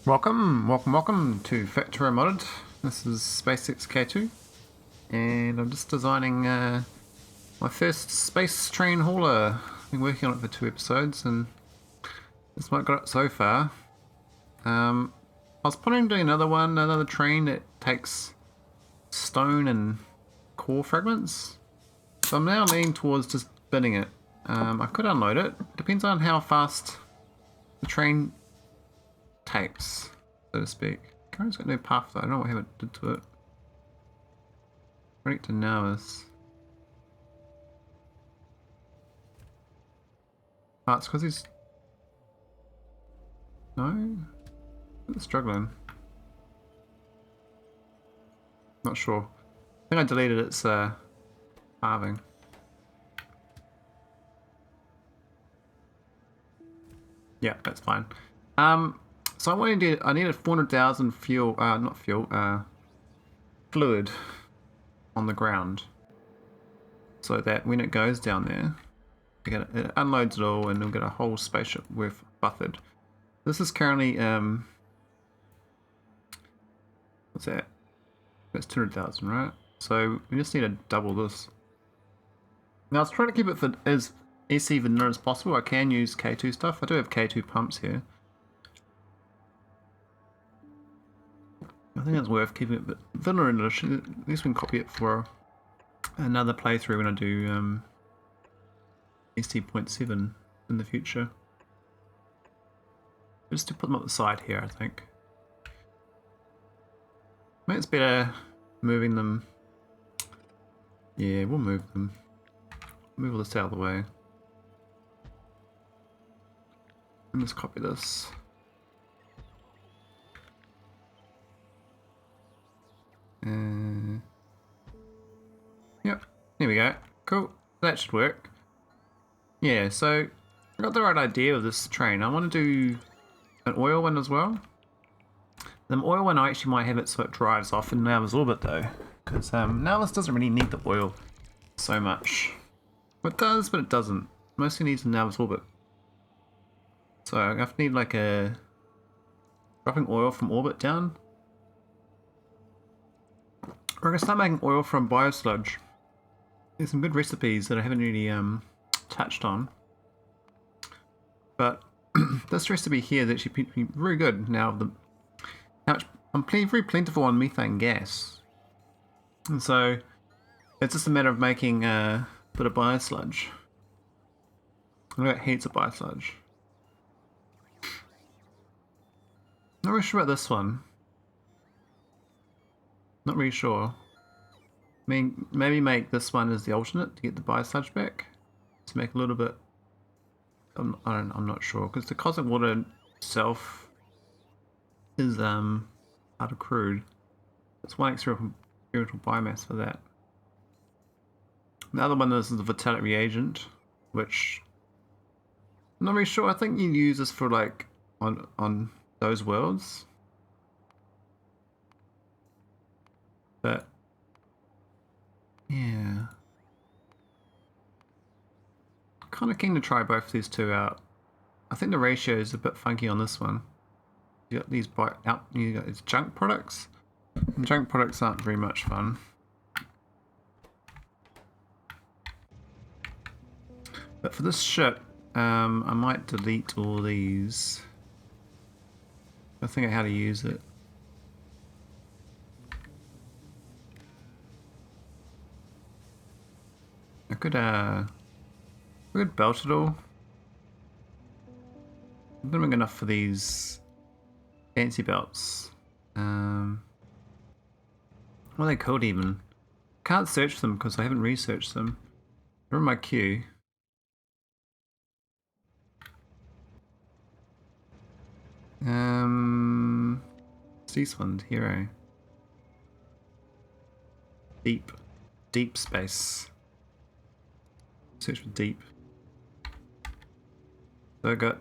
Welcome to Factorio Modded. This is SpaceX K2, and I'm just designing my first space train hauler. I've been working on it for 2 episodes, and this is what I got so far. I was planning on doing another train that takes stone and core fragments. So I'm now leaning towards just binning it. I could unload it. Depends on how fast the train takes, so to speak. Current's got no path though. I don't know what happened did to it. Right to nauvis. Oh, it's because he's no. It's struggling. Not sure. I think I deleted its halving. Yeah, that's fine. So I needed 400,000 fuel, not fuel, fluid on the ground, so that when it goes down there, it unloads it all, and we'll get a whole spaceship worth buffered. This is currently what's that? That's 200,000, right? So we just need to double this. Now I was trying to keep it for as SE vanilla as possible. I can use K2 stuff. I do have K2 pumps here. I think it's worth keeping it, but vanilla edition, at least we can copy it for another playthrough when I do ST.7 in the future. Just to put them up the side here, I think. Maybe it's better moving them. Yeah, we'll move them. Move all this out of the way. And let's copy this. Yep, there we go. Cool, that should work. Yeah, so I got the right idea of this train. I want to do an oil one as well. The oil one I actually might have it so it drives off in nauvis orbit though, because nauvis doesn't really need the oil so much. It does, but it doesn't. Mostly needs a nauvis orbit. So I have to need like a dropping oil from orbit down. We're gonna start making oil from biosludge. There's some good recipes that I haven't really touched on, but this recipe here is actually very good. Now I'm very plentiful on methane gas, and so it's just a matter of making a bit of biosludge. I've got heaps of biosludge. Not really sure about this one. Not really sure. I mean, maybe make this one as the alternate to get the biosludge back. To make a little bit. I'm not sure, because the cosmic water itself is out of crude. It's one extra experimental biomass for that. The other one is the vitalic reagent, which I'm not really sure. I think you use this for like on those worlds, but yeah. Kind of keen to try both these two out. I think the ratio is a bit funky on this one. You got these you got these junk products. And junk products aren't very much fun. But for this ship, I might delete all these. I think of how to use it. I could belt it all. I'm not enough for these fancy belts. What are they called even? Can't search them because I haven't researched them. They're in my queue. It's these ones, hero. Deep space. Search for deep. So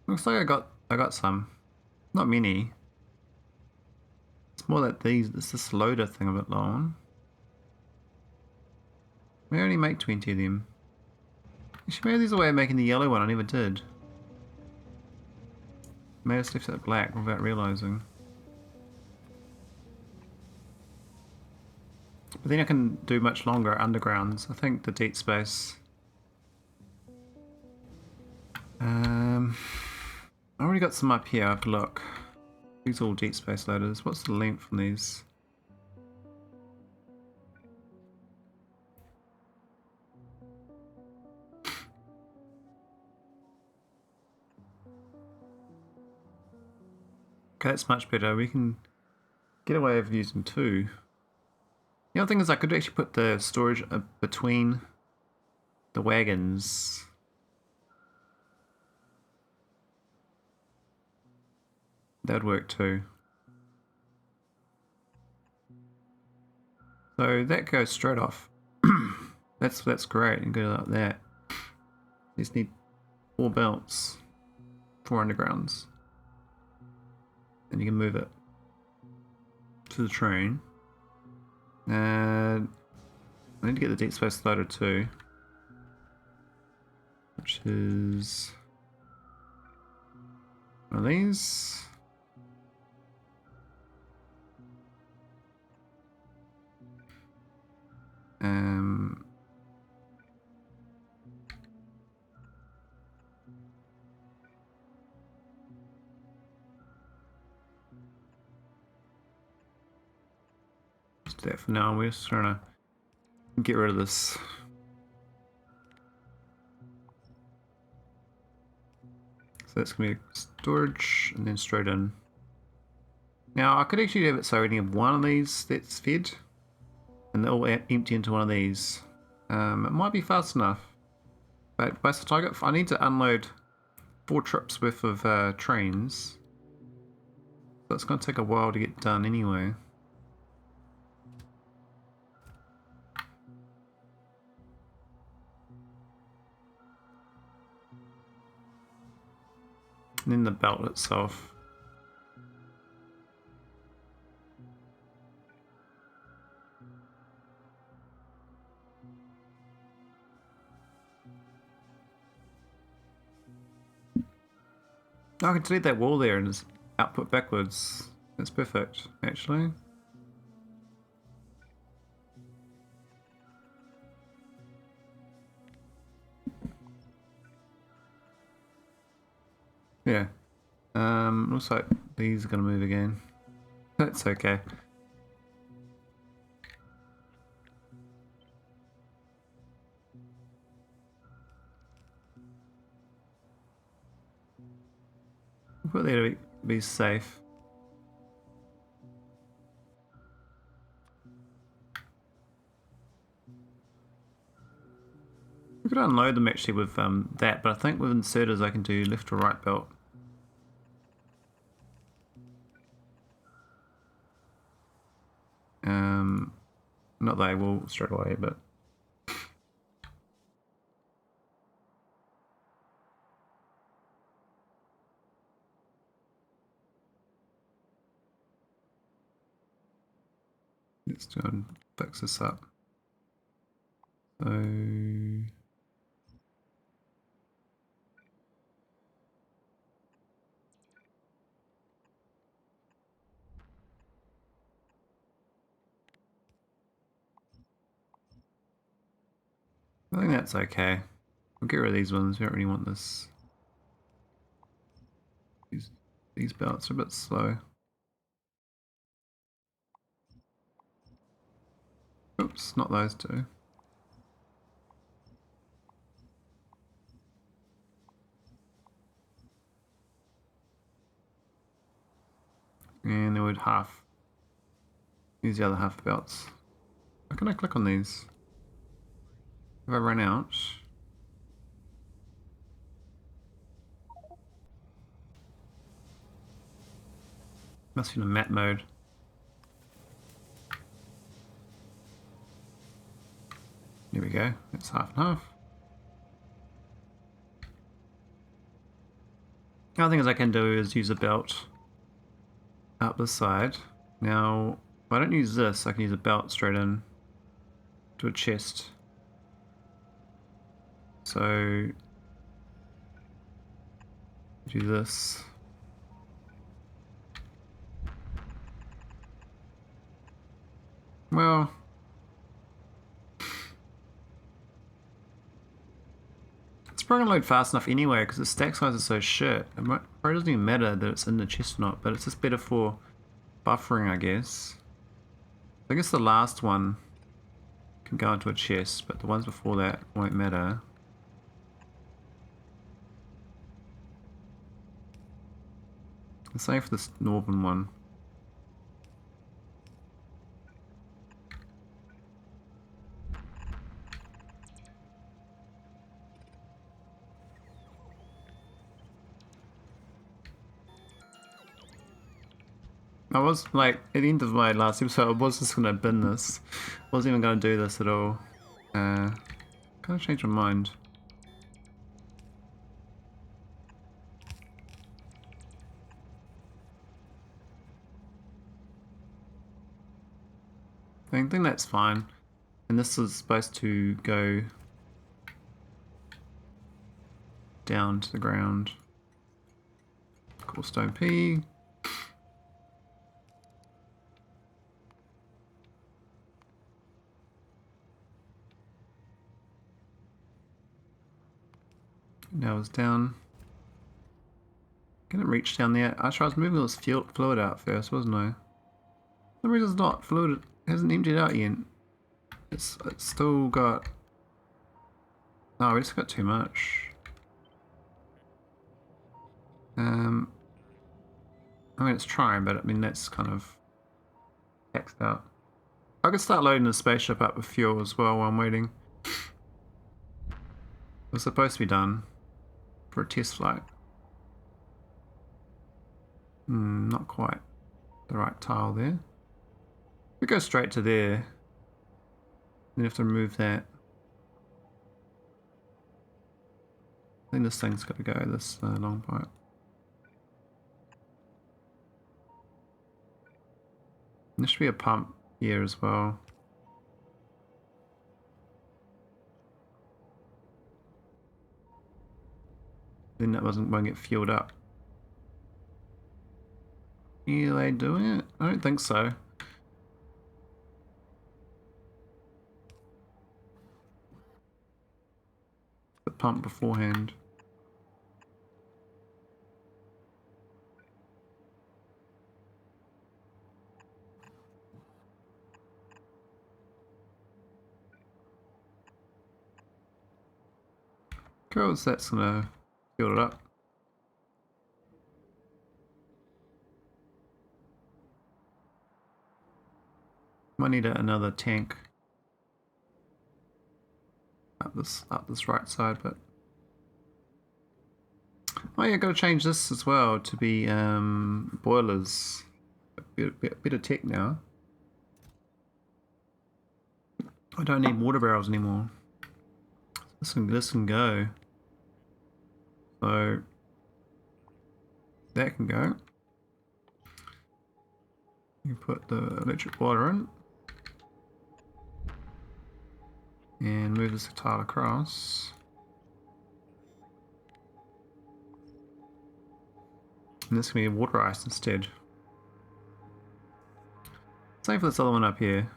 looks like I got some. Not many. It's more that it's this loader thing a bit long. We only make 20 of them. Actually, maybe there's a way of making the yellow one. I never did. May have left it black without realising. But then I can do much longer undergrounds. I think the deep space. I already got some up here. I have to look. These are all deep space loaders. What's the length on these? Okay, that's much better. We can get away with using 2. The other thing is I could actually put the storage between the wagons. That would work too. So that goes straight off. That's great. You go like that. You just need 4 belts, 4 undergrounds, and you can move it to the train. And I need to get the deep space loader too, which is one of these. Just do that for now. We're just trying to get rid of this. So that's going to be storage and then straight in. Now I could actually have it so I only have one of these that's fed and they'll empty into one of these. It might be fast enough, but by the time I need to unload 4 trips worth of trains, so it's going to take a while to get done anyway. And then the belt itself. I can delete that wall there and just output backwards. That's perfect, actually. Yeah. Looks like these are going to move again. That's okay. We'll put there to be safe. We could unload them actually with that, but I think with inserters I can do left or right belt. Not that I will straight away, but let's try and fix this up. So I think that's okay. We'll get rid of these ones. We don't really want this. These belts are a bit slow. Oops, not those two. And then we'd half. Use the other half belts. How can I click on these? Have I run out? Must be in a map mode. There we go. It's half and half. The other thing I can do is use a belt up this side. Now, if I don't use this, I can use a belt straight in to a chest. So, do this. Well, it's probably gonna load fast enough anyway because the stack size is so shit. Probably doesn't even matter that it's in the chest or not, but it's just better for buffering, I guess. I guess the last one can go into a chest, but the ones before that won't matter. The same for this northern one. I was like, at the end of my last episode, I was just gonna bin this. Wasn't even gonna do this at all. Kind of changed my mind. I think that's fine. And this is supposed to go down to the ground. Cool stone P. Now it's down. Can it reach down there? Actually, I was moving all this fluid out first, wasn't I? For some reason it's not. Fluid hasn't emptied out yet. It's still got... Oh, we just got too much. I mean, it's trying, but I mean, that's kind of maxed out. I could start loading the spaceship up with fuel as well while I'm waiting. It was supposed to be done for a test flight. Not quite the right tile there. We go straight to there. Then you have to remove that. I think this thing's got to go, this long pipe. And there should be a pump here as well. Then that won't get fueled up. Are they doing it? I don't think so. The pump beforehand. Cool, so that's gonna fuel it up. Might need another tank up this right side, but oh yeah, got to change this as well to be boilers. Bit of tech now. I don't need water barrels anymore. This can go. So that can go. You put the electric boiler in. And move this tile across. And this can be water ice instead. Same for this other one up here.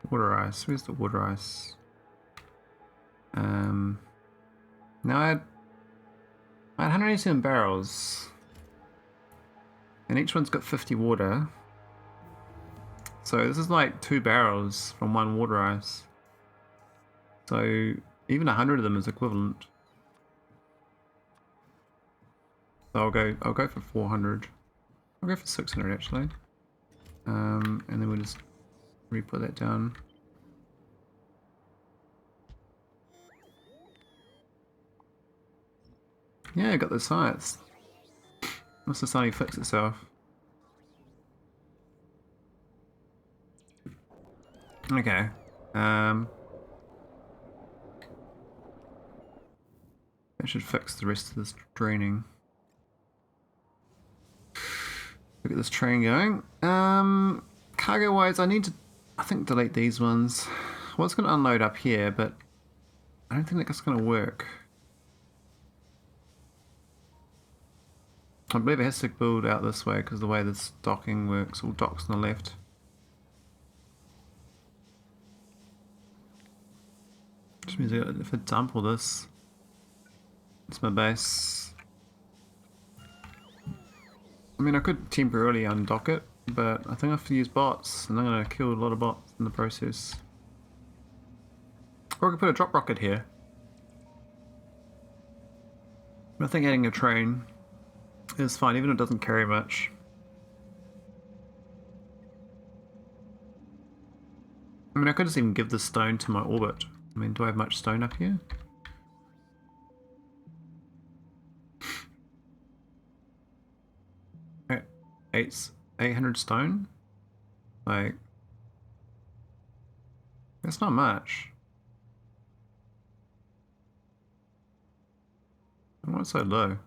Water ice. Where's the water ice? Now I had 187 barrels, and each one's got 50 water. So this is like 2 barrels from one water ice. So even 100 of them is equivalent. So I'll go for 400. I'll go for 600 actually. And then we'll just re-put that down. Yeah, I got the science. Must have suddenly fixed itself. Okay. I should fix the rest of this draining. Look at this train going. Cargo wise, I need to, I think, delete these ones. I was going to unload up here, but I don't think that's going to work. I believe it has to build out this way because the way this docking works, all docks on the left. Which means if I dump all this, it's my base. I mean, I could temporarily undock it, but I think I have to use bots, and I'm going to kill a lot of bots in the process. Or I could put a drop rocket here. I think adding a train is fine, even if it doesn't carry much. I mean, I could just even give the stone to my orbit. I mean, do I have much stone up here? Okay, 800 stone? Like, that's not much. Why is it so low?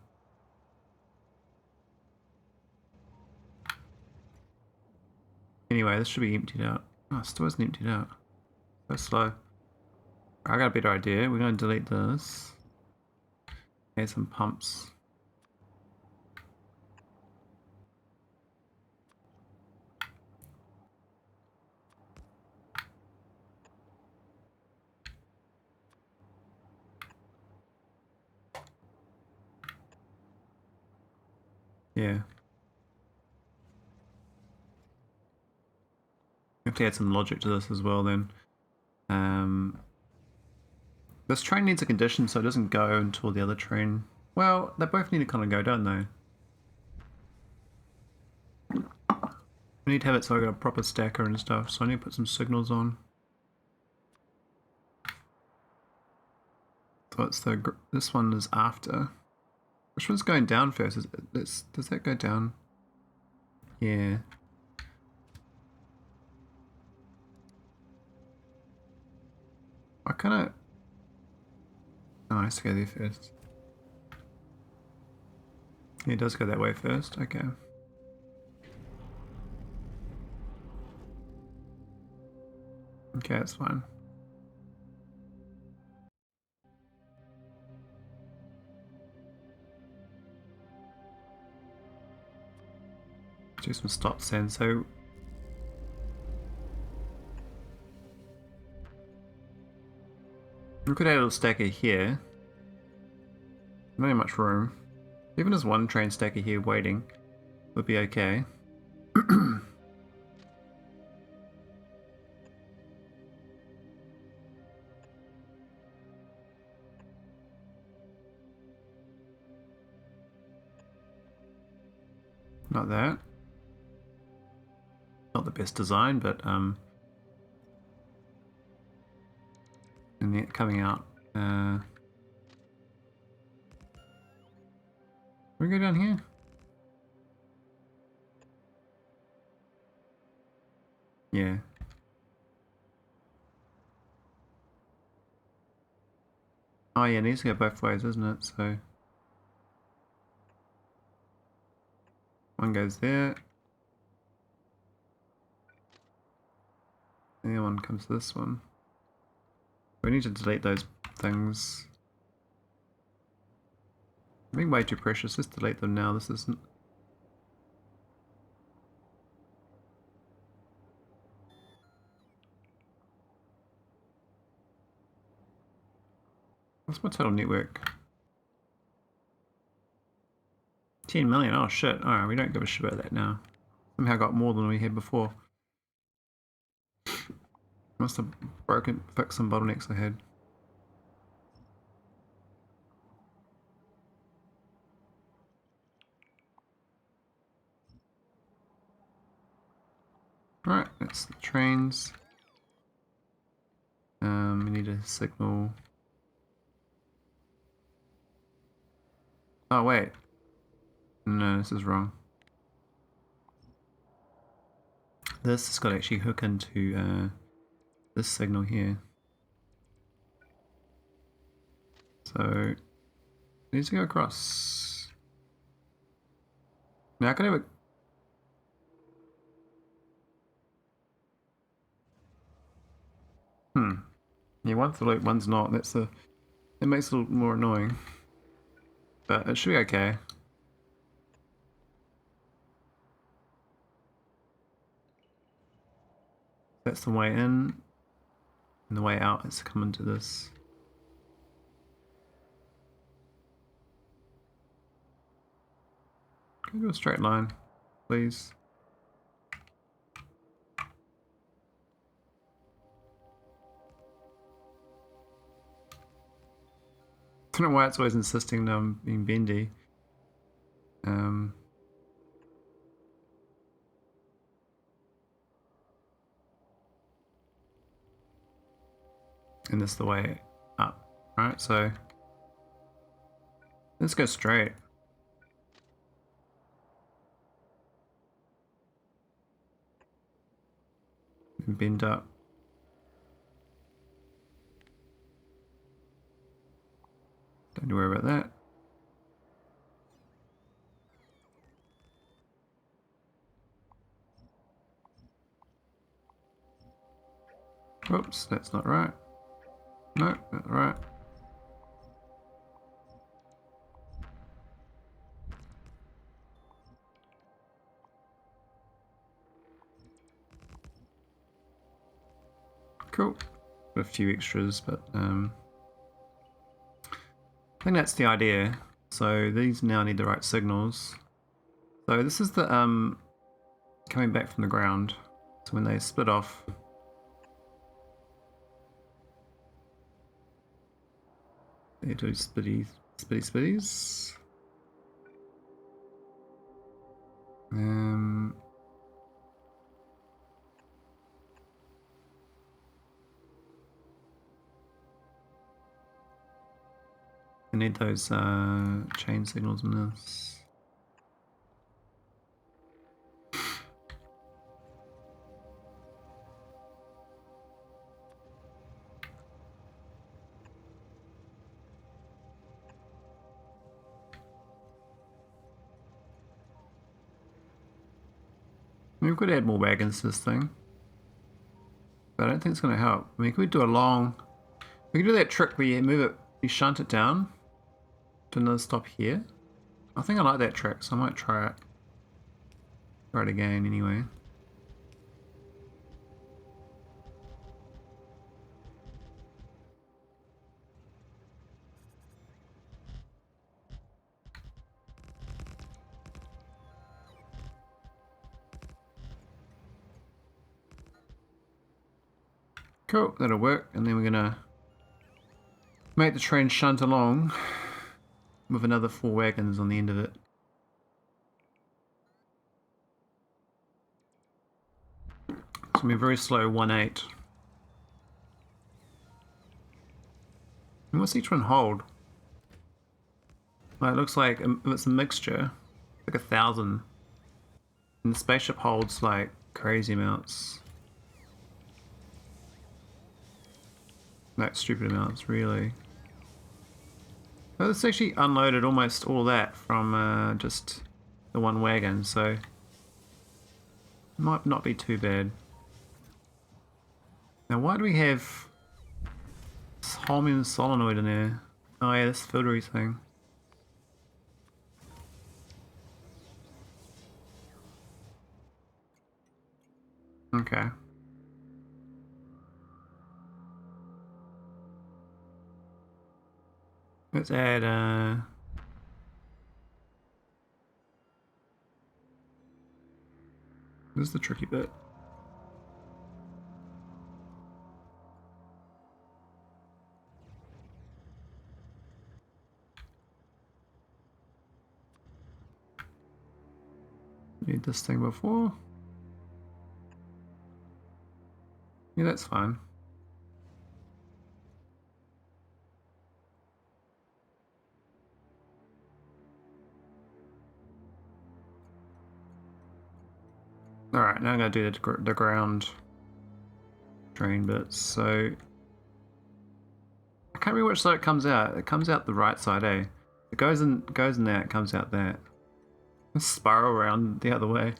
Anyway, this should be emptied out. Oh, it still isn't emptied out. So slow. I got a better idea. We're going to delete this. Add some pumps. Yeah. We have to add some logic to this as well then. This train needs a condition so it doesn't go until the other train. Well, they both need to kind of go, don't they? I need to have it so I got a proper stacker and stuff, so I need to put some signals on. So it's the this one is after. Which one's going down first? Does that go down? Yeah. I kind of. Oh, it has to go there first. Yeah, it does go that way first. Okay. Okay, that's fine. Do some stops then. So we could add a little stacker here. Not really much room. Even as one train stacker here waiting would be okay. Not that. Not the best design, but and then coming out. We go down here. Yeah. Oh yeah, it needs to go both ways, isn't it? So one goes there. And the other one comes to this one. We need to delete those things. I'm being way too precious. Just delete them now. This isn't. What's my total network? 10 million. Oh shit. Alright, we don't give a shit about that now. Somehow got more than we had before. Must have fixed some bottlenecks I had. Alright, that's the trains. We need a signal. Oh wait. No, this is wrong. This has got to actually hook into this signal here. So Needs to go across. Now I can have it. Yeah, one's the loop, one's not. It makes it a little more annoying. But it should be okay. That's the way in. And the way out is to come into this. Can we do a straight line, please? I don't know why it's always insisting that I'm being bendy. And this is the way up, right? So let's go straight. And bend up. Don't need to worry about that. Oops, that's not right. No, not right. Cool. Got a few extras, but I think that's the idea. So these now need the right signals. So this is the coming back from the ground. So when they split off, they do splitties. I need those chain signals in this. We could add more wagons to this thing, but I don't think it's going to help. I mean, can we do a long... We can do that trick where you move it, you shunt it down to another stop here. I think I like that trick, so I might try it. Try it again anyway. Cool, that'll work, and then we're gonna make the train shunt along with another 4 wagons on the end of it. It's gonna be very slow, 1-8. And what's each one hold? Well, it looks like it's a mixture, like 1,000. And the spaceship holds like crazy amounts. Like stupid amounts, really. Oh, it's actually unloaded almost all that from just the one wagon, so it might not be too bad. Now, why do we have this Holmium solenoid in there? Oh yeah, this filtery thing. Okay. Let's add this is the tricky bit. Need this thing before. Yeah, that's fine. Alright, now I'm going to do the ground drain bits. So I can't remember which side it comes out. It comes out the right side, eh? It goes in there, it comes out there. Let's spiral around the other way.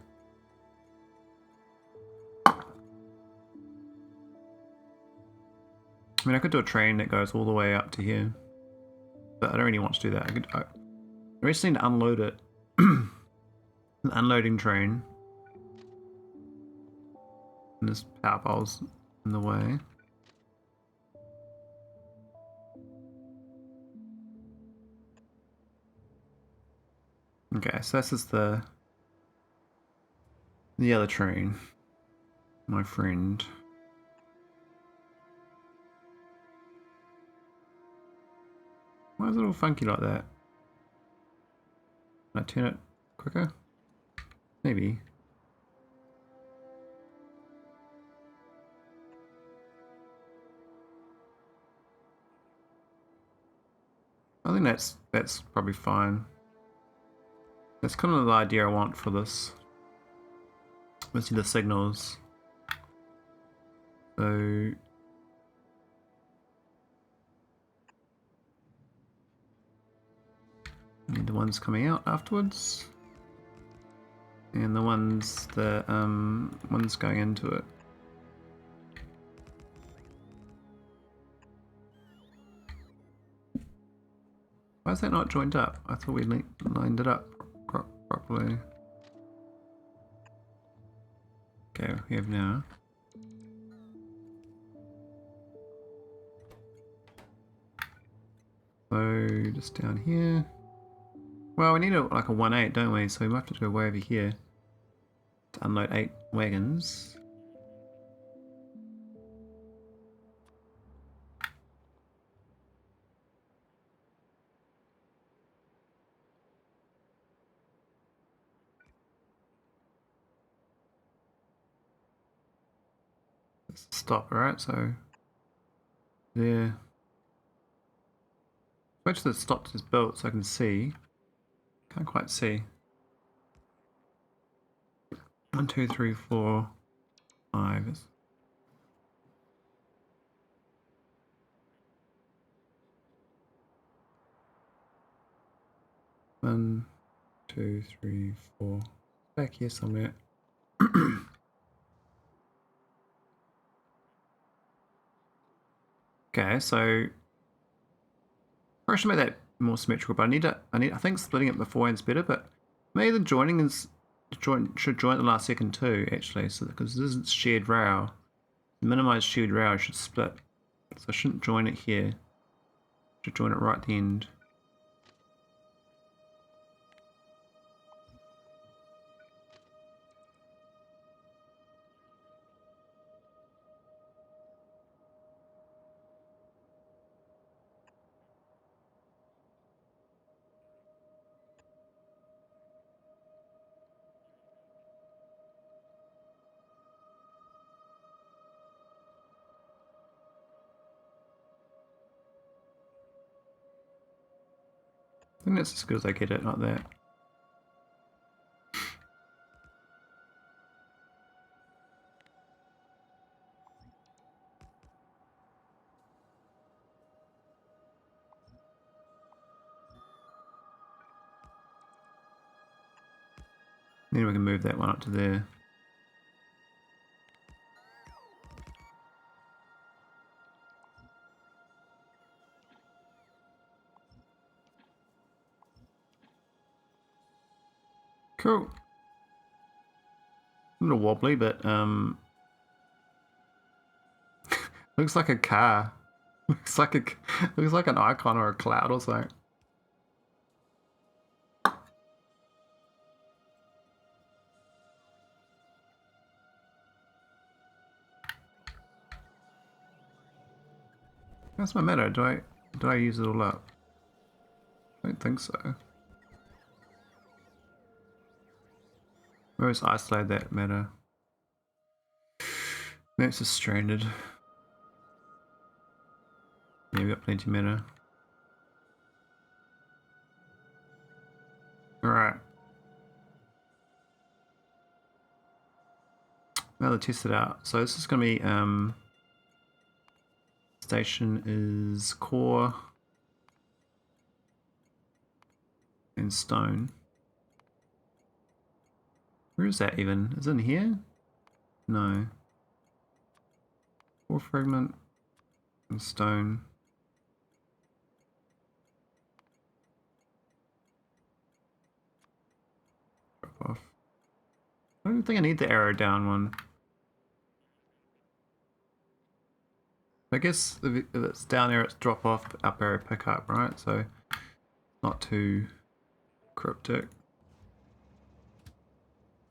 I mean, I could do a train that goes all the way up to here, but I don't really want to do that. I recently need to unload it. An unloading train. And there's power poles in the way. Okay, so this is the other train, my friend. Why is it all funky like that? Can I turn it quicker? Maybe. I think that's probably fine. That's kind of the idea I want for this. Let's see the signals. So need the ones coming out afterwards, and the ones that ones going into it. Why is that not joined up? I thought we lined it up properly. Okay, we have now. So just down here. Well, we need like a 1.8, don't we? So we might have to go way over here to unload 8 wagons. Let's stop, alright, so there. Which the stop is built so I can see. Can't quite see. 1, 2, 3, 4, 5. 1, 2, 3, 4. Back here somewhere. Okay, so I should make that more symmetrical, but I think splitting it beforehand's better, but maybe the joining should join at the last second too, actually, so because this isn't shared rail. Minimize shared rail should split. So I shouldn't join it here. Should join it right at the end. I think that's as good as I get it, like that. Then we can move that one up to there. Cool. A little wobbly, but looks like a car. Looks like an icon or a cloud or something. That's my meta. Did I use it all up? I don't think so. Maybe just isolate that meta. Maybe it's just stranded. Yeah, we got plenty of meta. Alright. Now let's test it out. So this is gonna be station is core. and stone. Where is that even? Is it in here? No. 4 fragment and stone. Drop off. I don't think I need the arrow down one. I guess if it's down there, it's drop off, up arrow pick up, right? So not too cryptic.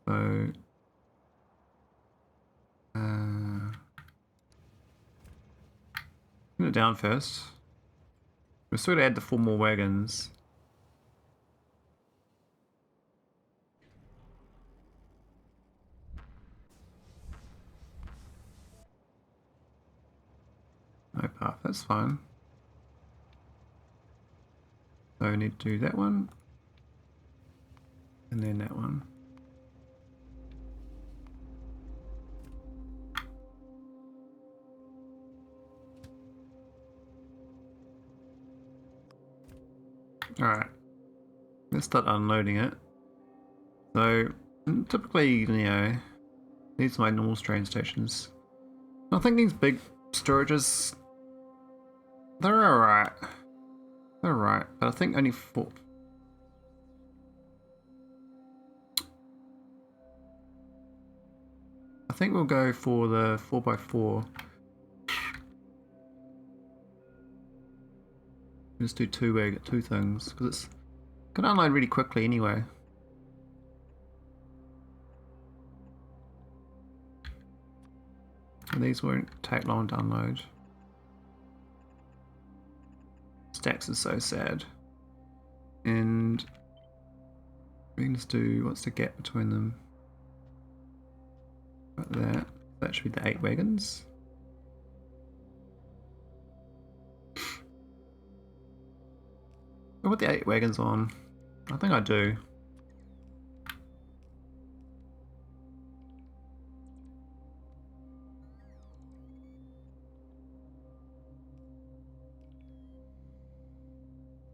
So put it down first. We're still gonna add the 4 more wagons. No path, that's fine. So I need to do that one. And then that one. Alright. Let's start unloading it. So typically, you know, these are my normal train stations. I think these big storages, they're alright. They're alright, but I think only 4. I think we'll go for the 4x4. Just do two things, because it's gonna unload really quickly anyway. And these won't take long to unload. Stacks is so sad. And we can just do, what's the gap between them? Like that. That should be the 8 wagons. I put the 8 wagons on. I think I do.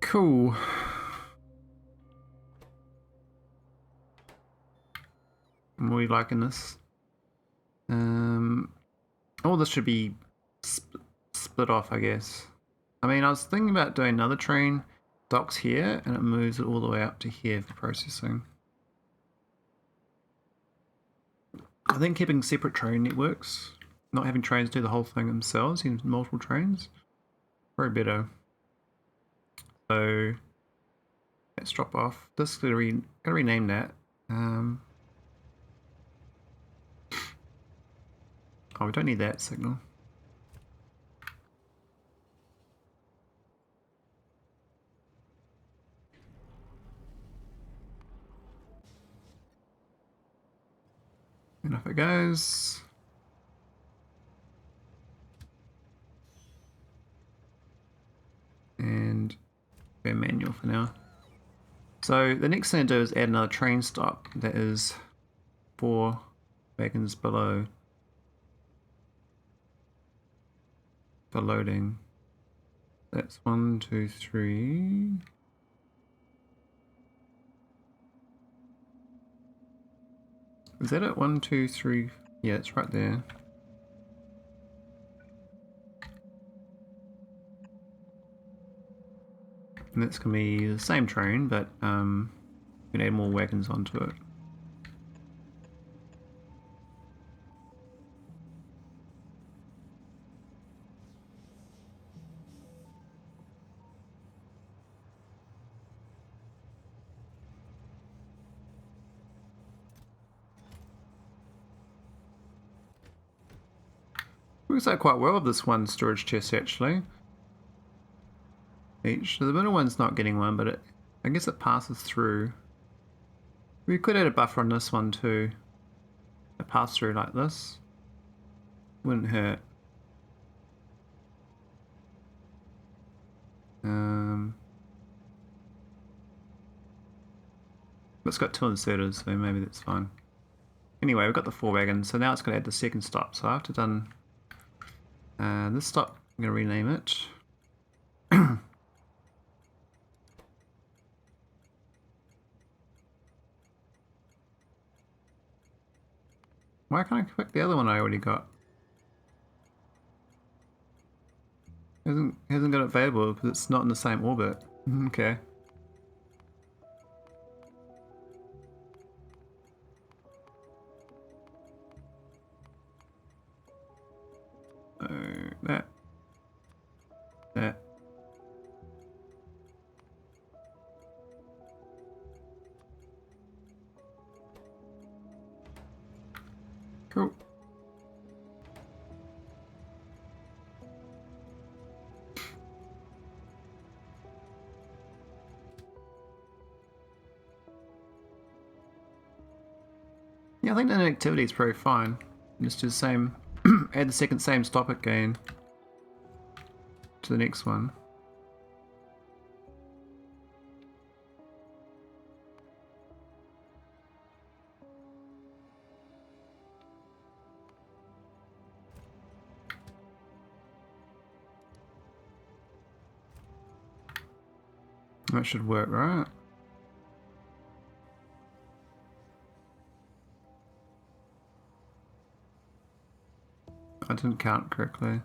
Cool. I'm really liking this. All this should be split off, I guess. I mean, I was thinking about doing another train, docks here, and it moves it all the way up to here for processing. I think keeping separate train networks, not having trains do the whole thing themselves in multiple trains, probably better. So let's drop off. This gotta rename that. Oh, we don't need that signal. And off it goes. And go manual for now. So the next thing to do is add another train stop that is 4 wagons below for loading. That's 1, 2, 3. Is that it? 1, 2, 3. Yeah, it's right there. And that's gonna be the same train, but we can add more wagons onto it. Works out quite well with this one storage chest actually. Each. So the middle one's not getting one, but I guess it passes through. We could add a buffer on this one too. A pass through like this. Wouldn't hurt. It's got 2 inserters, so maybe that's fine. Anyway, we've got the 4 wagons, so now it's going to add the second stop. So after done this stop, I'm going to rename it. Why can't I pick the other one I already got? Hasn't got it available because it's not in the same orbit. Okay. So that. Cool. Yeah, I think that activity is pretty fine. Just do the same, add the second same stop it gain to the next one. That should work, right? I didn't count correctly.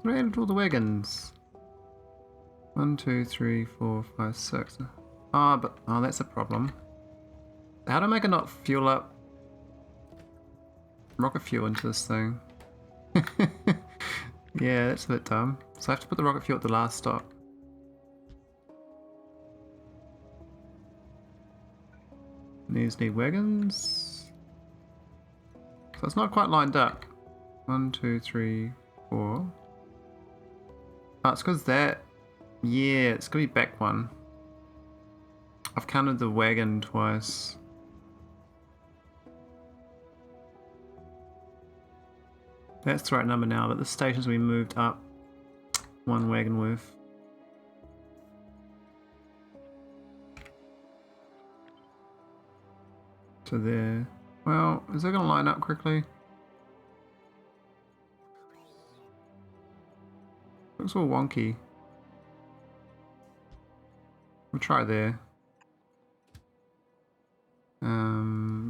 Where added all the wagons? 1, 2, 3, 4, 5, 6. Oh, that's a problem. How do I make it not fuel up rocket fuel into this thing? Yeah, that's a bit dumb. So I have to put the rocket fuel at the last stop. These need wagons. So it's not quite lined up. 1, 2, 3, 4. Oh, it's because that. Yeah, it's gonna be back one. I've counted the wagon twice. That's the right number now, but the stations we moved up one wagon worth. To there. Well, is that gonna line up correctly? Looks all wonky. We'll try there.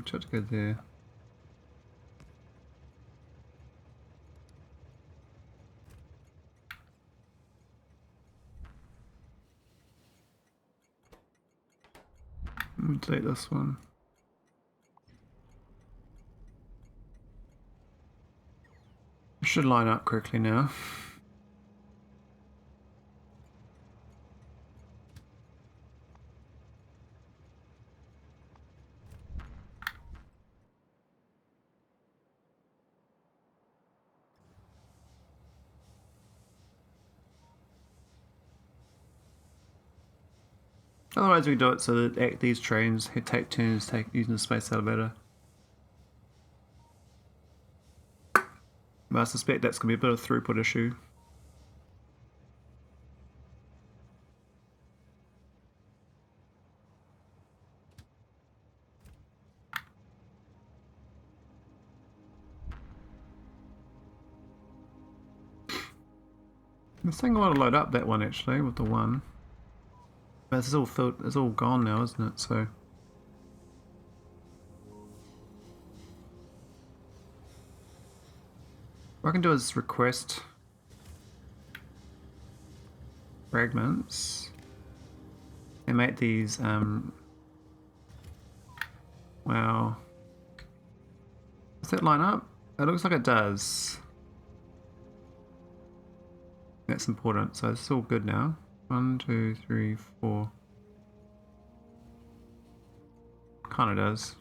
Try to go there. We'll delete this one. It should line up correctly now. Otherwise we do it so that these trains take turns using the space elevator. But I suspect that's going to be a bit of a throughput issue. This thing ought to load up that one actually with the one. But it's all filled, it's all gone now, isn't it? So what I can do is request fragments and make these well, does that line up? It looks like it does. That's important, so it's all good now. 1, 2, 3, 4. Kinda does.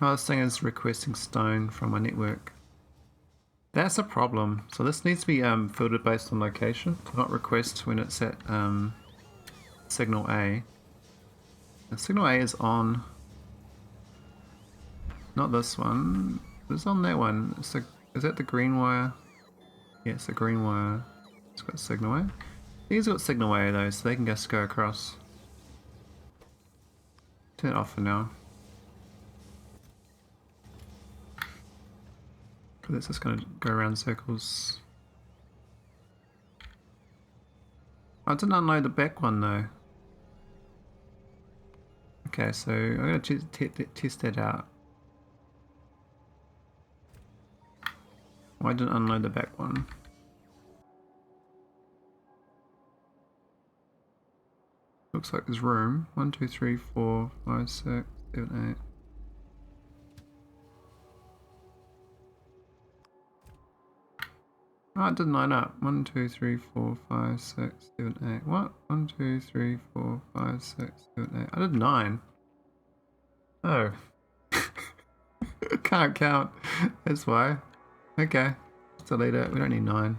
Oh, this thing is requesting stone from my network. That's a problem. So this needs to be filtered based on location, not request when it's at signal A. The signal A is on, not this one, it's on that one. It's the, is that the green wire? Yeah, it's the green wire. It's got signal A. These got signal A though, so they can just go across. Turn it off for now. Because it's just going to go around circles. I didn't unload the back one though. Okay, so I'm going to test that out. Why didn't I unload the back one? Looks like there's room. 1, 2, 3, 4, 5, 6, 7, 8. Oh, it didn't line up. 1, 2, 3, 4, 5, 6, 7, 8. What? 1, 2, 3, 4, 5, 6, 7, 8. I did 9. Oh. Can't count. That's why. Okay. Let's delete it. We don't need 9.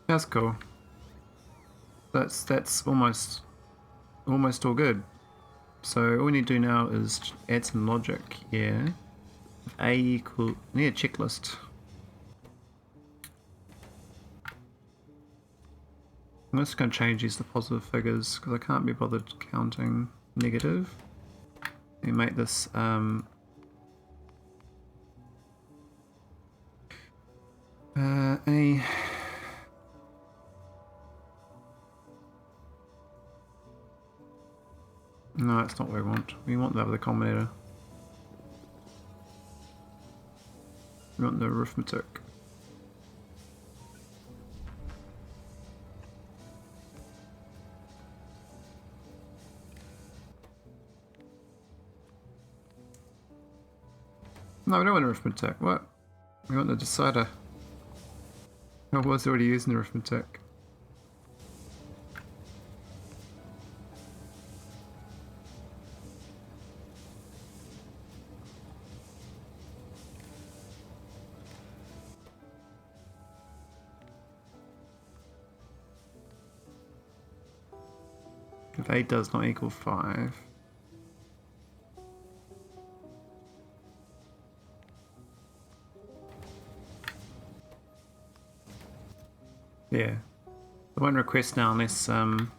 That's cool. That's almost all good. So all we need to do now is add some logic here. A equal, I need a checklist. I'm just going to change these to positive figures because I can't be bothered counting negative. Let me make this a no, that's not what we want. We want the other combinator. We want the arithmetic. No, we don't want arithmetic. What? We want the decider. I was already using arithmetic. If 8 does not equal 5. Yeah. I won't request now unless we're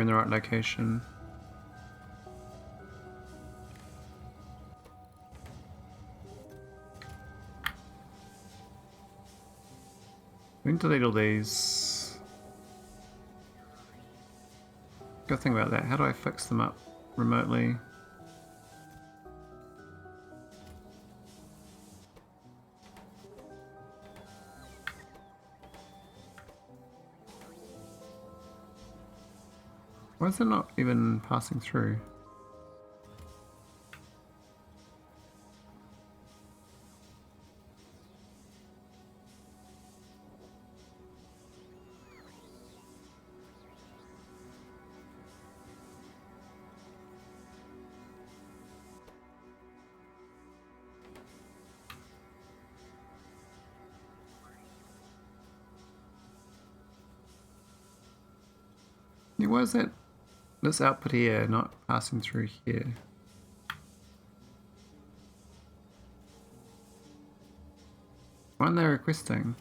in the right location. We can delete all these. Gotta think about that. How do I fix them up remotely? Why is it not even passing through? Yeah, why is that this output here not passing through here? Why aren't they requesting?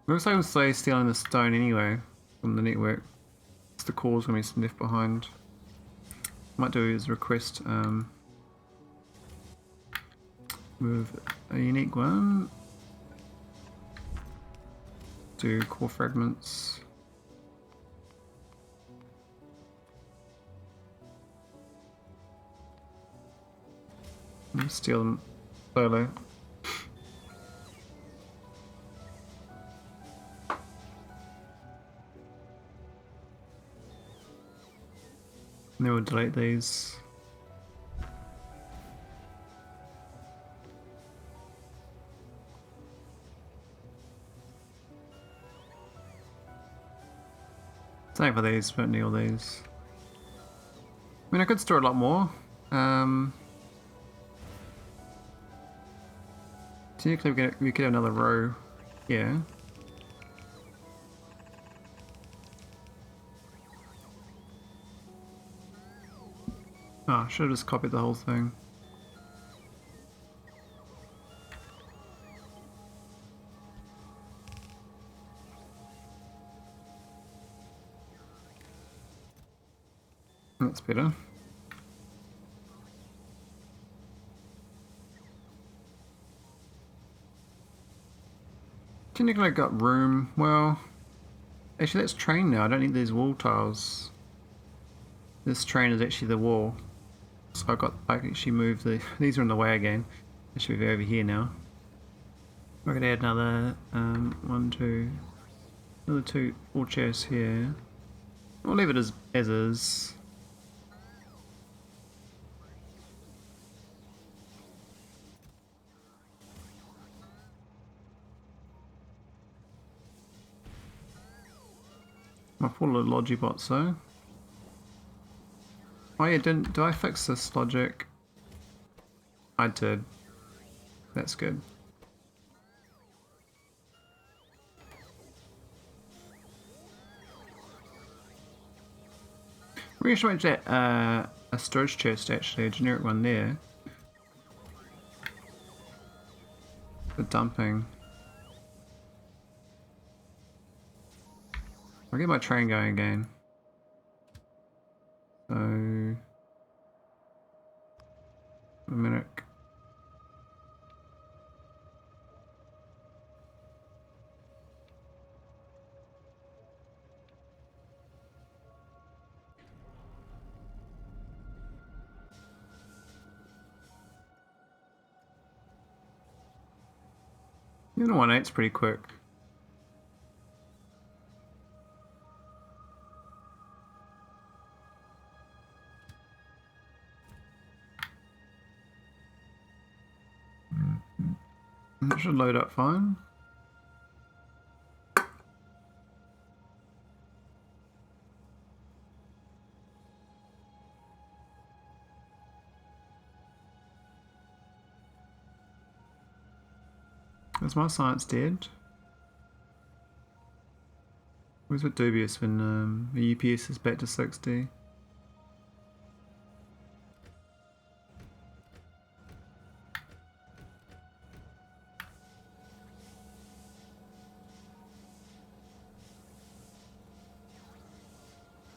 Looks like I'm slowly stealing the stone anyway from the network. It's the core's gonna be left behind. Might do is request with a unique one. Do core fragments. And steal them slowly. And then we'll delete these. Same for these, don't need all these. I mean, I could store a lot more. Technically, we could have another row here. Oh, I should have just copied the whole thing. That's better. Technically I got room. Well, actually that's train now. I don't need these wall tiles. This train is actually the wall. So I can actually move the... These are in the way again. They should be over here now. We're going to add another another two wall chairs here. We'll leave it as is. My poor little Logibot, so. Oh yeah, did I fix this logic? I did. That's good. We should make that a storage chest actually, a generic one there. For dumping. I'll get my train going again. So... a minute. You know, 1.8's pretty quick. That should load up fine. Is my science dead? Always a bit dubious when the UPS is back to 60.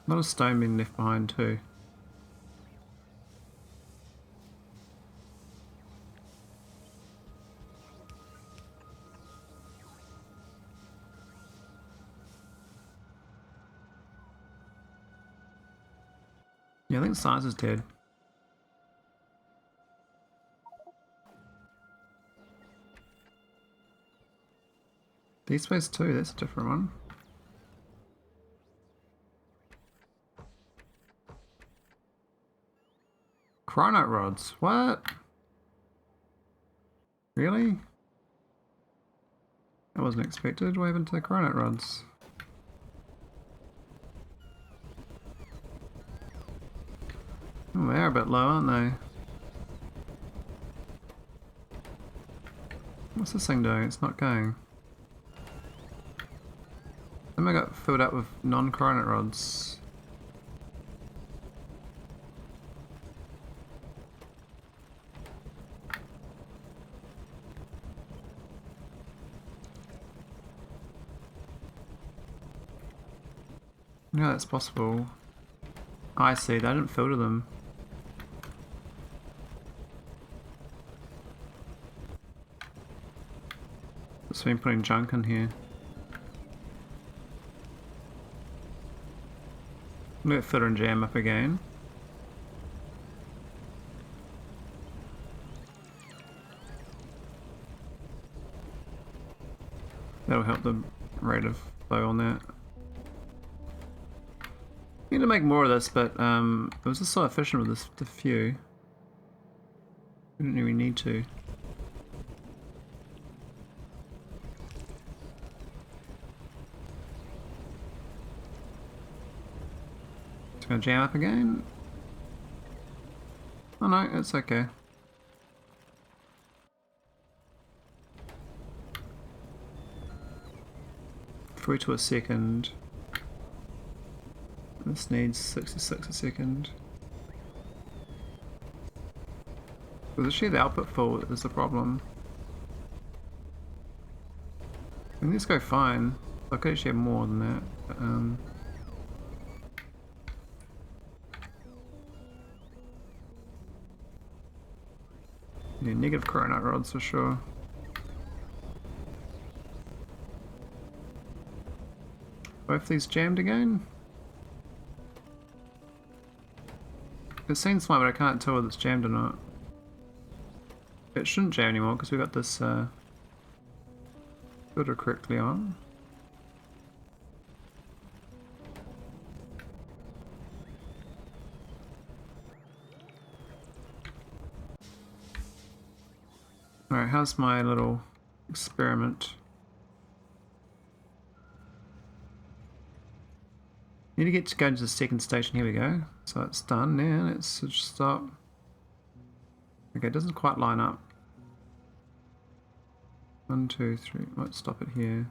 A lot of stone being left behind too. Yeah, I think science is dead. Deep Space 2, that's a different one. Chronite rods, what? Really? That wasn't expected. What happened to the chronite rods? Oh, they're a bit low, aren't they? What's this thing doing? It's not going. Then I got filled up with non-chronite rods. No, that's possible. I see, they didn't filter them. It's been putting junk in here. Let filter and jam up again. That'll help the rate of flow on that. Need to make more of this, but it was just so efficient with the few. We didn't really need to. It's gonna jam up again. Oh no, it's okay. Through to a second. This needs 66 a second. Because actually the output full is the problem. I mean, these go fine. I could actually have more than that. But, yeah, negative coronite rods for sure. Both these jammed again? It seems fine, but I can't tell whether it's jammed or not. It shouldn't jam anymore because we've got this filter correctly on. Alright, how's my little experiment? Need to get to go to the second station. Here we go. So it's done now. Let's just stop. Okay, it doesn't quite line up. 1, 2, 3. Let's stop it here.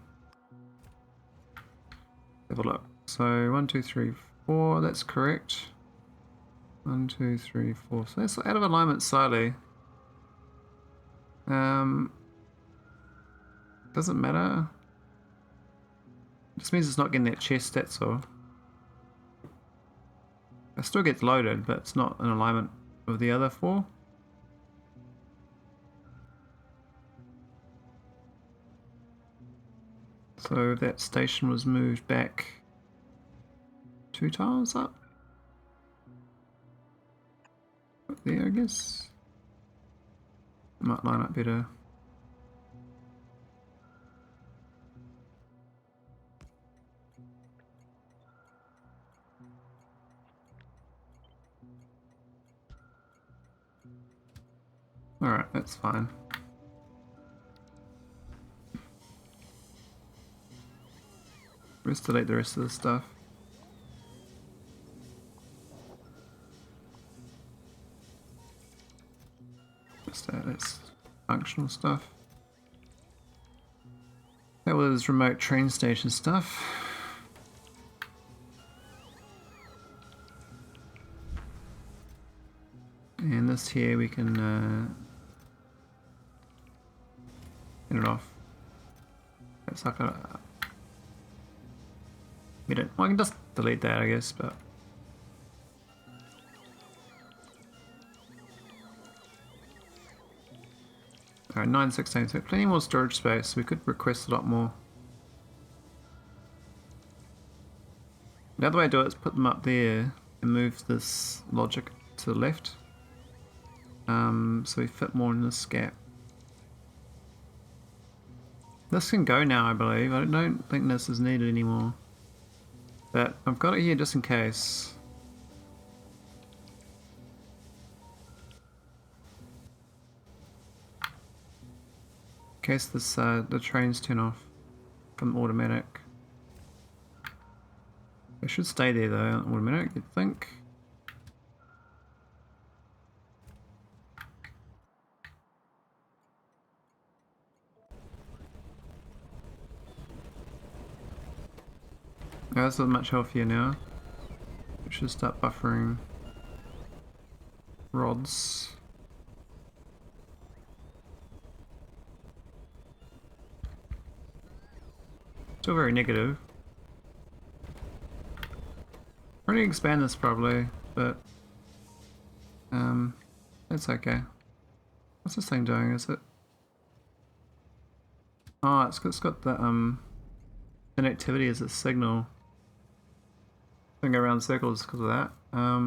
Have a look. So 1, 2, 3, 4. That's correct. 1, 2, 3, 4. So that's out of alignment slightly. Doesn't matter. Just means it's not getting that chest, that's all. It still gets loaded, but it's not in alignment with the other 4. So that station was moved back 2 tiles up. Up there, I guess. Might line up better. Alright, that's fine. Let's delete the rest of the stuff. That's functional stuff. That was remote train station stuff. And this here we can get it off. That's like a... We don't... Well, I can just delete that, I guess, but... Alright, 916, so plenty more storage space. We could request a lot more. The other way to do it is put them up there and move this logic to the left. So we fit more in this gap. This can go now, I believe. I don't think this is needed anymore. But I've got it here just in case. In case this the trains turn off from automatic. They should stay there though, automatic, you'd think. Oh, this is much healthier now. We should start buffering rods. Still very negative. I'm going to expand this probably, but it's okay. What's this thing doing? Is it? Oh, it's got the inactivity as a signal. Going around in circles because of that. I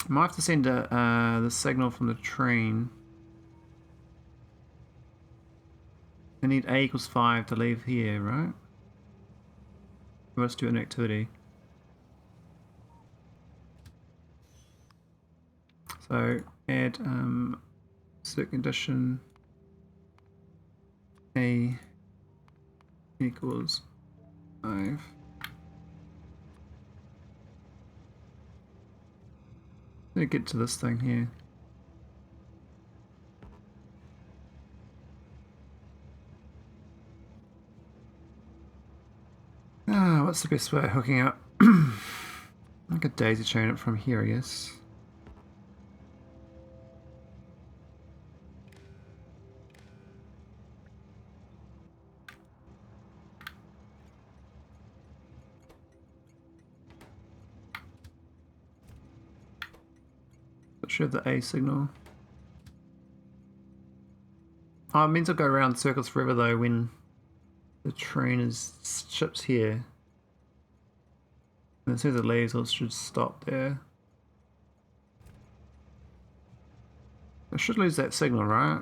might have to send the signal from the train. I need A equals 5 to leave here, right? Let's do an activity. So add set condition A equals 5. Let me get to this thing here. Ah, what's the best way of hooking up? I could daisy chain it from here, I guess. Should have the A signal. Oh, it means I'll go around circles forever though when the train is ships here. And as soon as it leaves, it should stop there. I should lose that signal, right?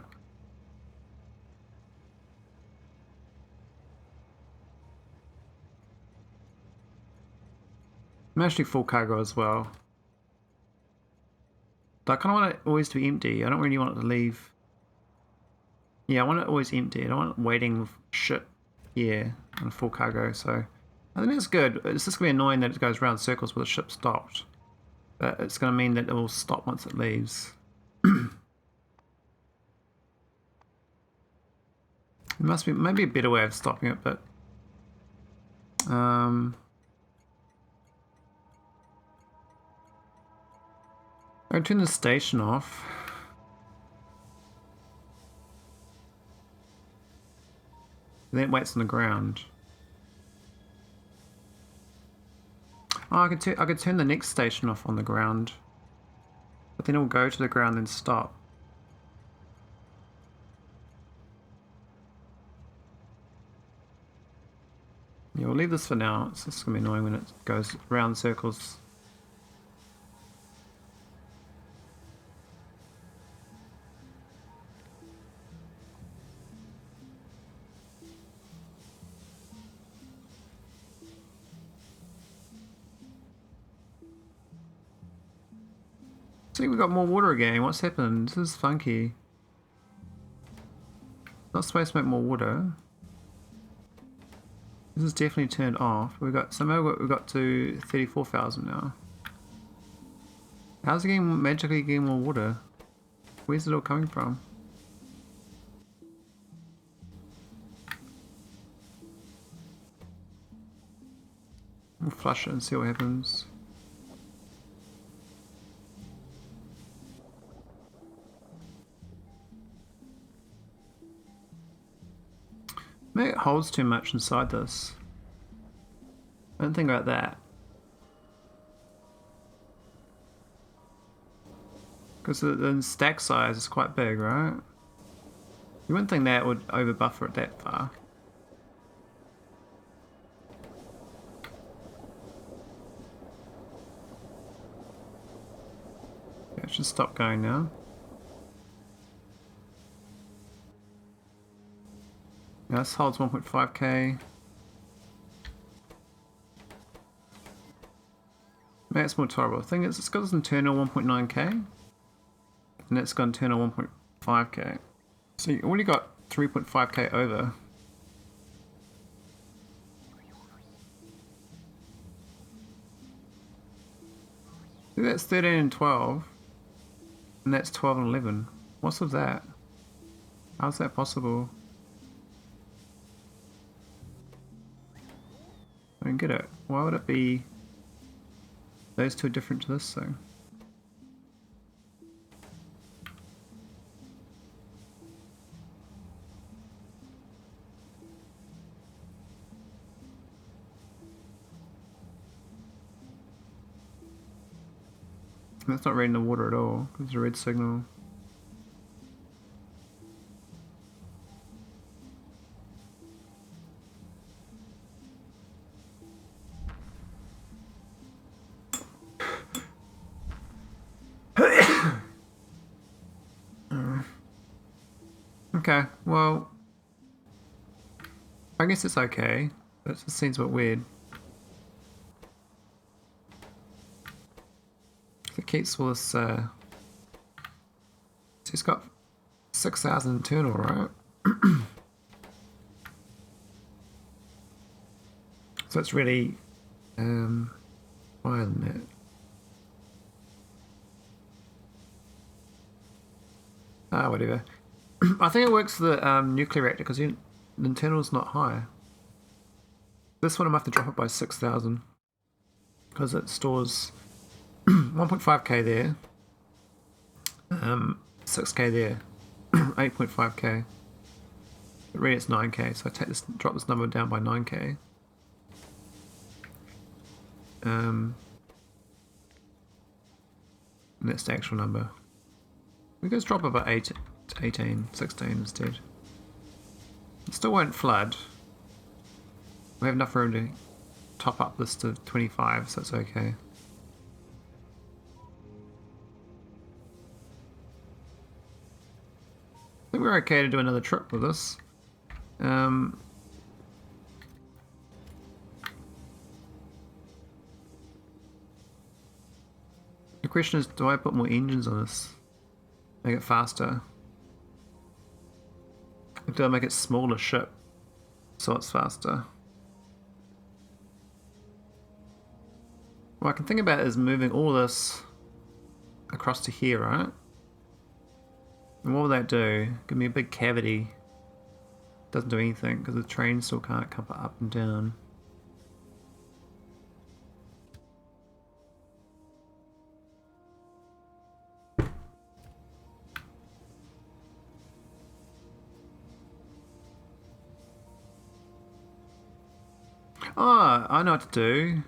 I'm actually full cargo as well. But I kind of want it always to be empty. I don't really want it to leave. Yeah, I want it always empty. I don't want it waiting with shit here on full cargo. So I think that's good. It's just going to be annoying that it goes around circles where the ship stopped. But it's going to mean that it will stop once it leaves. There must be maybe a better way of stopping it, but I'll turn the station off. And then it waits on the ground. Oh, I could turn the next station off on the ground, but then it will go to the ground and stop. Yeah, we'll leave this for now. It's just gonna be annoying when it goes round circles. See, we got more water again. What's happened? This is funky. Not supposed to make more water. This is definitely turned off. We got somehow we got to 34,000 now. How's it getting magically getting more water? Where's it all coming from? We'll flush it and see what happens. Maybe it holds too much inside this. I don't think about that. Because the stack size is quite big, right? You wouldn't think that would over buffer it that far. Yeah, it should stop going now. Yeah, this holds 1.5k. Maybe it's more tolerable. The thing is, it's got this internal 1.9k. And it's got internal 1.5k. So you already got 3.5k over. See, that's 13 and 12. And that's 12 and 11. What's with that? How's that possible? I don't get it. Why would it be those two are different to this thing? That's not reading the water at all. There's a red signal. Okay, well, I guess it's okay, but it just seems a bit weird. It keeps all this, so it's got 6,000 internal, right? So it's really higher than that. Ah, whatever. I think it works for the nuclear reactor because the internal's not high. This one I might have to drop it by 6,000 because it stores 1.5k there, 6k there, 8.5k. But really it's 9k, so I drop this number down by 9k. And that's the actual number. We can just drop it by 18, 16 instead. It still won't flood. We have enough room to top up this to 25, so it's okay. I think we're okay to do another trip with this. The question is, do I put more engines on this? Make it faster? Or do I make it smaller ship so it's faster? What I can think about is moving all this across to here, right? And what will that do? Give me a big cavity. Doesn't do anything because the train still can't come up and down. Oh, I know what to do.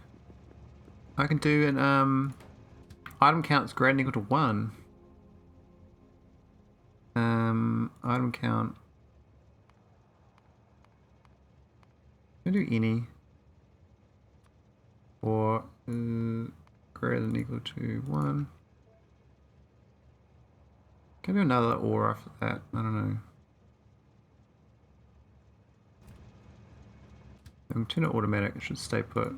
I can do an item count is greater than or equal to 1. Item count. I do any. Or greater than or equal to 1. Can I do another or after that? I don't know. I'm turn it automatic, it should stay put.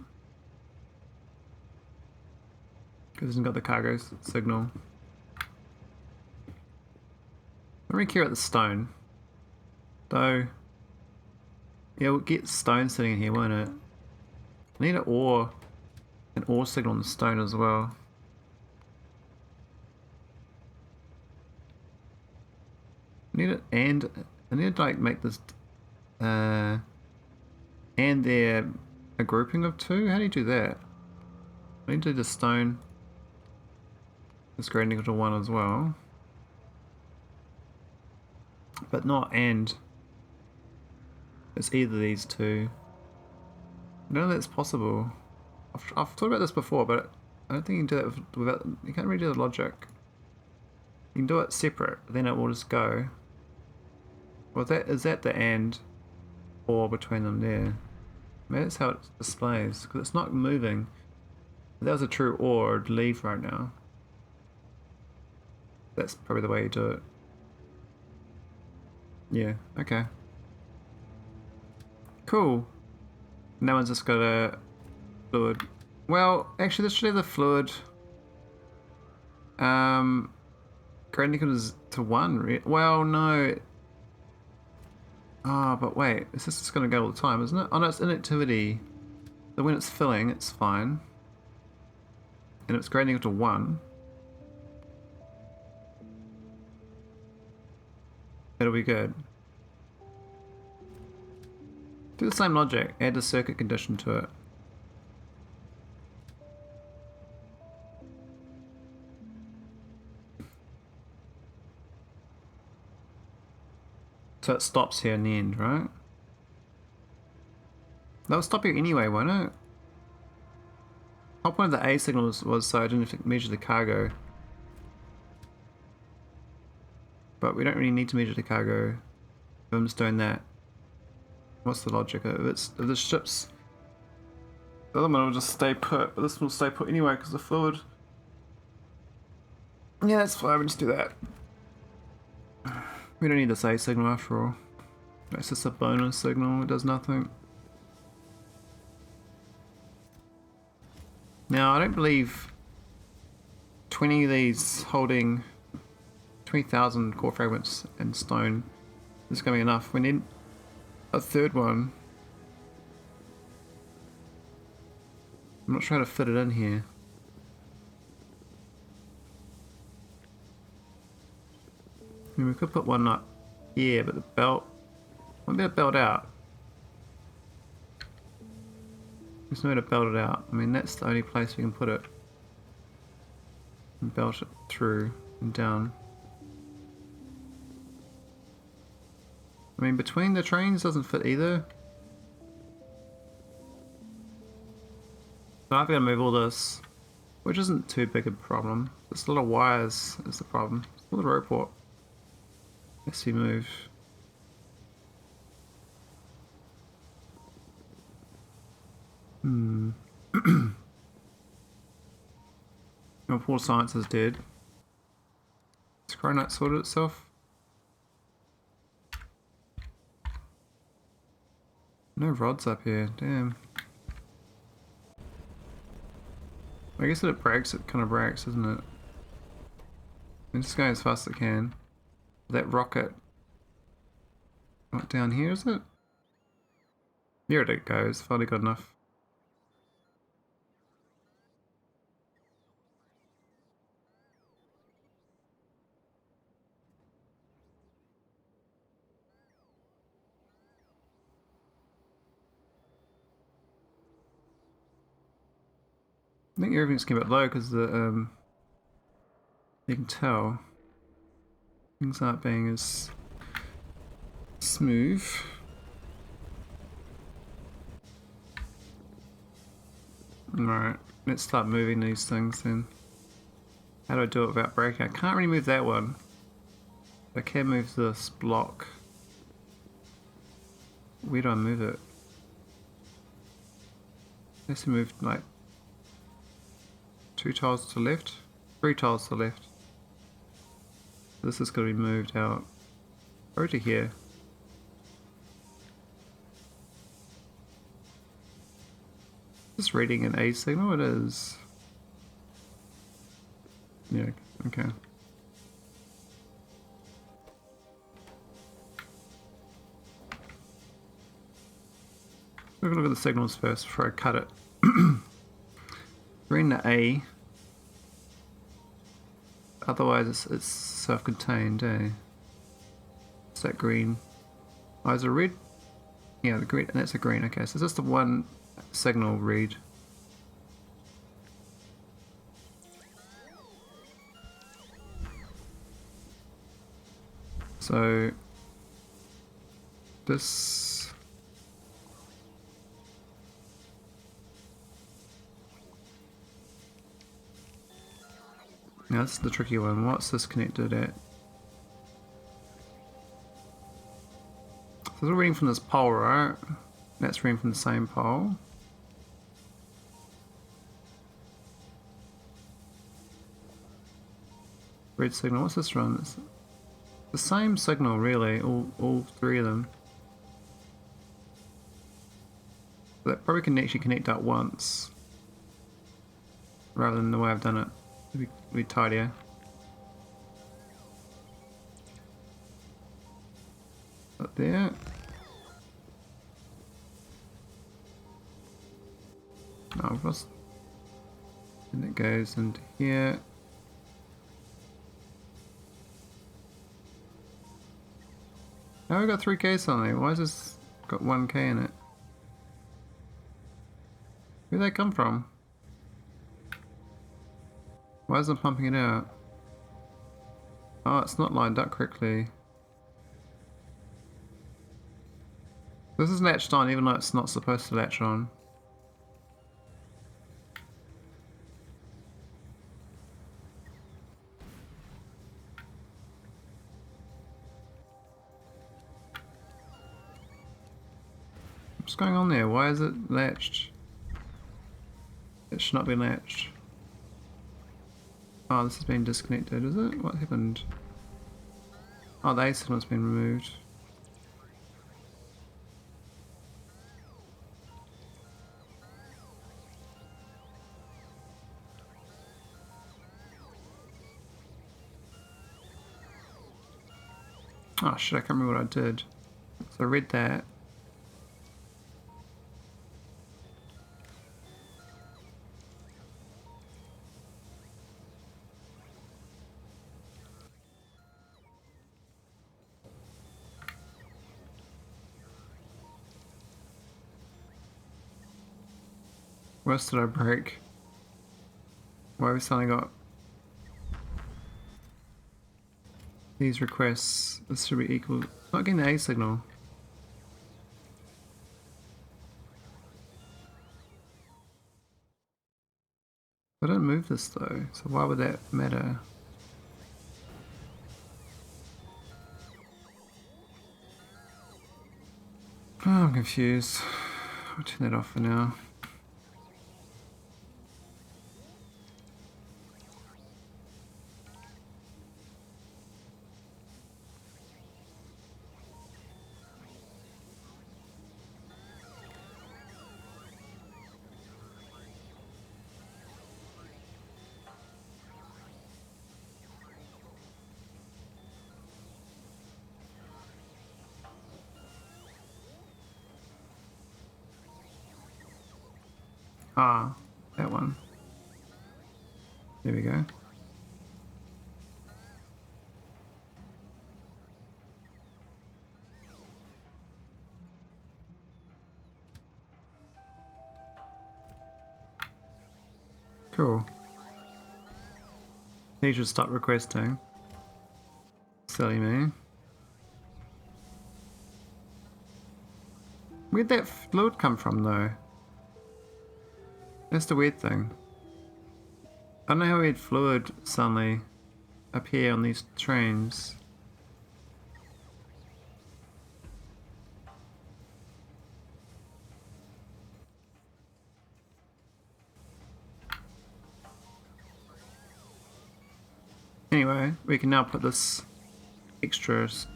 Because it hasn't got the cargo signal. I don't really care about the stone. Though, yeah, we'll get stone sitting in here, won't it? I need an ore signal on the stone as well. I need it, and I need to like make this, and they're a grouping of 2. How do you do that? I need to do the stone. It's greater than or equal to 1 as well. But not and. It's either these 2. I don't know that's possible. I've thought about this before, but I don't think you can do that without. You can't really do the logic. You can do it separate, then it will just go. Well, is that the and or between them there? Maybe that's how it displays because it's not moving. If that was a true or, it'd leave right now. That's probably the way you do it. Yeah, okay. Cool. Now one's just got a fluid. Well, actually this should have the fluid. Greater equal to 1. Well, no. Ah, but wait. Is this just going to go all the time, isn't it? Oh no, it's inactivity. So when it's filling, it's fine. And it's greater equal to 1. It'll be good. Do the same logic, add a circuit condition to it. So it stops here in the end, right? That'll stop here anyway, won't it? The whole point of the A signal was so I didn't have to measure the cargo. But we don't really need to measure the cargo. If I'm just doing that. What's the logic? If the ship's... The other one will just stay put, but this one will stay put anyway because the fluid... Yeah, that's fine, we just do that. We don't need this A signal after all. It's just a bonus signal, it does nothing. Now, I don't believe 20 of these holding 20,000 core fragments and stone is going to be enough. We need a third one. I'm not sure how to fit it in here. I mean, we could put one up here, but the belt won't be able to belt out. There's no way to belt it out. I mean, that's the only place we can put it. And belt it through and down. I mean, between the trains doesn't fit either. So I've got to move all this, which isn't too big a problem. This little wires is the problem. It's a little robot. Let's see, move. Oh, poor science is dead. Has Cronut sorted itself? No rods up here, damn. I guess if it breaks, it kind of breaks, isn't it? I'm just going as fast as I can. That rocket. Not down here, is it? Here it goes, finally got enough. I think everything's came up low because the you can tell things aren't being as smooth. Alright, let's start moving these things then. How do I do it without breaking? I can't really move that one. I can move this block. Where do I move it? Let's move like 2 tiles to the left, 3 tiles to the left. This is going to be moved out over to here. Just reading an A signal, it is. Yeah, okay. We're going to look at the signals first before I cut it. Green to A. Otherwise it's self-contained, eh? Is that green? Oh, is it red? Yeah, the green, and that's a green, okay. So it's just the one signal read. So this now that's the tricky one. What's this connected at? So it's all reading from this pole, right? That's reading from the same pole. Red signal, what's this run? It's the same signal really, all 3 of them. So that probably can actually connect up once, rather than the way I've done it. It'd be tidier. Up there. Oh, I've lost. And it goes into here. Now we've got 3K something. Why has this got 1K in it? Where'd they come from? Why isn't it pumping it out? Oh, it's not lined up correctly. This is latched on even though it's not supposed to latch on. What's going on there? Why is it latched? It should not be latched. Oh, this has been disconnected, is it? What happened? Oh, the A signal's been removed. Oh shit, I can't remember what I did. So I read that. What else did I break? Why have we suddenly got these requests? This should be equal. Not getting the A signal. I didn't move this though, so why would that matter? Oh, I'm confused. I'll turn that off for now. Ah, that one. There we go. Cool. He should stop requesting. Silly me. Where'd that fluid come from though? That's the weird thing. I don't know how we had fluid suddenly appear on these trains. Anyway, we can now put this extras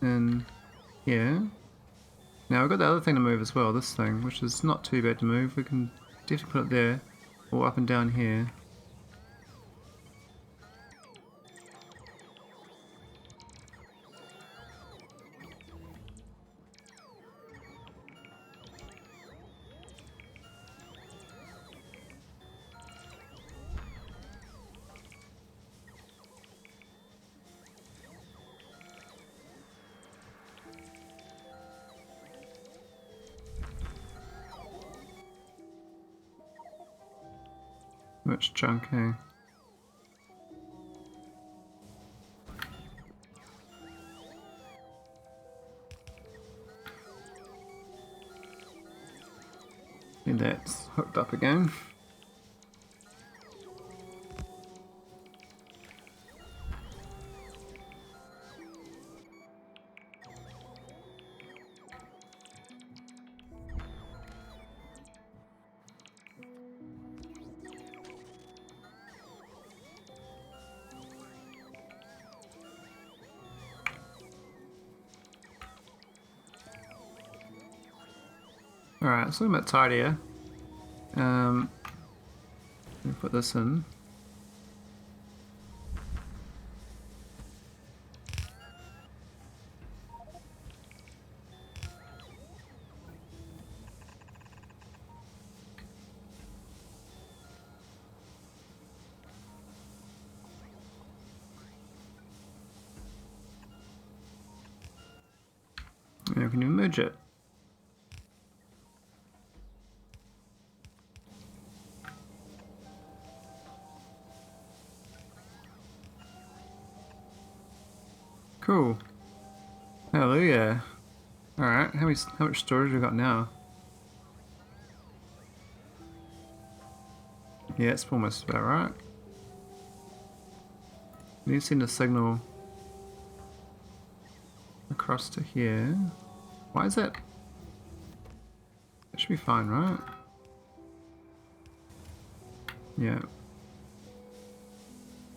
in here. Now we've got the other thing to move as well, this thing, which is not too bad to move. We can definitely put it there, or up and down here. Much chunking. And that's hooked up again. Alright, it's a little bit tidier. Let me put this in. Now can you merge it? Cool. Hallelujah. Alright, how much storage we got now? Yeah, it's almost about right. We need to send a signal across to here. Why is that? That should be fine, right? Yeah.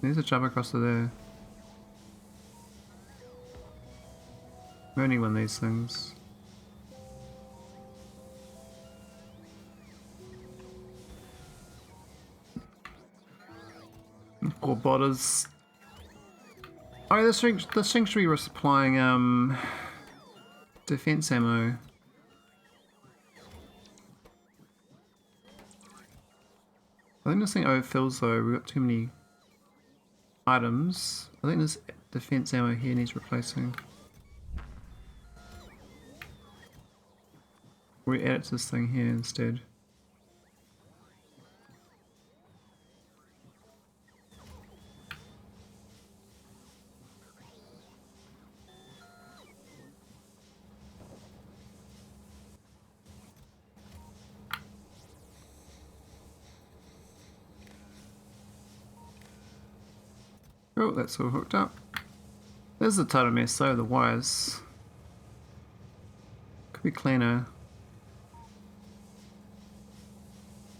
Needs to jump across to there. We only win these things. Or botters. Oh, this thing should be supplying defense ammo. I think this thing overfills though. We've got too many items. I think this defense ammo here needs replacing. We add it to this thing here instead. Oh, that's all hooked up. There's the total mess though, the wires. Could be cleaner.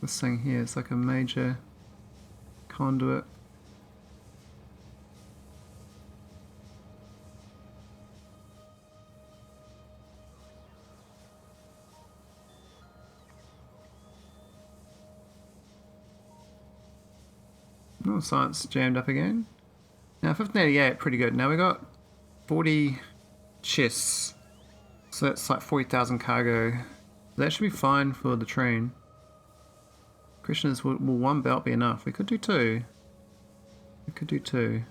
This thing here is like a major conduit. Oh, science jammed up again. Now 1588, pretty good. Now we got 40 chests. So that's like 40,000 cargo. That should be fine for the train. Question is, will one belt be enough? We could do two. We could do two.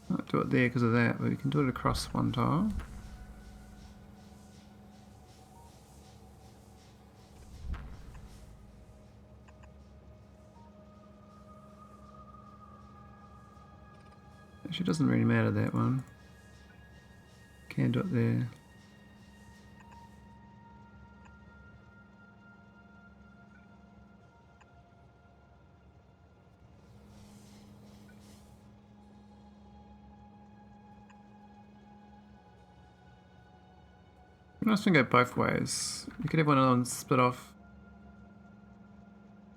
Not do it there because of that, but we can do it across one tile. Actually, it doesn't really matter, that one. Can do it there. I was going to go both ways. You could have one of them split off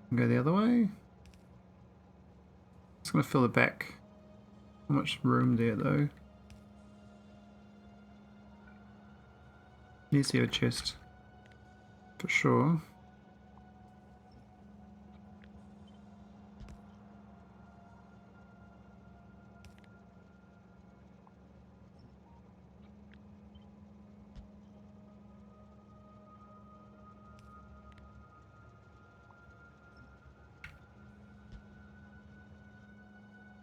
and go the other way. Just going to fill the back. How much room there though? Needs to be a chest. For sure.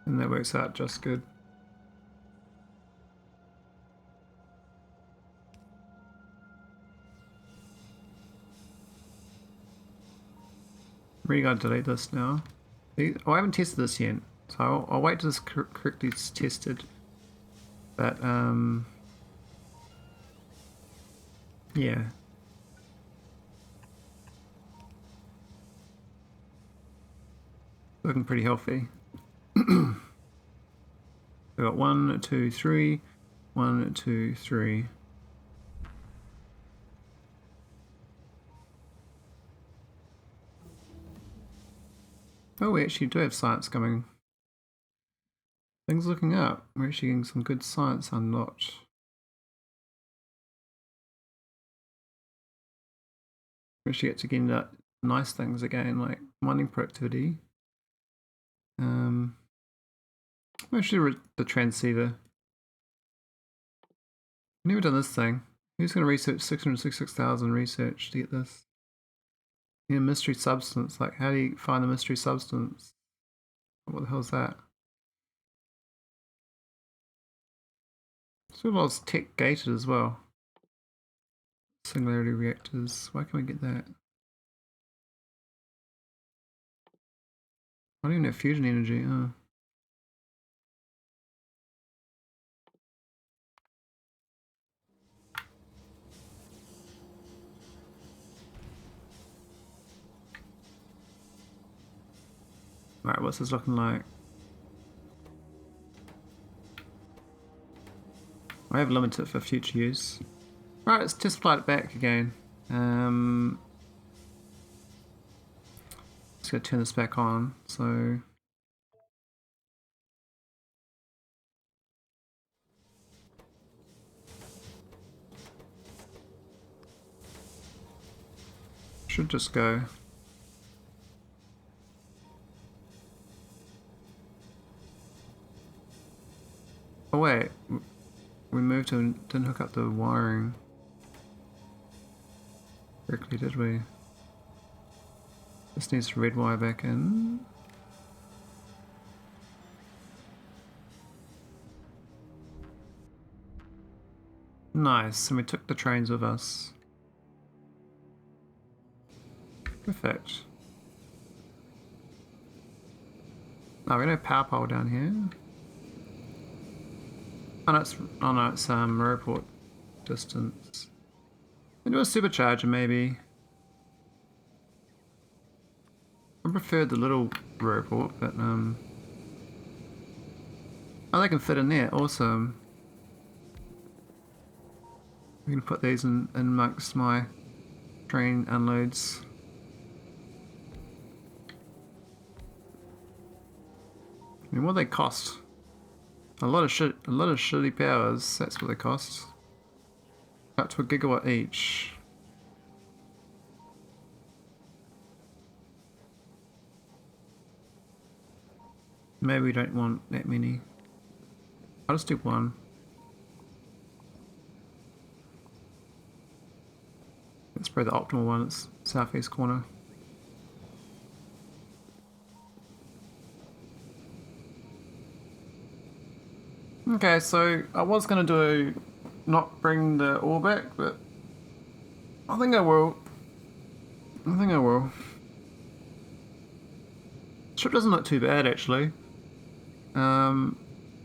And that works out just good. Really gotta delete this now. Oh, I haven't tested this yet, so I'll wait till this correctly is tested. But yeah. Looking pretty healthy. We got 1, 2, 3, 1, 2, 3. Oh, we actually do have science coming. Things looking up. We're actually getting some good science unlocked. We actually get to get nice things again, like mining productivity. Actually, the transceiver. Never done this thing. Who's going to research 666,000 research to get this? Yeah, mystery substance. Like, how do you find the mystery substance? What the hell is that? So was tech gated as well. Singularity reactors. Why can't we get that? I don't even have fusion energy. Oh. Alright, what's this looking like? I have limited for future use. Alright, let's just fly it back again. Just gotta turn this back on, so... Should just go. Oh wait, we moved and didn't hook up the wiring correctly, did we? This needs to red wire back in. Nice, and we took the trains with us. Perfect. Oh, we got no power pole down here. Oh no, it's airport distance. We do a supercharger maybe. I prefer the little airport, but oh, they can fit in there. Awesome. I'm gonna put these in amongst my train unloads. I mean, what do they cost? A lot of shitty powers. That's what they cost. Up to a gigawatt each. Maybe we don't want that many. I'll just do one. That's probably the optimal one. It's southeast corner. Okay, so I was going to do not bring the ore back, but I think I will. I think I will. Ship doesn't look too bad actually.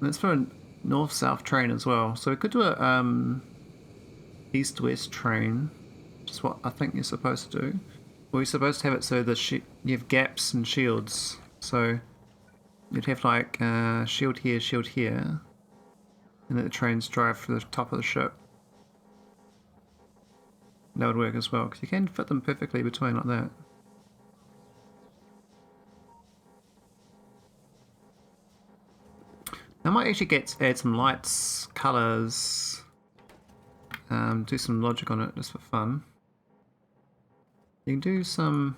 It's for a north-south train as well, so we could do a east-west train, which is what I think you're supposed to do. Well, you're supposed to have it so you have gaps and shields. So you'd have like shield here. And let the trains drive for the top of the ship. That would work as well, because you can fit them perfectly between like that. I might actually add some lights, colours, do some logic on it just for fun. You can do some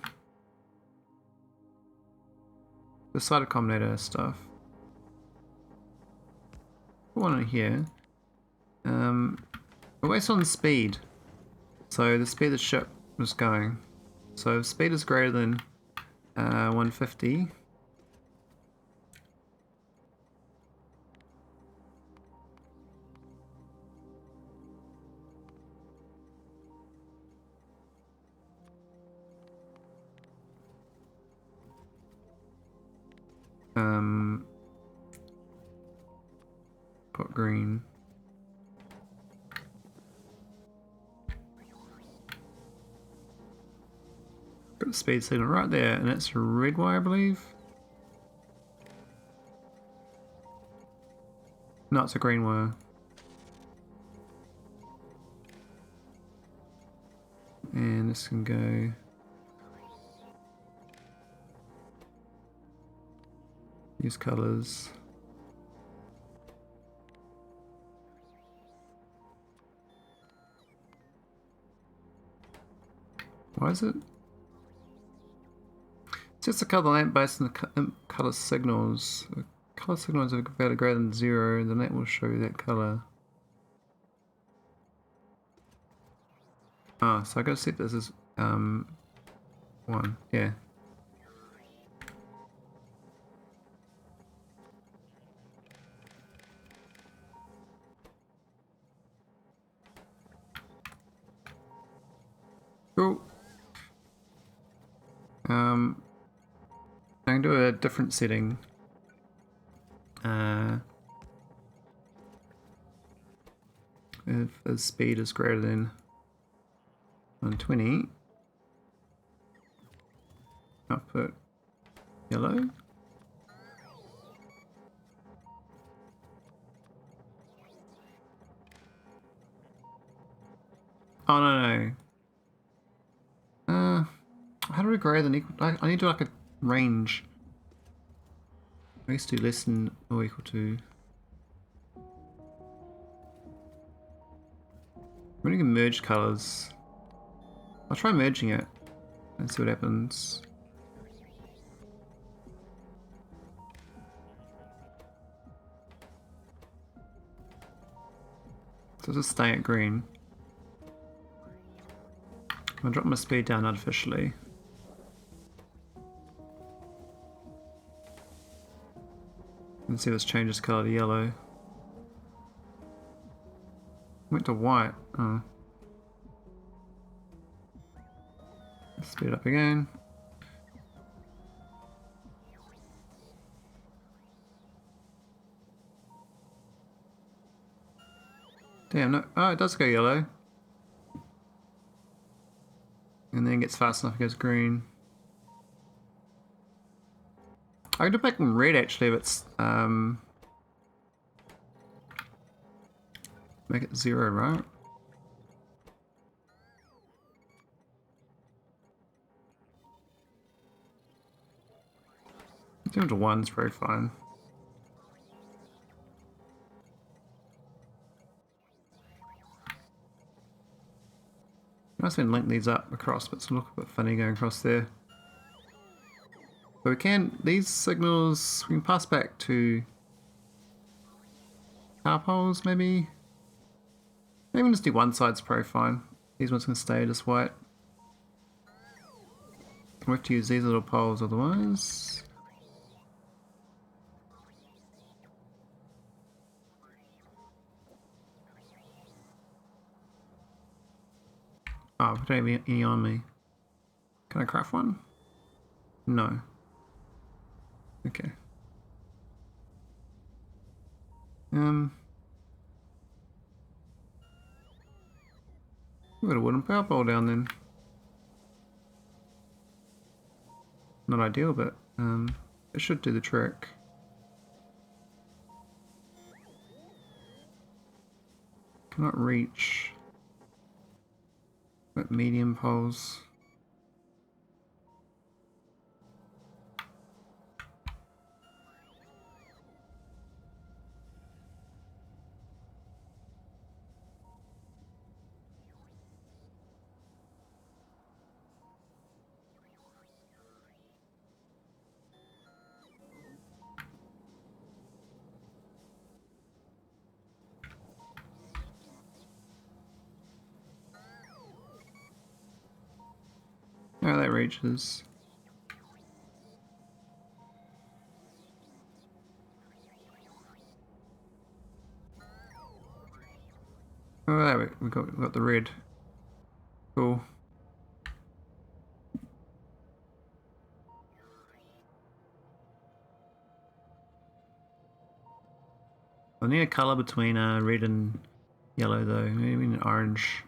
the side combinator stuff. Put one in here. We're based on speed. So the speed the ship was going. So if speed is greater than 150. Put green. Got the speed signal right there, and it's red wire, I believe. No, it's a green wire. And this can go. Use colors. Why is it? It's just a color lamp based on the color signals. The color signals are about greater than 0, then that will show you that color. Ah, so I gotta set this as 1. Yeah. Cool. I can do a different setting. If the speed is greater than 120, I'll put yellow. Oh no. How do we greater than equal? I need to do like a range. I used to do less than or equal to. We can merge colors. I'll try merging it and see what happens. So just stay at green. I'll drop my speed down artificially. And see if this changes colour to yellow. Went to white. Oh. Speed up again. Damn, no. Oh, it does go yellow. And then it gets fast enough, it goes green. I can do it back in red actually if it's make it 0, right? Down to 1's very fine. Nice to link these up across, but it's a look a bit funny going across there. But we can, these signals, we can pass back to car poles maybe? Maybe just do one side's probably fine. These ones can stay just white. We have to use these little poles otherwise. Oh, I don't have any on me. Can I craft one? No. Okay. We've got a wooden power pole down then. Not ideal, but it should do the trick. Cannot reach. But medium poles. Oh, that reaches. Oh, there we got the red. Cool. I need a colour between red and yellow though. Maybe an orange.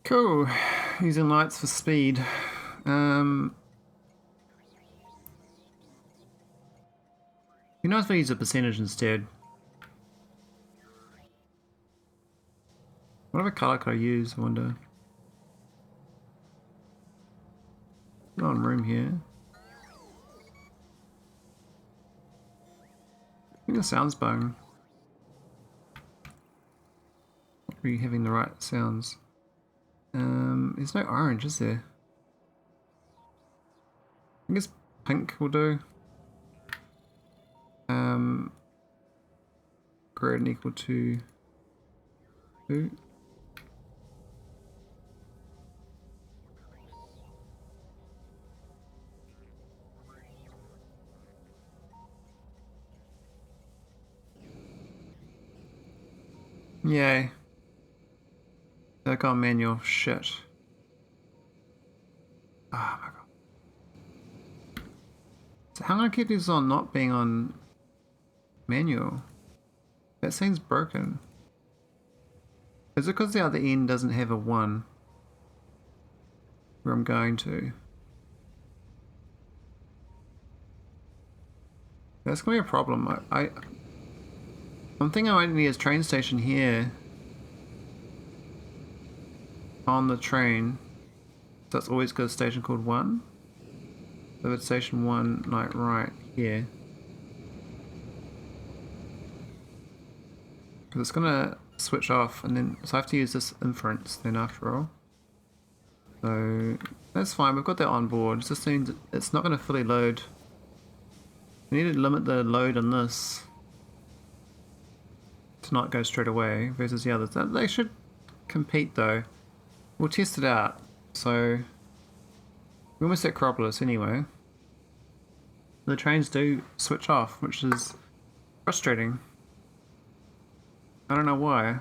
Cool. Using lights for speed. Be nice if I use a percentage instead. What other colour could I use, I wonder? Not in room here. I think the sound's bone. Are you having the right sounds? There's no orange, is there? I guess pink will do. Greater than equal to 2. Yay. I got manual shit. Oh my god. So how am I gonna keep these on not being on manual? That seems broken. Is it because the other end doesn't have a 1? Where I'm going to? That's gonna be a problem. I'm thinking I might need a train station here. On the train. So it's always got a station called 1. So it's station 1 like right here. Because it's gonna switch off and then so I have to use this inference then after all. So that's fine, we've got that on board. It just means it's not gonna fully load We need to limit the load on this to not go straight away versus the others. They should compete though. We'll test it out. So we almost at krobelus anyway. The trains do switch off, which is frustrating. I don't know why.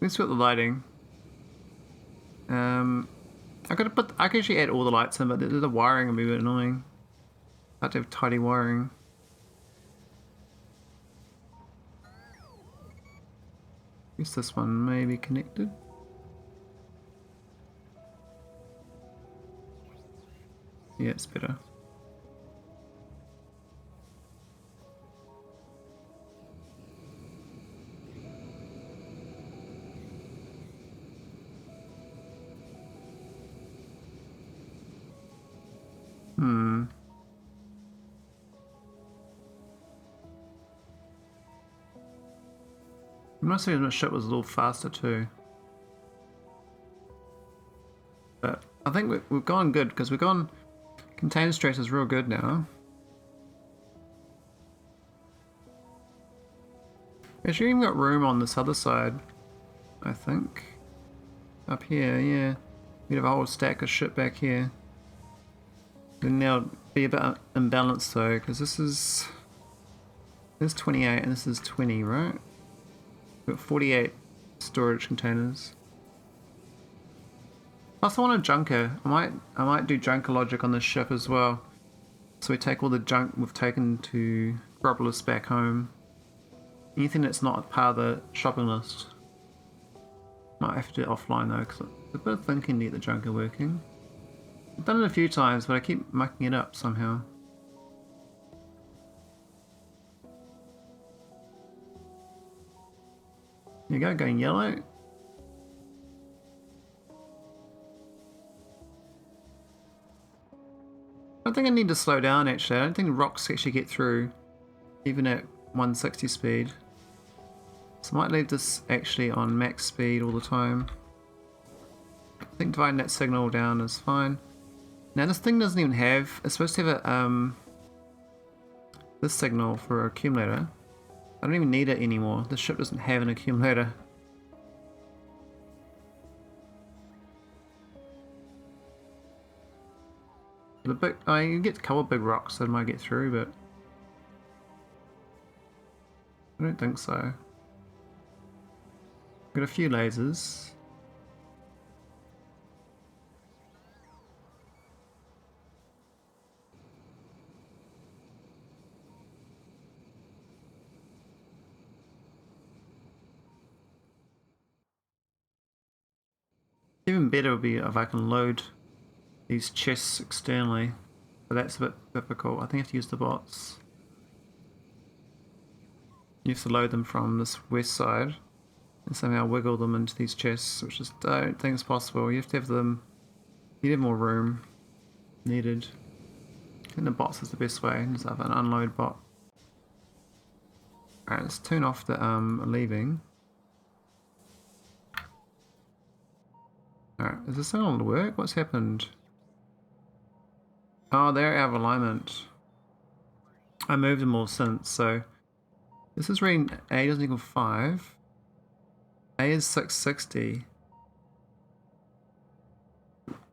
Let's put the lighting. I could actually add all the lights in, but the wiring would be a bit annoying. I have to have tidy wiring. I guess this one may be connected. Yeah, it's better. I must say the ship was a little faster too. But I think we've gone good because we've gone. Container stress is real good now. Actually, even got room on this other side, I think. Up here, yeah. We have a whole stack of shit back here. Then now be a bit imbalanced though, because this is 28 and this is 20, right? We've got 48 storage containers. Plus I want a junker. I might do junker logic on this ship as well. So we take all the junk we've taken to krobelus back home. Anything that's not part of the shopping list. Might have to do it offline though, because it's a bit of thinking to get the junker working. I've done it a few times, but I keep mucking it up somehow. There you go, going yellow. I don't think I need to slow down actually. I don't think rocks actually get through, even at 160 speed. So I might leave this actually on max speed all the time. I think dividing that signal down is fine. Now this thing doesn't even have, it's supposed to have a, this signal for accumulator. I don't even need it anymore. The ship doesn't have an accumulator. The big, I can get a couple of big rocks that I might get through, but I don't think so. Got a few lasers. Even better would be if I can load these chests externally, but that's a bit difficult. I think I have to use the bots. You have to load them from this west side and somehow wiggle them into these chests, which I don't think is possible. You have to have them, you need more room needed. I think the bots is the best way. Just have an unload bot. Alright, let's turn off the leaving. Alright, is this going to work? What's happened? Oh, they're out of alignment. I moved them all since, so this is reading A doesn't equal 5. A is 660.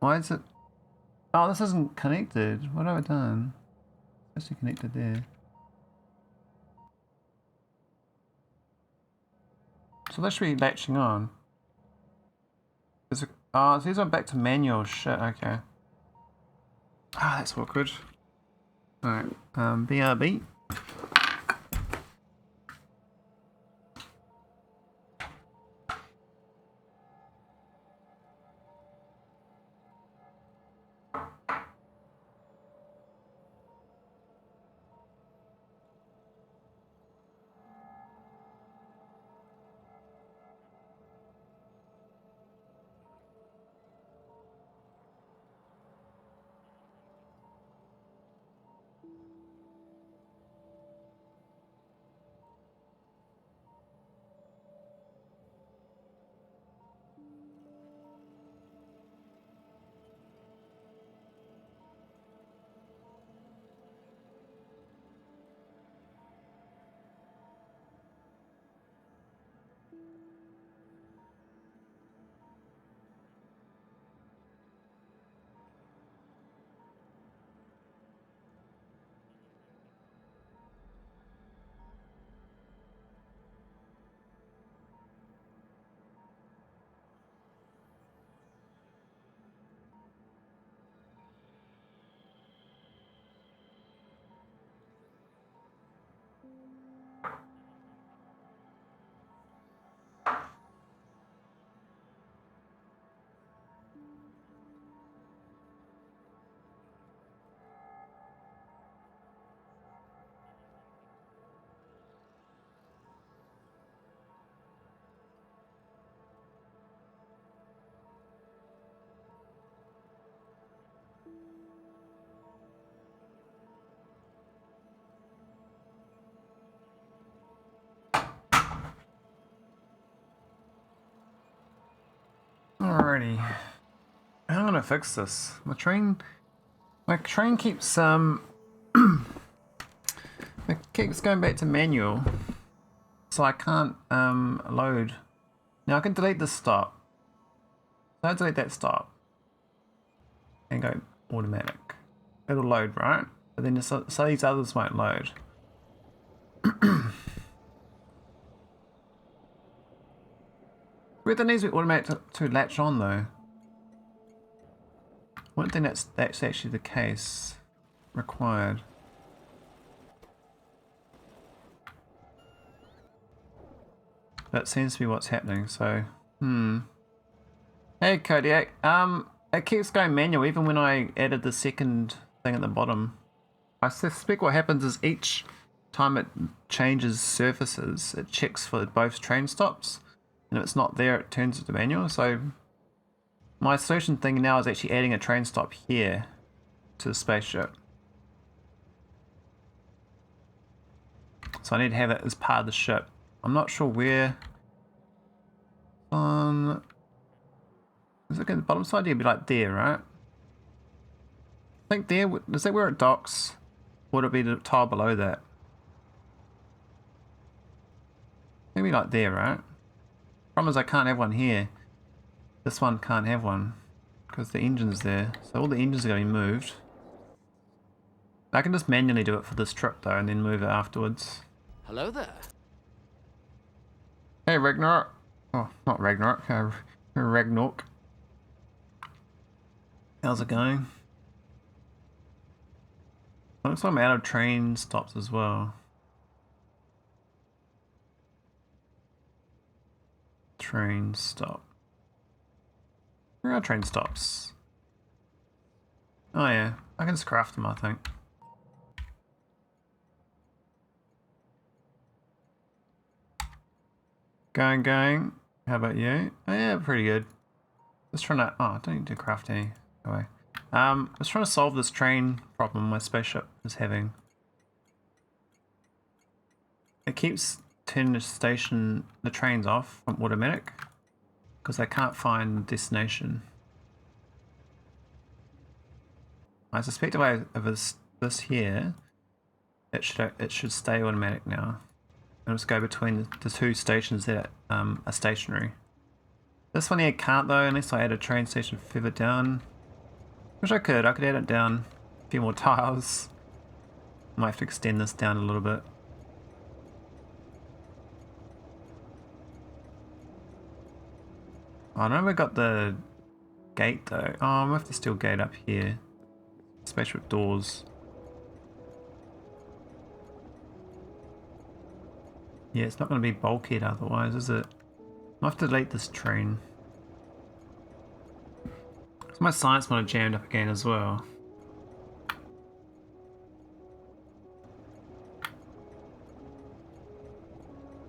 Why is it? Oh, this isn't connected. What have I done? It's actually connected there. So that should be latching on. Oh, so these are back to manual. Shit, okay. Ah, that's awkward. Alright, BRB. Alrighty. I'm gonna fix this. My train keeps it keeps going back to manual. So I can't load. Now I can delete this stop. So I delete that stop. And go automatic. It'll load, right? But then so these others won't load. Whether it needs to be automatic to latch on though. I don't think that's actually the case required. That seems to be what's happening, so Hey Kodiak, it keeps going manual even when I added the second thing at the bottom. I suspect what happens is each time it changes surfaces, it checks for both train stops, and if it's not there, it turns it to manual. So my solution thing now is actually adding a train stop here to the spaceship. So I need to have it as part of the ship. I'm not sure where. Is it at the bottom side? It'd be like there, right? I think there. Is that where it docks? Would it be the tile below that? Maybe like there, right? Problem is I can't have one here. This one can't have one because the engine's there. So all the engines are going to be moved. I can just manually do it for this trip though, and then move it afterwards. Hello there. Hey Ragnarok. Oh, not Ragnarok. Ragnarok. How's it going? Looks like I'm out of train stops as well. Train stop. Where are train stops? Oh yeah, I can just craft them, I think. Going. How about you? Oh yeah, pretty good. Just trying to. Oh, I don't need to craft any. Anyway. I was trying to solve this train problem my spaceship is having. It keeps turning the trains off from automatic because I can't find the destination. I suspect if I this here, it should stay automatic now. And just go between the two stations that are stationary. This one here can't though, unless I add a train station further down. Which I could add it down a few more tiles. Might have to extend this down a little bit. I know we got the gate though. Oh, I'm gonna have to still gate up here. Spaceship doors. Yeah, it's not going to be bulkhead otherwise, is it? I'll have to delete this train. So my science monitor jammed up again as well.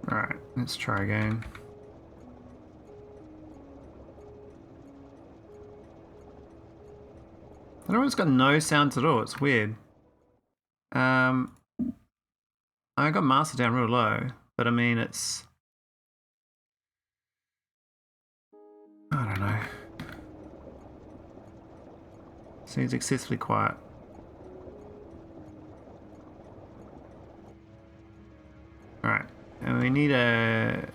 Alright, let's try again. I don't know, it's got no sounds at all, it's weird. I got master down real low, but I mean it's... I don't know. Seems excessively quiet. Alright, and we need a...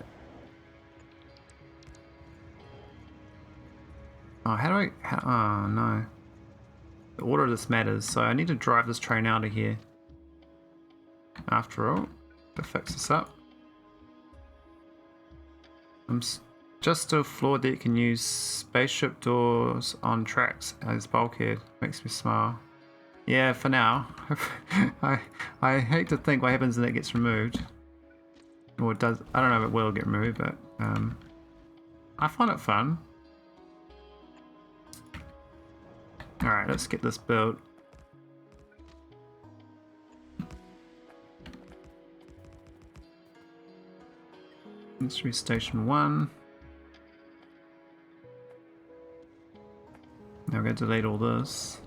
Oh, how do I... oh, no. The order of this matters, so I need to drive this train out of here. After all, to fix this up. I'm just still floored that you can use spaceship doors on tracks as bulkhead. Makes me smile. Yeah, for now. I hate to think what happens when it gets removed. Or it does. I don't know if it will get removed, but I find it fun. Alright, let's get this built. This should be station 1. Now we're going to delete all this.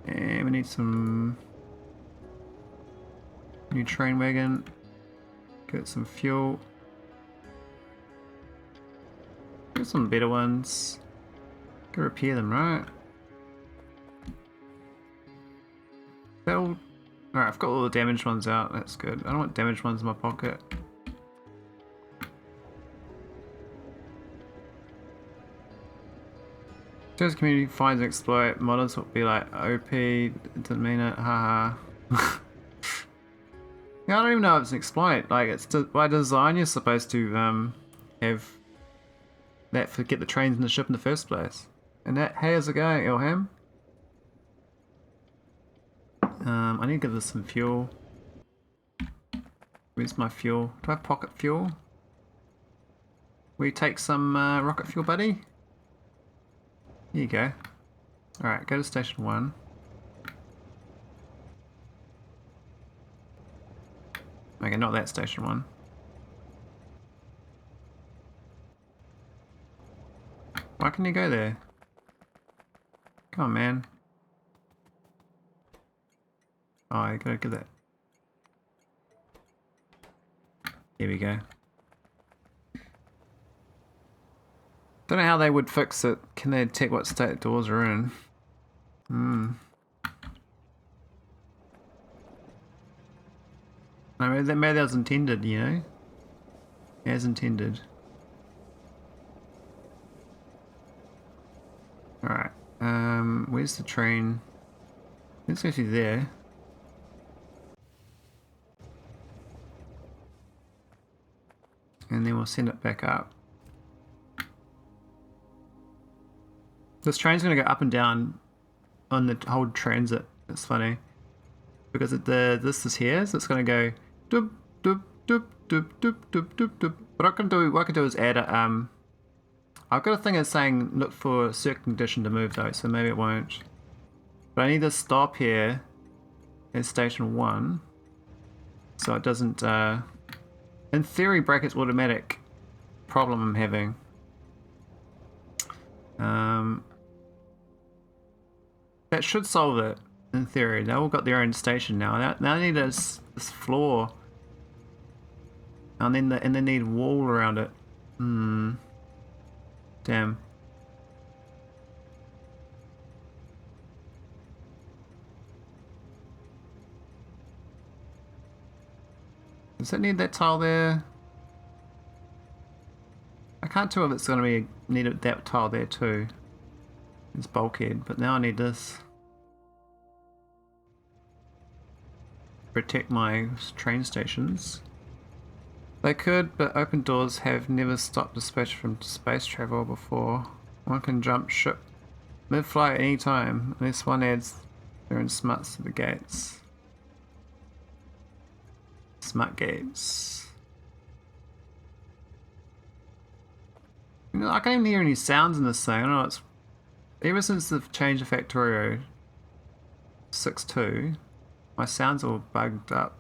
And we need some new train wagon. Get some fuel. Get some better ones. Can repair them, right? That'll... Alright, I've got all the damaged ones out. That's good. I don't want damaged ones in my pocket. As community finds an exploit, modders will be like, OP, didn't mean it, haha. Yeah, I don't even know if it's an exploit. Like, it's by design you're supposed to have that for get the trains in the ship in the first place. And that, hey, how's it going, Ilham? I need to give this some fuel. Where's my fuel? Do I have pocket fuel? Will you take some rocket fuel, buddy? Here you go. Alright, go to station 1. Okay, not that station 1. Why can you go there? Come on, man. Oh, you gotta get that. Here we go. Don't know how they would fix it. Can they detect what state doors are in? I mean, maybe that was intended, you know? As intended. Alright. Where's the train? Let's go through there. And then we'll send it back up. This train's going to go up and down on the whole transit. It's funny. Because this is here, so it's going to go doop, doop, doop, doop, doop, doop, doop, doop. What I can do is add a, I've got a thing that's saying look for a certain condition to move though, so maybe it won't. But I need to stop here at station 1. So it doesn't, in theory, break its automatic problem I'm having. That should solve it, in theory. They all got their own station now. Now they need this floor. And then they need wall around it. Damn. Does it need that tile there? I can't tell if it's going to be needed that tile there too. It's bulkhead, but now I need this. Protect my train stations. They could, but open doors have never stopped dispatch from space travel before. One can jump ship mid-flight any time, unless one adds their own smarts to the gates. Smart gates. You know, I can't even hear any sounds in this thing. I don't know, it's ever since they've changed the Factorio 6.2, my sounds are all bugged up.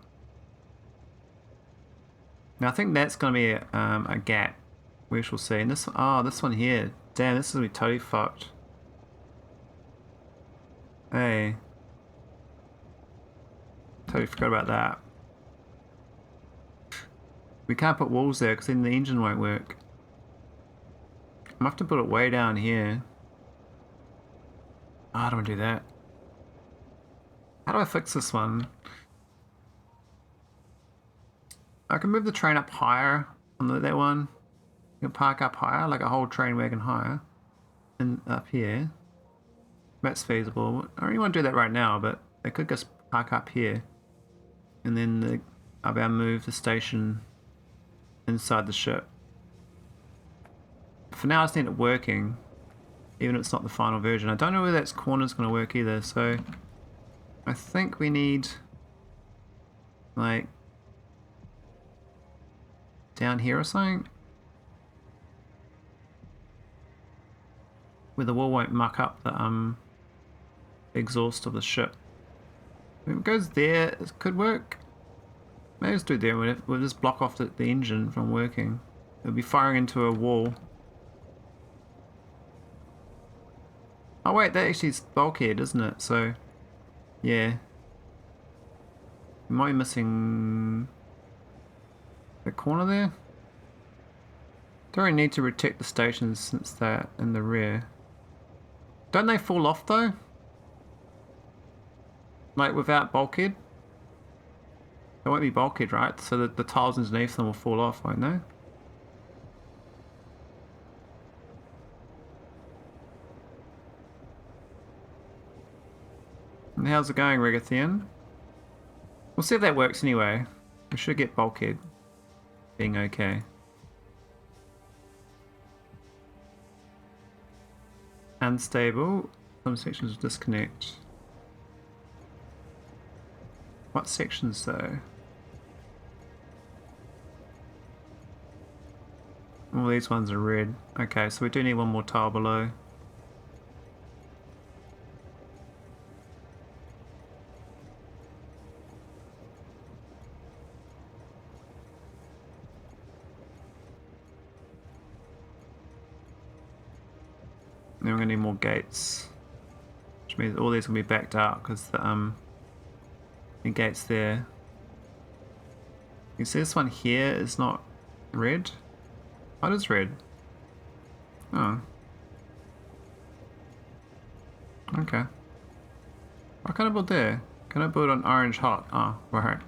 Now I think that's going to be a gap. We shall see. And this one here. Damn, this is going to be totally fucked. Hey. Totally forgot about that. We can't put walls there because then the engine won't work. I'm going to have to put it way down here. Oh, I don't want to do that. How do I fix this one? I can move the train up higher on that one. You can park up higher, like a whole train wagon higher. And up here. That's feasible. I don't really want to do that right now, but they could just park up here. And then I'll be able to move the station inside the ship. For now I just need it working. Even if it's not the final version. I don't know whether that corner's going to work either, so I think we need like down here or something where the wall won't muck up the exhaust of the ship. If it goes there, it could work. Maybe let's do there. We'll just block off the engine from working. It'll be firing into a wall. Oh wait, that actually is bulkhead, isn't it? So, yeah. We might be missing... The corner there? Don't really need to protect the stations since they're in the rear. Don't they fall off though? Like without bulkhead? They won't be bulkhead, right? So that the tiles underneath them will fall off, won't they? And how's it going, Regathian? We'll see if that works anyway. We should get bulkhead being okay. Unstable. Some sections disconnect. What sections though? All these ones are red. Okay, so we do need one more tile below. Then we're gonna need more gates, which means all these will be backed out because the gates there. You see this one here is not red. What is red? Oh. Okay. What can I build there? Can I build an orange hot? Oh, right.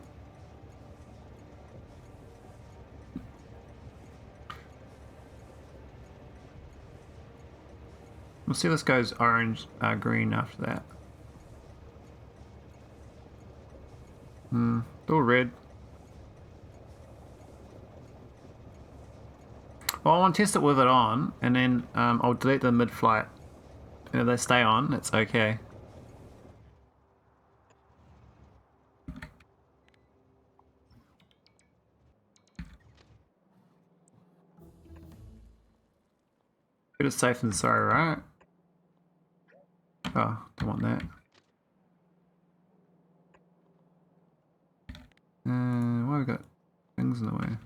We'll see if this goes orange, green after that. All red. Well, I want to test it with it on, and then I'll delete them mid-flight. And if they stay on, it's okay. Better safe than sorry, right? Oh, don't want that. Why have we got things in the way?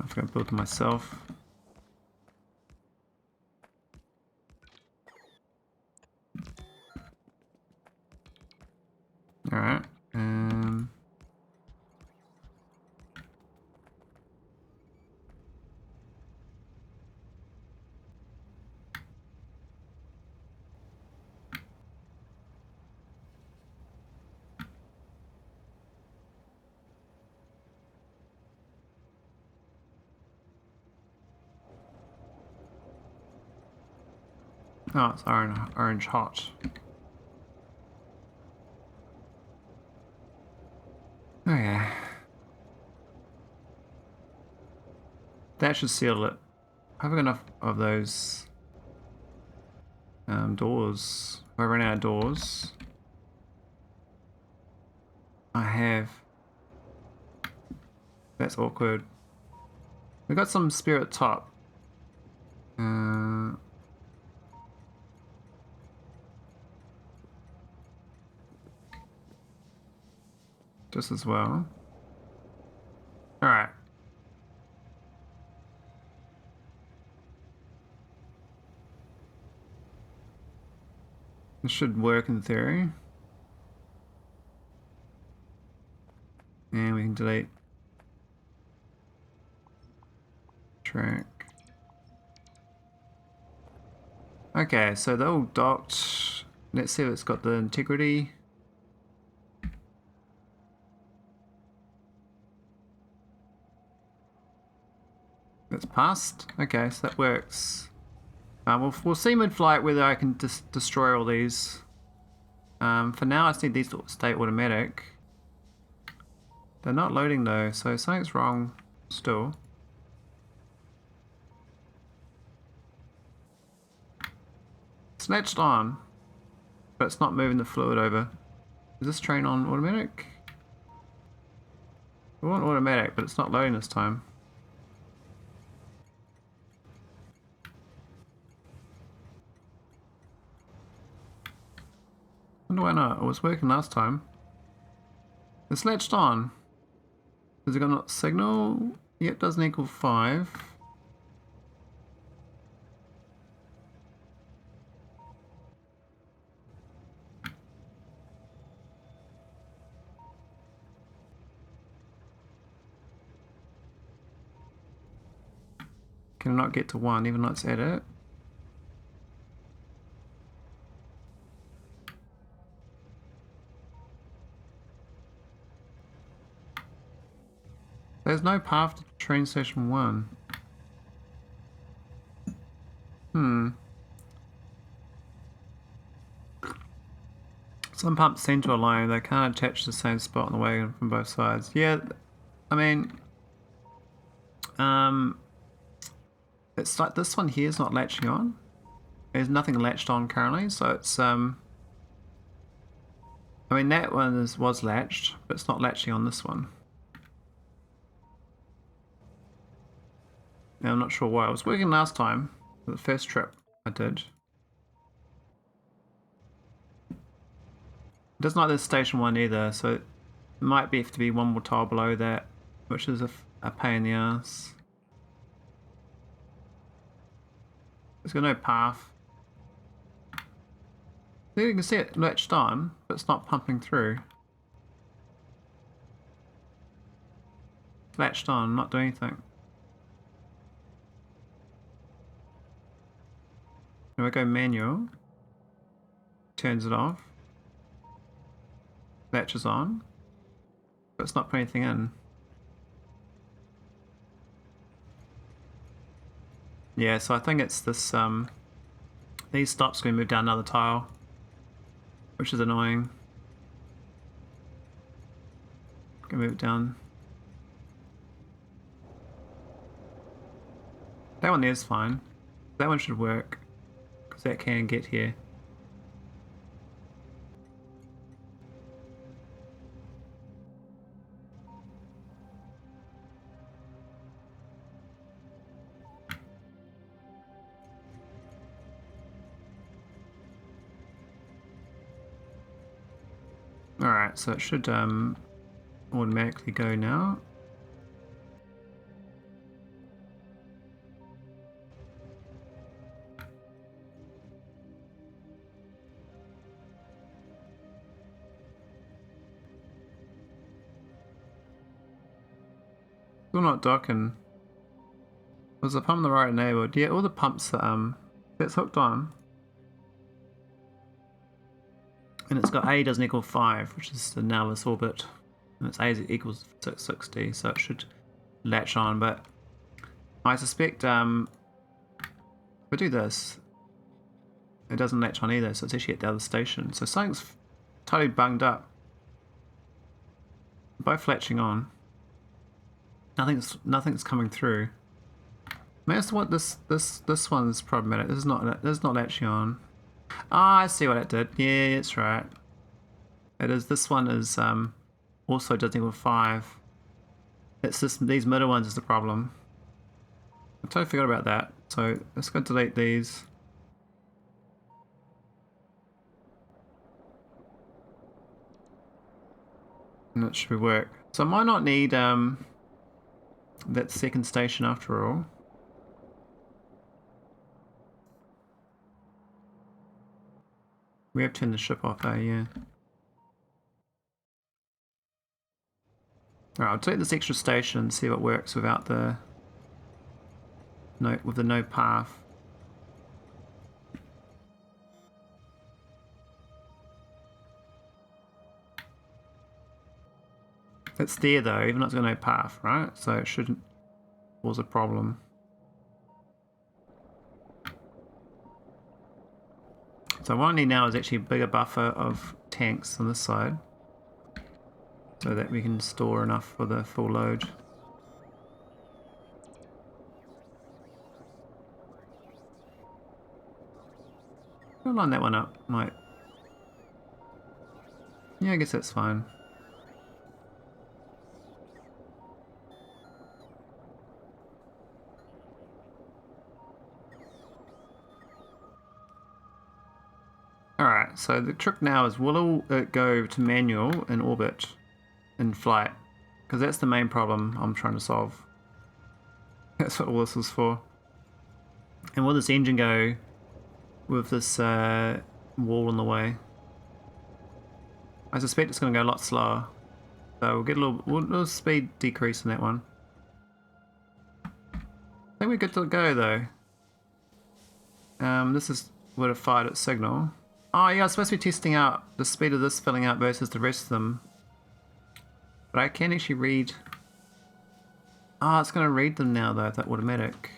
I forgot to build it myself. Alright. Oh, it's orange hot. Okay. That should seal it. Have I got enough of those doors? If I run out of doors, I have. That's awkward. We got some spirit top. Just as well. Alright. This should work in theory. And we can delete track. Okay, so they're all docked. Let's see if it's got the integrity. That's passed. Okay, so that works. We'll see mid-flight whether I can destroy all these. For now, I just need these to stay automatic. They're not loading though, so something's wrong still. It's latched on, but it's not moving the fluid over. Is this train on automatic? We want automatic, but it's not loading this time. Wonder why not? It was working last time. It's latched on. Has it got a signal? Yep, doesn't equal 5. Can I not get to 1 even though it's at it? There's no path to train station 1. Some pumps seem to align, they can't attach to the same spot on the wagon from both sides. Yeah, I mean, it's like this one here is not latching on. There's nothing latched on currently, so it's, I mean, that one was latched, but it's not latching on this one. Now, I'm not sure why. I was working last time, the first trip I did. It doesn't like this station 1 either, so it might have to be one more tile below that, which is a pain in the ass. There's got no path. There you can see it latched on, but it's not pumping through. It's latched on, not doing anything. Now we go manual, turns it off, latches on, but it's not putting anything in. Yeah, so I think it's this, these stops going to move down another tile, which is annoying. Can move it down. That one there's fine. That one should work, because that can get here. Alright, so it should automatically go now. Still not docking. Was the pump on the right enabled? Yeah, all the pumps that's hooked on. And it's got A doesn't equal 5, which is the nauvis orbit. And it's A equals 660, so it should latch on, but I suspect if we do this, it doesn't latch on either, so it's actually at the other station. So something's totally bunged up. Both latching on. Nothing's coming through. I mean, that's what this one's problematic. This is not latching on. Ah, I see what it did. Yeah, it's right. It is. This one is also doesn't equal 5. It's just these middle ones is the problem. I totally forgot about that. So let's go delete these. And that should work. So I might not need that second station after all. We have turned the ship off, yeah. Alright, I'll take this extra station and see if it works without the no path. It's there though, even though it's got no path, right? So it shouldn't cause a problem. So what I need now is actually a bigger buffer of tanks on this side, so that we can store enough for the full load. I'll line that one up, might. Yeah, I guess that's fine. Alright, so the trick now is will it go to manual in orbit, in flight? Because that's the main problem I'm trying to solve. That's what all this is for. And will this engine go with this wall in the way? I suspect it's going to go a lot slower. So we'll get a little speed decrease in that one. I think be good to go though. This is would have fired its signal. Oh yeah, I was supposed to be testing out the speed of this filling out versus the rest of them. But I can actually read. Oh, it's going to read them now though, that automatic.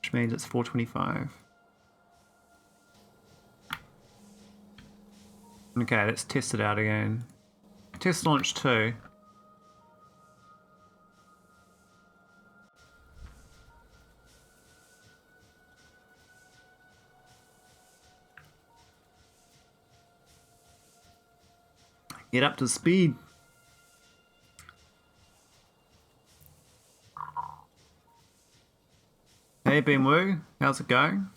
Which means it's 425. Okay, let's test it out again. Test launch 2. Get up to speed. Hey Beamwoo, how's it going?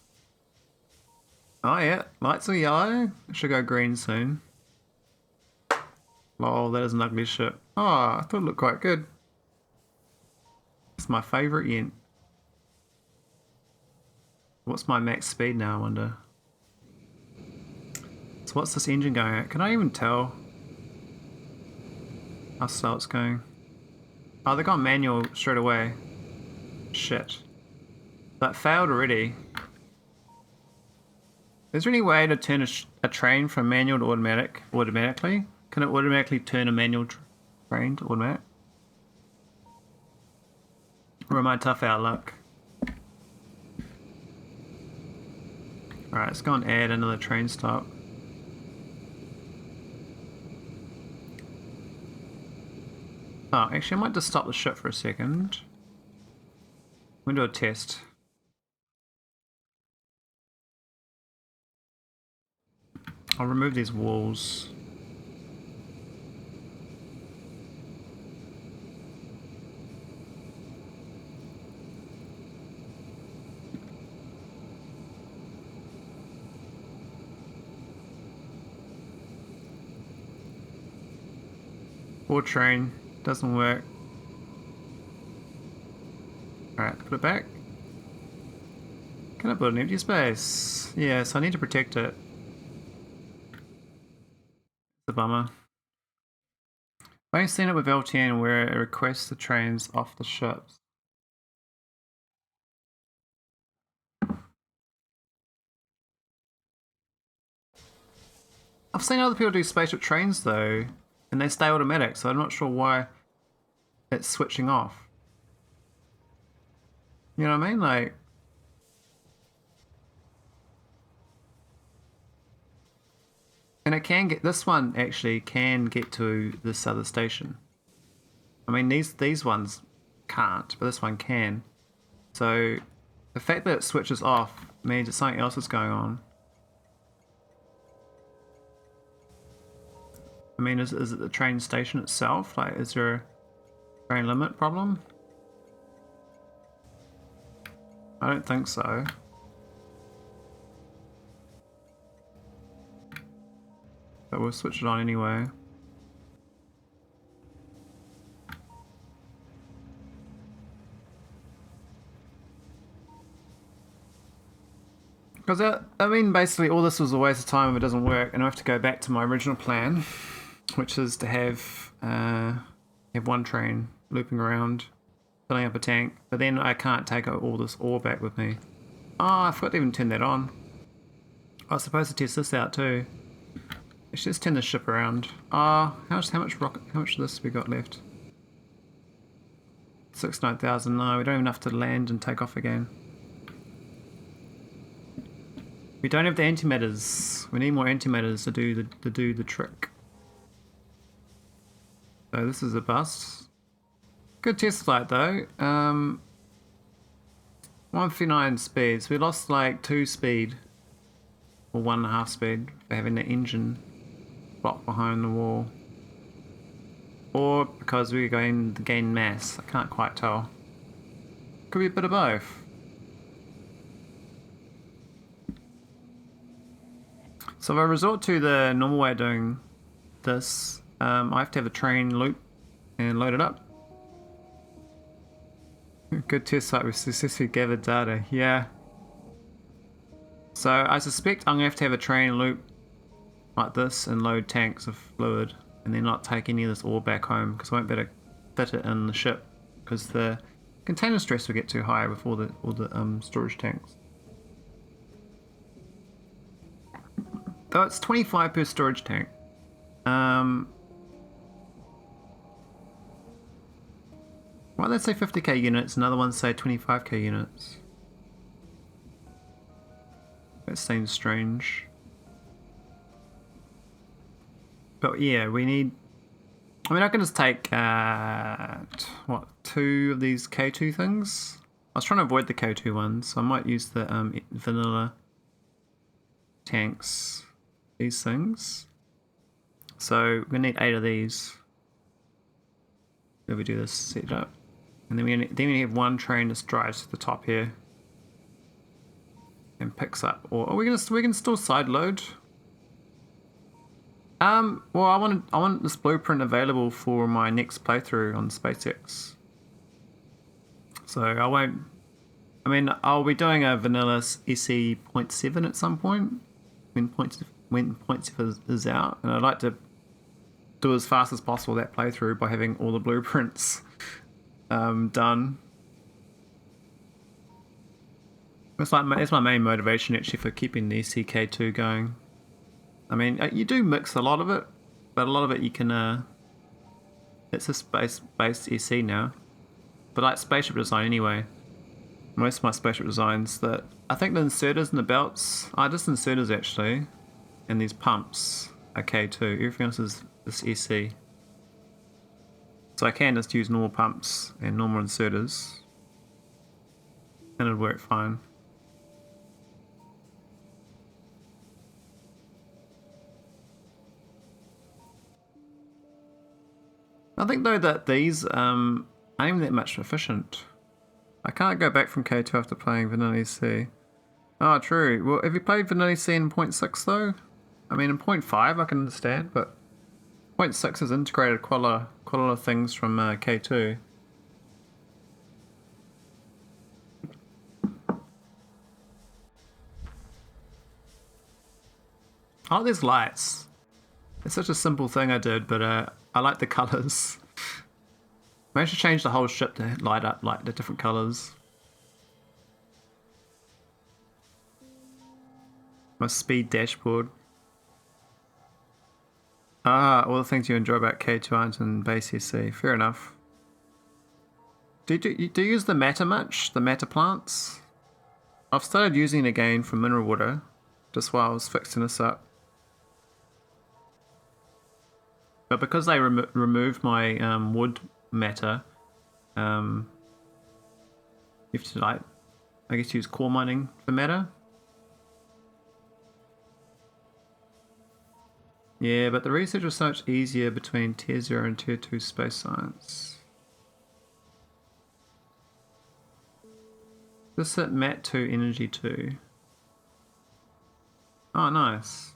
Oh yeah, lights are yellow. It should go green soon. Lol, that is an ugly ship. Oh, I thought it looked quite good. It's my favourite yet. What's my max speed now, I wonder? So what's this engine going at? Can I even tell how slow it's going? Oh, they got manual straight away. Shit. That failed already. Is there any way to turn a train from manual to automatically? Can it automatically turn a manual train to automatic? Or am I tough out luck? Alright, let's go and add another train stop. Oh, actually I might just stop the ship for a second. We'll do a test. I'll remove these walls. Or train, doesn't work. Alright, put it back. Can I build an empty space? Yes, I need to protect it. It's a bummer. I've only seen it with LTN where it requests the trains off the ships. I've seen other people do spaceship trains though, and they stay automatic, so I'm not sure why it's switching off. You know what I mean? Like, and it can get, this one actually can get to this other station. I mean, these ones can't, but this one can. So the fact that it switches off means that something else is going on. I mean, is it the train station itself? Like, is there a train limit problem? I don't think so. But we'll switch it on anyway. Because I mean, basically all this was a waste of time if it doesn't work, and I have to go back to my original plan, which is to have one train looping around, filling up a tank, but then I can't take all this ore back with me. Oh, I forgot to even turn that on. I was supposed to test this out too. Let's just turn the ship around. Oh, how much of this we got left? 69,000. No, we don't even have to land and take off again. We don't have the antimatters. We need more antimatters to do the trick. So this is a bust. Good test flight though. 159 speed. So we lost like 2 speed, or 1.5 speed for having the engine blocked behind the wall, or because we're going to gain mass. I can't quite tell. Could be a bit of both. So if I resort to the normal way of doing this, I have to have a train loop and load it up. Good test site with successfully gathered data, yeah. So I suspect I'm going to have a train loop like this and load tanks of fluid and then not take any of this ore back home because I won't be able to fit it in the ship because the container stress will get too high with all the storage tanks. Though it's 25 per storage tank. Why don't they say 50k units? Another one say 25k units. That seems strange. But yeah, we need... I mean, I can just take, what, 2 of these K2 things? I was trying to avoid the K2 ones, so I might use the vanilla tanks, these things. So we're going to need 8 of these. Then we do this setup. And then we have 1 train that drives to the top here. And picks up. Or we can still side load. Well, I want this blueprint available for my next playthrough on SpaceX. So I'll be doing a vanilla SE 0.7 at some point when 0.7 is out, and I'd like to do as fast as possible that playthrough by having all the blueprints done. It's my main motivation actually for keeping the SEK2 going. I mean, you do mix a lot of it, but a lot of it you can, it's a space-based SE now. But like spaceship design anyway. Most of my spaceship designs, I think the inserters and the belts are just inserters actually. And these pumps are K2. Everything else is this SE. So I can just use normal pumps and normal inserters. And it'd work fine. I think though that these aren't even that much efficient. I can't go back from K2 after playing Vanilla C. Oh, true. Well, have you played Vanilla C in 0.6 though? I mean, in 0.5 I can understand, but 0.6 has integrated quite a lot of things from K2. I like these lights. It's such a simple thing I did, but I like the colours. Maybe I should change the whole ship to light up like the different colours. My speed dashboard. Ah, all the things you enjoy about K2 aren't in base SC. Fair enough. Do you use the matter much? The matter plants? I've started using it again for mineral water, just while I was fixing this up. But because they removed my wood matter, you have to like, I guess use core mining for matter. Yeah, but the research was so much easier between tier 0 and tier 2 space science. This at Mat 2 energy 2. Oh, nice.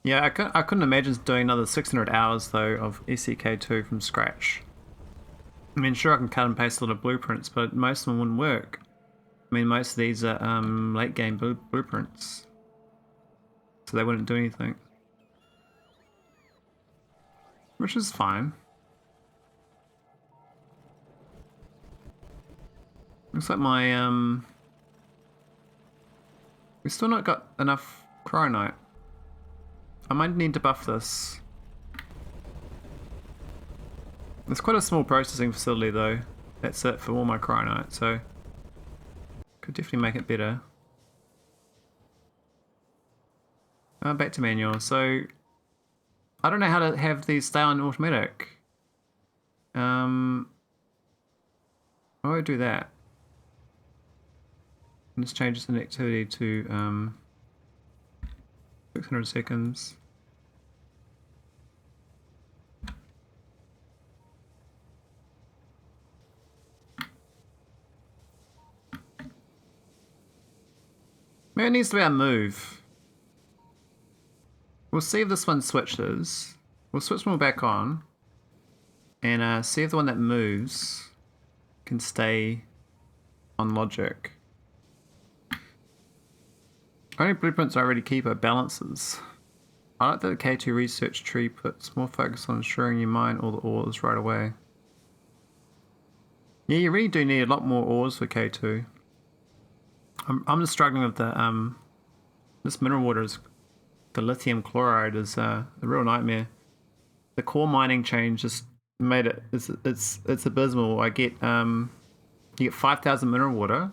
Yeah, I couldn't imagine doing another 600 hours though of SEK2 from scratch. I mean, sure I can cut and paste a lot of blueprints, but most of them wouldn't work. I mean, most of these are late game blueprints, so they wouldn't do anything. Which is fine. Looks like my we've still not got enough cryonite. I might need to buff this. It's quite a small processing facility though. That's it for all my cryonite, so could definitely make it better. Back to manual. So I don't know how to have these stay on automatic. How do I do that? Let's change this activity to 600 seconds. Maybe it needs to be our move. We'll see if this one switches. We'll switch them all back on. And see if the one that moves can stay on logic. Only blueprints I already keep are balances. I like that the K2 research tree puts more focus on ensuring you mine all the ores right away. Yeah, you really do need a lot more ores for K2. I'm just struggling with the this mineral water is the lithium chloride is a real nightmare. The core mining change just made it it's abysmal. I get you get 5,000 mineral water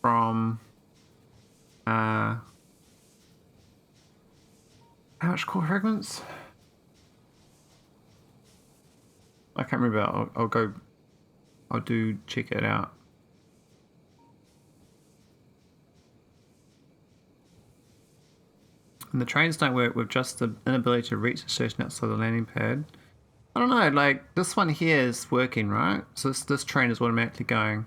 from how much core fragments? I can't remember. I'll do check it out. And the trains don't work with just the inability to reach the station outside the landing pad. I don't know, like this one here is working, right? So this train is automatically going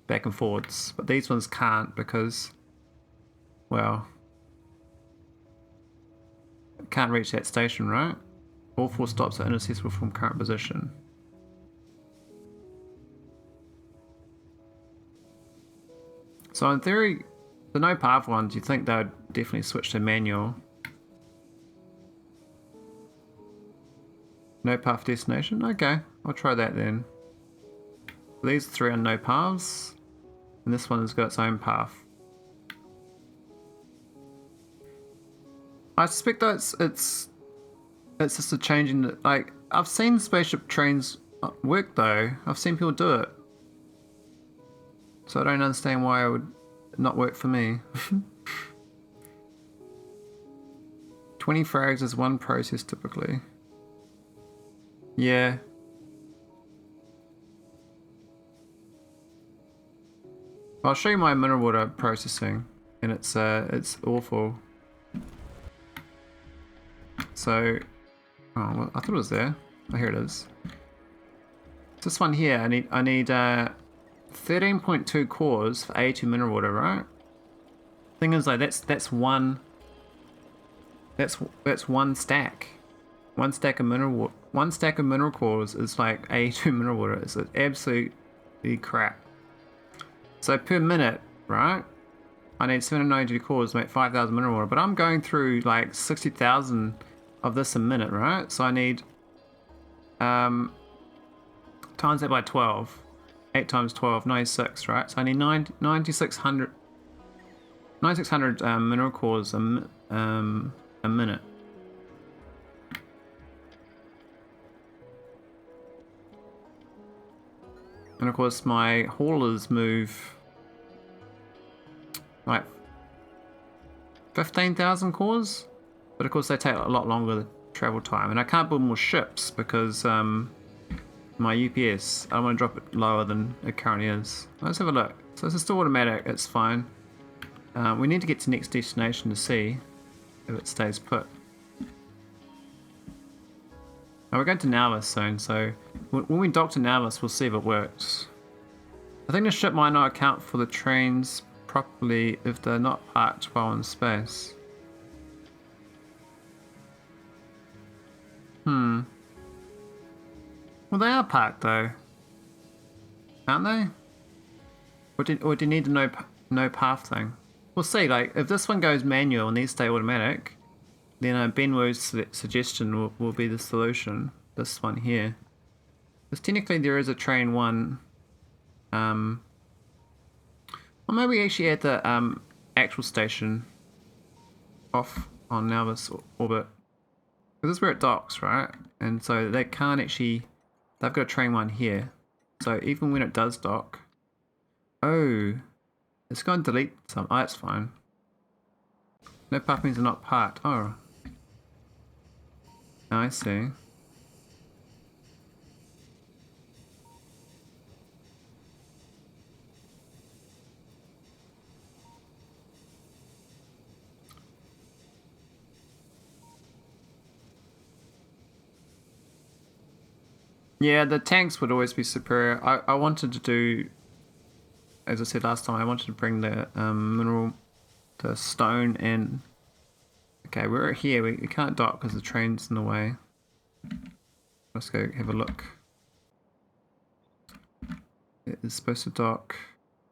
back and forwards, but these ones can't because, well, it can't reach that station, right? All 4 stops are inaccessible from current position. So in theory, the no path ones, you think they would definitely switch to manual. No path destination? Okay, I'll try that then. These 3 are no paths, and this one has got its own path. I suspect that it's just a change in the, like, I've seen spaceship trains work though. I've seen people do it. So I don't understand why it would not work for me. 20 frags is 1 process typically. Yeah. I'll show you my mineral water processing, and it's awful. So, oh, well, I thought it was there. Oh, here it is. This one here, I need 13.2 cores for A2 mineral water, right? Thing is, like that's one stack. One stack of mineral cores is like A2 mineral water. It's absolutely crap. So per minute, right? I need 792 cores to make 5,000 mineral water, but I'm going through like 60,000 of this a minute, right? So I need times that by 12. 8 times 12, 96, right? So I need 9,600 mineral cores a minute. And of course my haulers move like 15,000 cores, but of course they take a lot longer travel time, and I can't build more ships because my UPS, I want to drop it lower than it currently is. Let's have a look. So this is still automatic, it's fine. We need to get to next destination to see if it stays put. Now we're going to nauvis soon, so when we dock to nauvis we'll see if it works. I think the ship might not account for the trains properly if they're not parked while in space. Well, they are parked though, aren't they? Or do you need the no path thing? We'll see. Like if this one goes manual and these stay automatic, then Ben Wu's suggestion will be the solution. This one here, because technically there is a train one. Or maybe actually at the actual station off on nauvis orbit. This is where it docks, right? And so they can't actually, they've got a train one here. So even when it does dock, oh, it's going to delete some. Oh, that's fine. No path means they're not parked. Oh, I see. Yeah, the tanks would always be superior. I wanted to do, as I said last time, I wanted to bring the mineral, the stone, and okay, we're here. We can't dock because the train's in the way. Let's go have a look. It is supposed to dock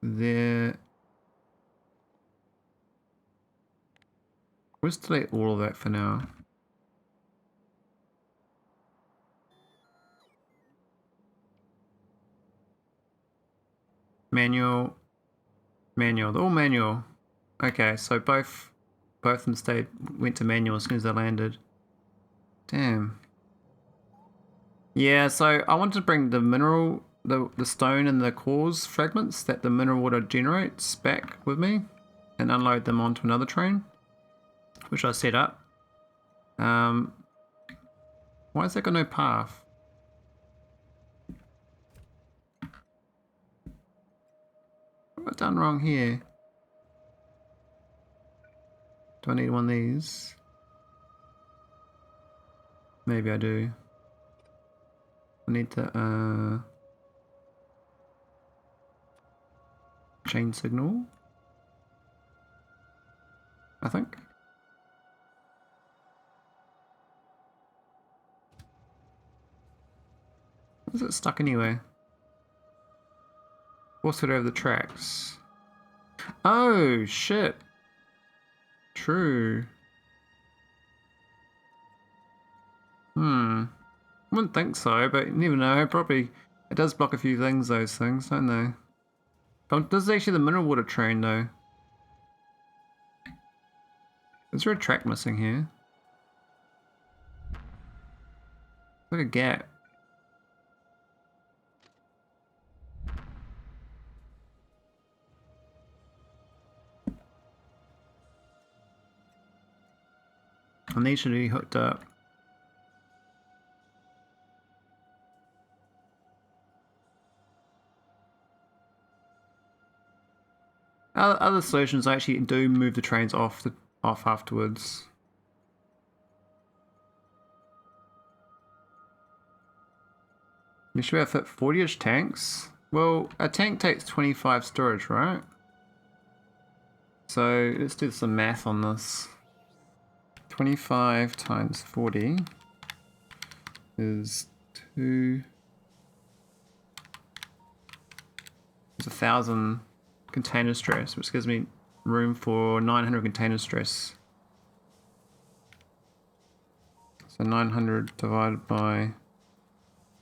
there. We'll just delete all of that for now. Manual. Manual. They're all manual. Okay, so both of them went to manual as soon as they landed. Damn. Yeah, so I wanted to bring the mineral, the stone and the cores fragments that the mineral water generates back with me and unload them onto another train, which I set up. Why has that got no path? What have I done wrong here? Do I need one of these? Maybe I do. I need the chain signal, I think. Is it stuck anyway? Force it over the tracks. Oh shit. True. I wouldn't think so, but you never know. Probably it does block a few things, those things, don't they? But this is actually the mineral water train though. Is there a track missing here? Like a gap. And these should be hooked up. Other solutions actually do move the trains off afterwards. You should have fit 40-ish tanks. Well, a tank takes 25 storage, right? So let's do some math on this. 25 times 40 is 1,000 container stress, which gives me room for 900 container stress. So 900 divided by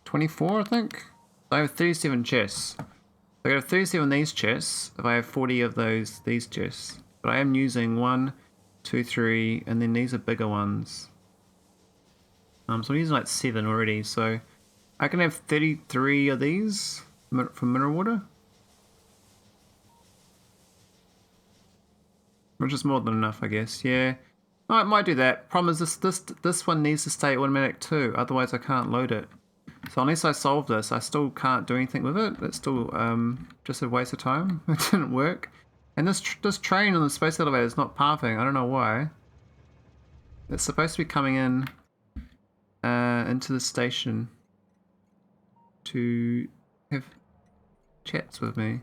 24, I think. I have 37 chests. I have 37 of these chests if I have 40 of these chests. But I am using 1, 2, 3, and then these are bigger ones. So I'm using like 7 already, so I can have 33 of these for mineral water. Which is more than enough, I guess, yeah. I might do that. Problem is this one needs to stay automatic too, otherwise I can't load it. So unless I solve this, I still can't do anything with it. It's still just a waste of time. It didn't work. And this train on the space elevator is not pathing. I don't know why. It's supposed to be coming in into the station to have chats with me.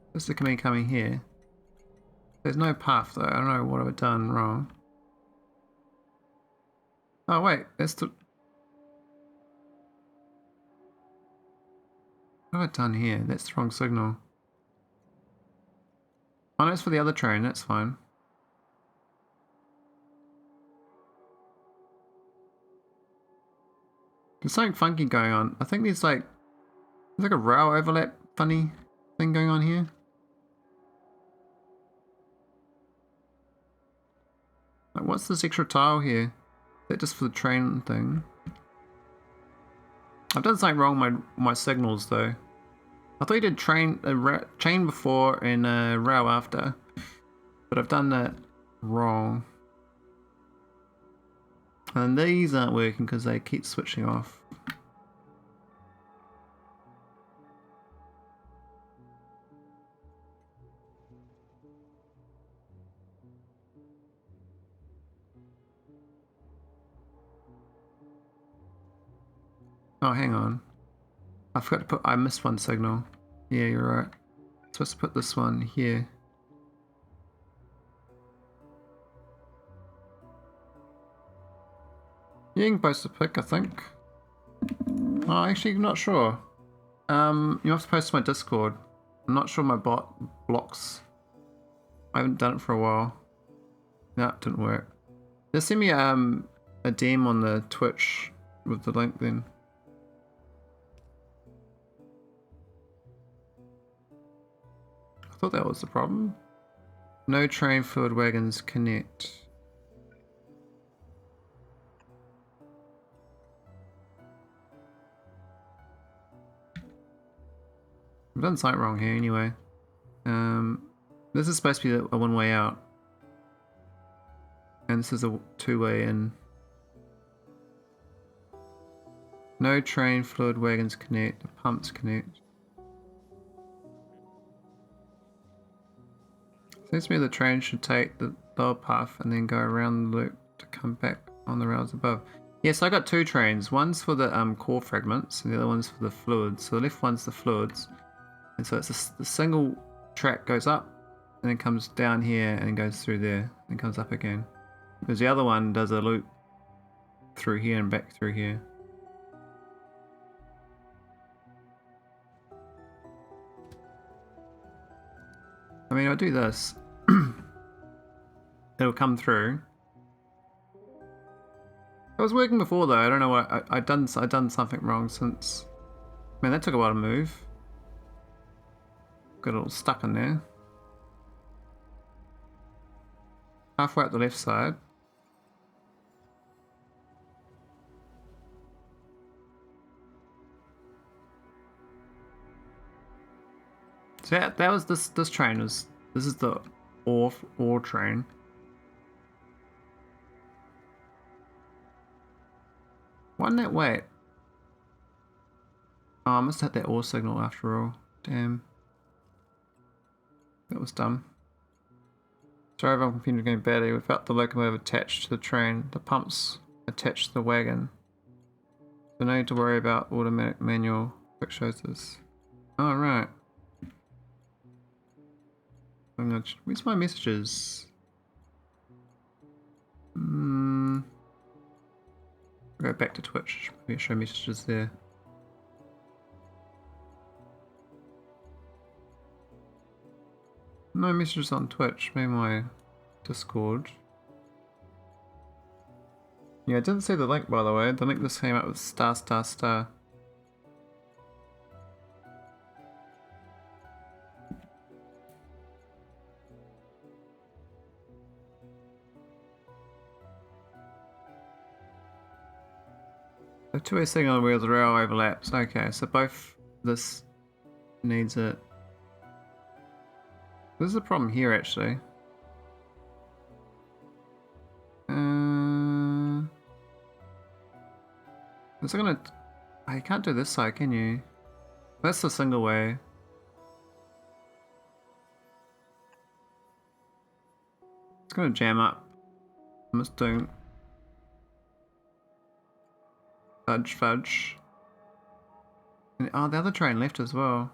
Supposed to be coming here. There's no path though. I don't know what I've done wrong. Oh wait, that's the... What have I done here? That's the wrong signal. Oh no, it's for the other train, that's fine. There's something funky going on. I think there's like a rail overlap funny thing going on here. Like what's this extra tile here? Is that just for the train thing? I've done something wrong with my signals though. I thought you did chain before and rail after, but I've done that wrong. And these aren't working because they keep switching off. Oh, hang on. I forgot to put, I missed one signal. Yeah, you're right. I'm supposed to put this one here. You can post a pic, I think. Oh, actually, I'm not sure. You have to post to my Discord. I'm not sure my bot blocks. I haven't done it for a while. No, it didn't work. Just send me a DM on the Twitch with the link then. Thought that was the problem. No train fluid wagons connect. I've done something wrong here anyway. This is supposed to be a one-way out. And this is a two-way in. No train fluid wagons connect, the pumps connect. Seems to me the train should take the lower path and then go around the loop to come back on the rails above. Yes, I got two trains. One's for the core fragments and the other one's for the fluids. So the left one's the fluids. And so it's the single track goes up and then comes down here and then goes through there and comes up again. Because the other one does a loop through here and back through here. I mean, I'll do this. It'll come through. I was working before though. I don't know what I'd done something wrong since. Man, that took a while to move. Got it all stuck in there. Halfway up the left side. So that was this train was. This is the ore train. Why didn't that wait? Oh, I must have had that ore signal after all. Damn. That was dumb. Sorry if I'm confusing going badly. Without the locomotive attached to the train, the pumps attached to the wagon. So no need to worry about automatic manual. Quick shows this. Oh, right. Where's my messages? I'll go back to Twitch. Maybe show messages there. No messages on Twitch. Maybe my Discord. Yeah, I didn't see the link by the way. The link just came up with star star star. The two-way signal wheels rail overlaps. Okay, so both this needs it. This is a problem here actually. Is it gonna? Oh, you can't do this side, can you? That's the single way. It's gonna jam up. I'm just doing fudge. And, oh, the other train left as well.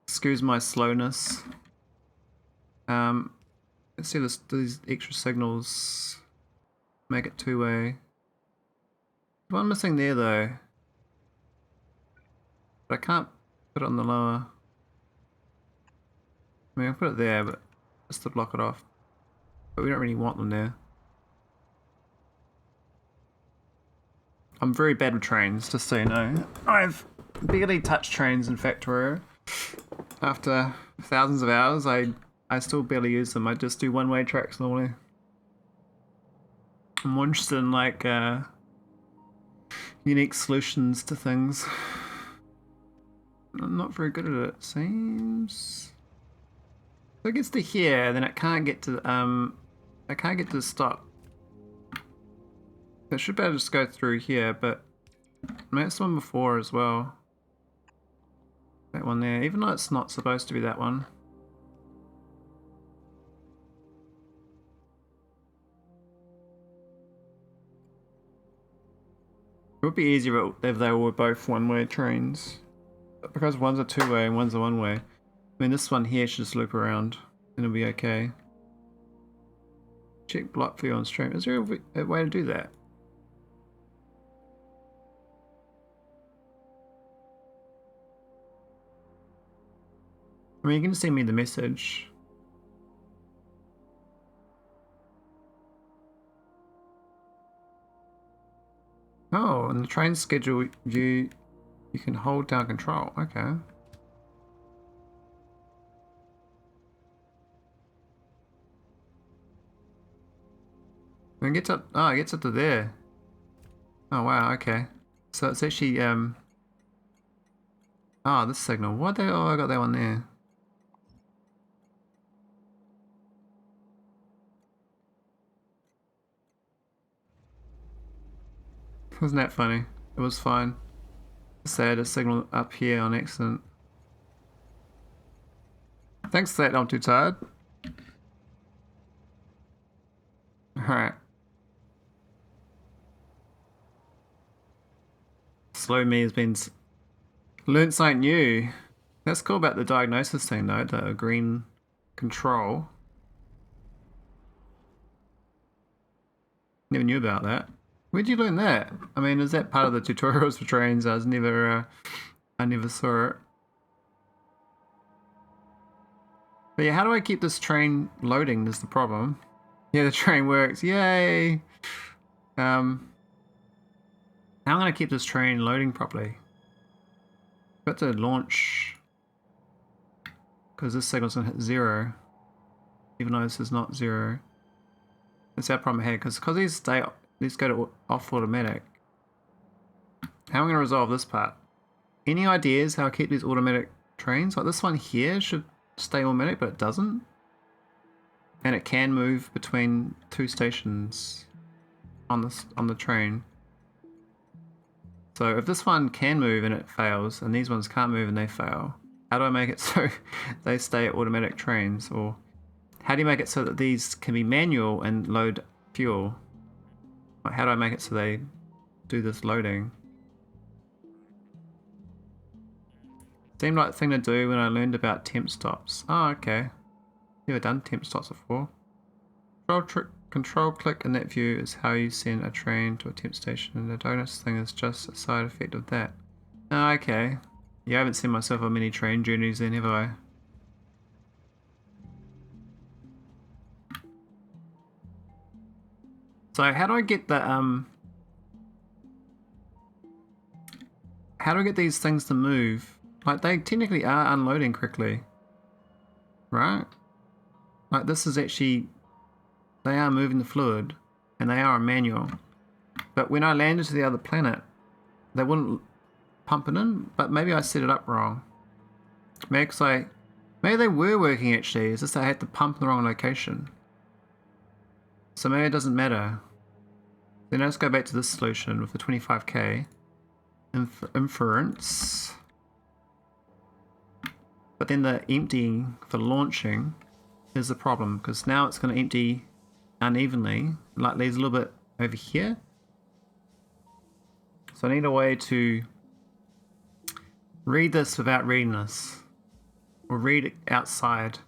Excuse my slowness. Let's see these extra signals. Make it two-way. One missing there though. But I can't put it on the lower. I mean, I'll put it there, but just to block it off. But we don't really want them there. I'm very bad with trains, just so you know. I've barely touched trains in Factorio. After thousands of hours, I still barely use them. I just do one-way tracks normally. I'm more interested in like unique solutions to things. I'm not very good at it, seems. So it gets to here, then it can't get to the stop. It should be able to just go through here, but I mean, it's the one before as well. That one there, even though it's not supposed to be that one. It would be easier if they were both one-way trains. But because one's a two-way and one's a one-way. I mean, this one here should just loop around and it'll be okay. Check block view on stream. Is there a way to do that? I mean, you can send me the message. Oh, in the train schedule view, you can hold down control. Okay. It gets up. Oh, it gets up to there. Oh wow. Okay. So it's actually Ah, this signal. What the? Oh, I got that one there. Wasn't that funny? It was fine. Just had a signal up here on accident. Thanks for that. I'm too tired. All right. Slow me has been learned something new. That's cool about the diagnosis thing though. The green control. Never knew about that. Where'd you learn that? I mean, is that part of the tutorials for trains? I never saw it. But yeah, how do I keep this train loading? Is the problem. Yeah, the train works. Yay! How am I gonna keep this train loading properly? Got to launch because this signal's gonna hit 0, even though this is not 0. That's our problem here because these go to off automatic. How am I gonna resolve this part? Any ideas how I keep these automatic trains? Like this one here should stay automatic, but it doesn't. And it can move between 2 stations on the train. So if this one can move and it fails, and these ones can't move and they fail, how do I make it so they stay automatic trains? Or how do you make it so that these can be manual and load fuel? Like how do I make it so they do this loading? Seemed like the thing to do when I learned about temp stops. Oh, okay. Never done temp stops before. Control click in that view is how you send a train to a temp station, and the donus thing is just a side effect of that. Oh, okay. Yeah, I haven't seen myself on many train journeys then, have I? So how do I get the how do I get these things to move? Like they technically are unloading correctly, right? Like this is actually, they are moving the fluid and they are a manual. But when I landed to the other planet, they wouldn't pump it in, but maybe I set it up wrong. Maybe they were working actually, it's just I had to pump in the wrong location. So maybe it doesn't matter. Then let's go back to this solution with the 25k. Inference. But then the emptying for launching is the problem, because now it's going to empty unevenly, like there's a little bit over here. So I need a way to read this without reading this, or read it outside.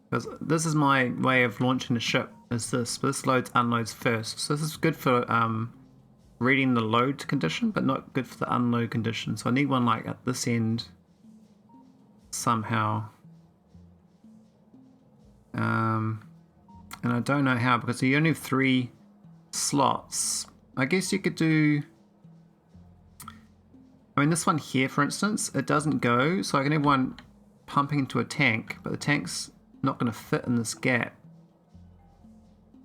Because this is my way of launching the ship, is this, but this loads unloads first. So this is good for reading the load condition, but not good for the unload condition. So I need one like at this end somehow. And I don't know how, because you only have 3 slots. I guess you could do, I mean this one here for instance, it doesn't go, so I can have one pumping into a tank, but the tank's not going to fit in this gap.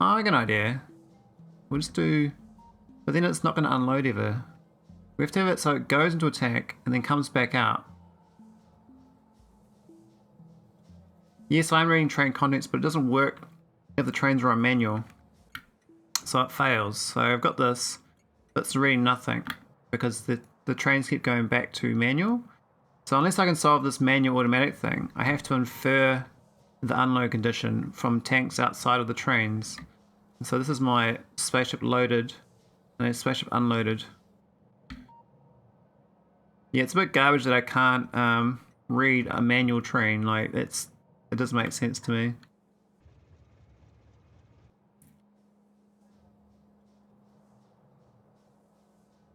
Oh, I got an idea. We'll just do, but then it's not going to unload ever. We have to have it so it goes into a tank and then comes back out. Yes, I'm reading train contents, but it doesn't work if the trains are on manual. So it fails. So I've got this, but it's reading nothing because the trains keep going back to manual. So unless I can solve this manual automatic thing, I have to infer the unload condition from tanks outside of the trains. And so this is my spaceship loaded and a spaceship unloaded. Yeah, it's a bit garbage that I can't read a manual train. Like it doesn't make sense to me.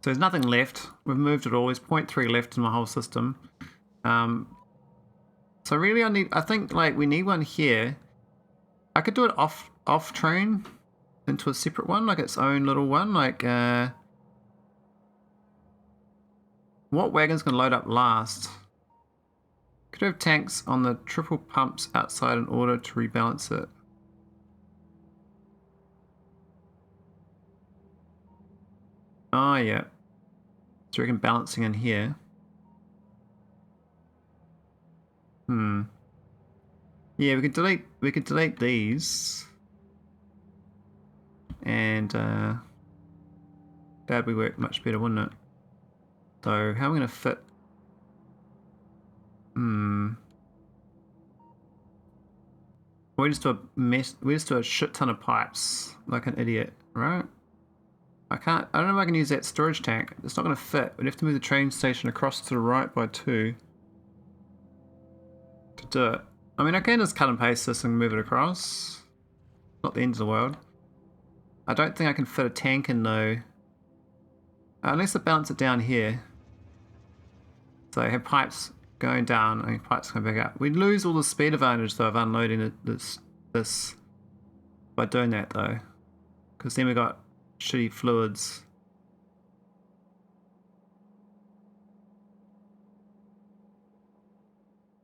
So there's nothing left. We've moved it all. There's 0.3 left in my whole system. So really I think like we need one here. I could do it off train. into a separate one, like its own little one, like what wagon's gonna load up last? Could have tanks on the triple pumps outside in order to rebalance it. Oh yeah. So we reckon balancing in here. Yeah, we could delete these. And that'd be work much better, wouldn't it? So how am I gonna fit? We just do a mess. We just do a shit ton of pipes, like an idiot, right? I don't know if I can use that storage tank. It's not gonna fit. We'd have to move the train station across to the right by 2 to do it. I mean, I can just cut and paste this and move it across. Not the end of the world. I don't think I can fit a tank in though. Unless I balance it down here. So I have pipes going down and pipes coming back up. We'd lose all the speed advantage though of unloading this by doing that though. Because then we got shitty fluids.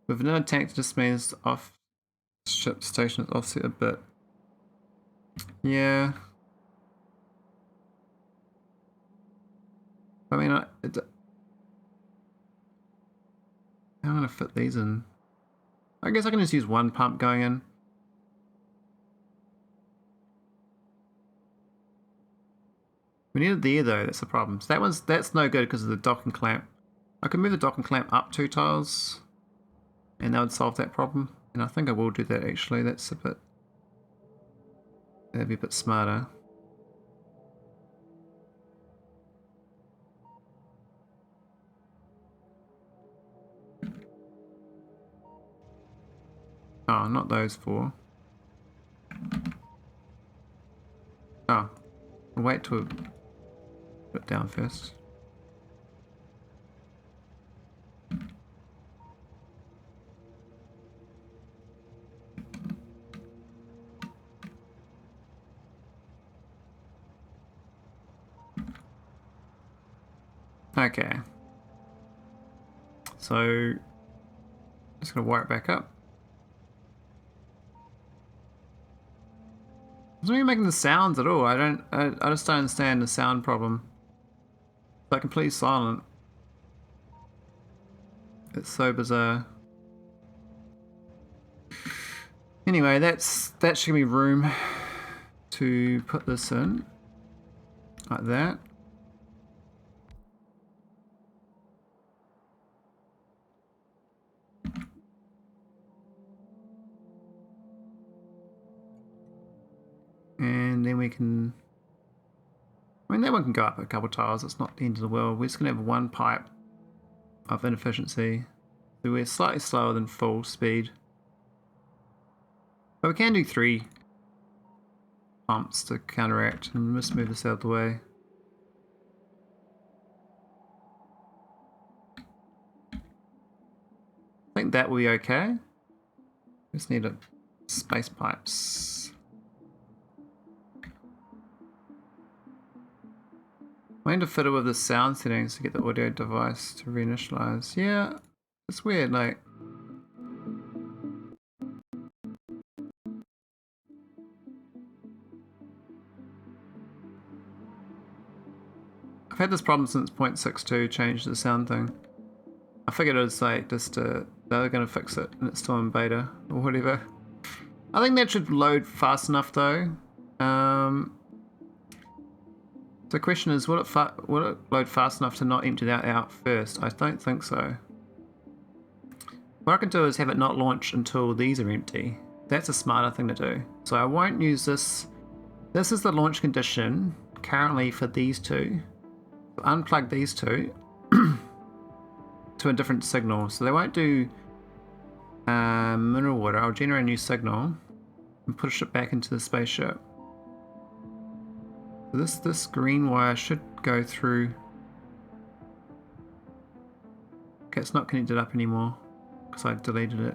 With another tank, just means off ship station is offset a bit. Yeah. I mean, how am I going to fit these in? I guess I can just use one pump going in. We need it there though, that's the problem. So that's no good because of the docking clamp. I could move the docking clamp up 2 tiles and that would solve that problem. And I think I will do that actually, that'd be a bit smarter. Oh, not those 4. Oh, I'll wait to put it down first. Okay. So, just gonna wire it back up. It's not even making the sounds at all. I just don't understand the sound problem. It's like completely silent. It's so bizarre. Anyway, that should give me room to put this in. Like that. And then we can... I mean, that one can go up a couple tiles. It's not the end of the world. We're just going to have one pipe of inefficiency. So we're slightly slower than full speed. But we can do 3 pumps to counteract. And just move this out of the way. I think that will be okay. Just need a space pipes. I need to fiddle with the sound settings to get the audio device to reinitialize. Yeah, it's weird, like... I've had this problem since 0.62 changed the sound thing. I figured it was like just they were going to fix it and it's still in beta or whatever. I think that should load fast enough though. The question is, will it load fast enough to not empty that out first? I don't think so. What I can do is have it not launch until these are empty. That's a smarter thing to do. So I won't use this. This is the launch condition currently for these 2. Unplug these 2 to a different signal. So they won't do mineral water. I'll generate a new signal and push it back into the spaceship. This green wire should go through. Okay, it's not connected up anymore because I deleted it.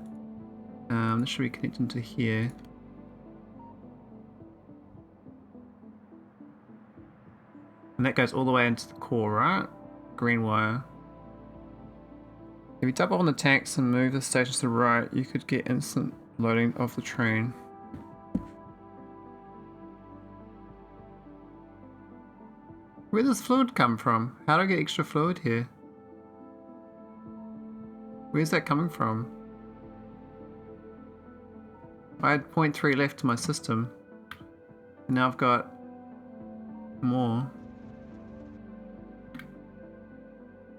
This should be connected to here. And that goes all the way into the core, right? Green wire. If you double on the tanks and move the station to the right, you could get instant loading of the train. Where does fluid come from? How do I get extra fluid here? Where's that coming from? I had 0.3 left in my system. And now I've got more.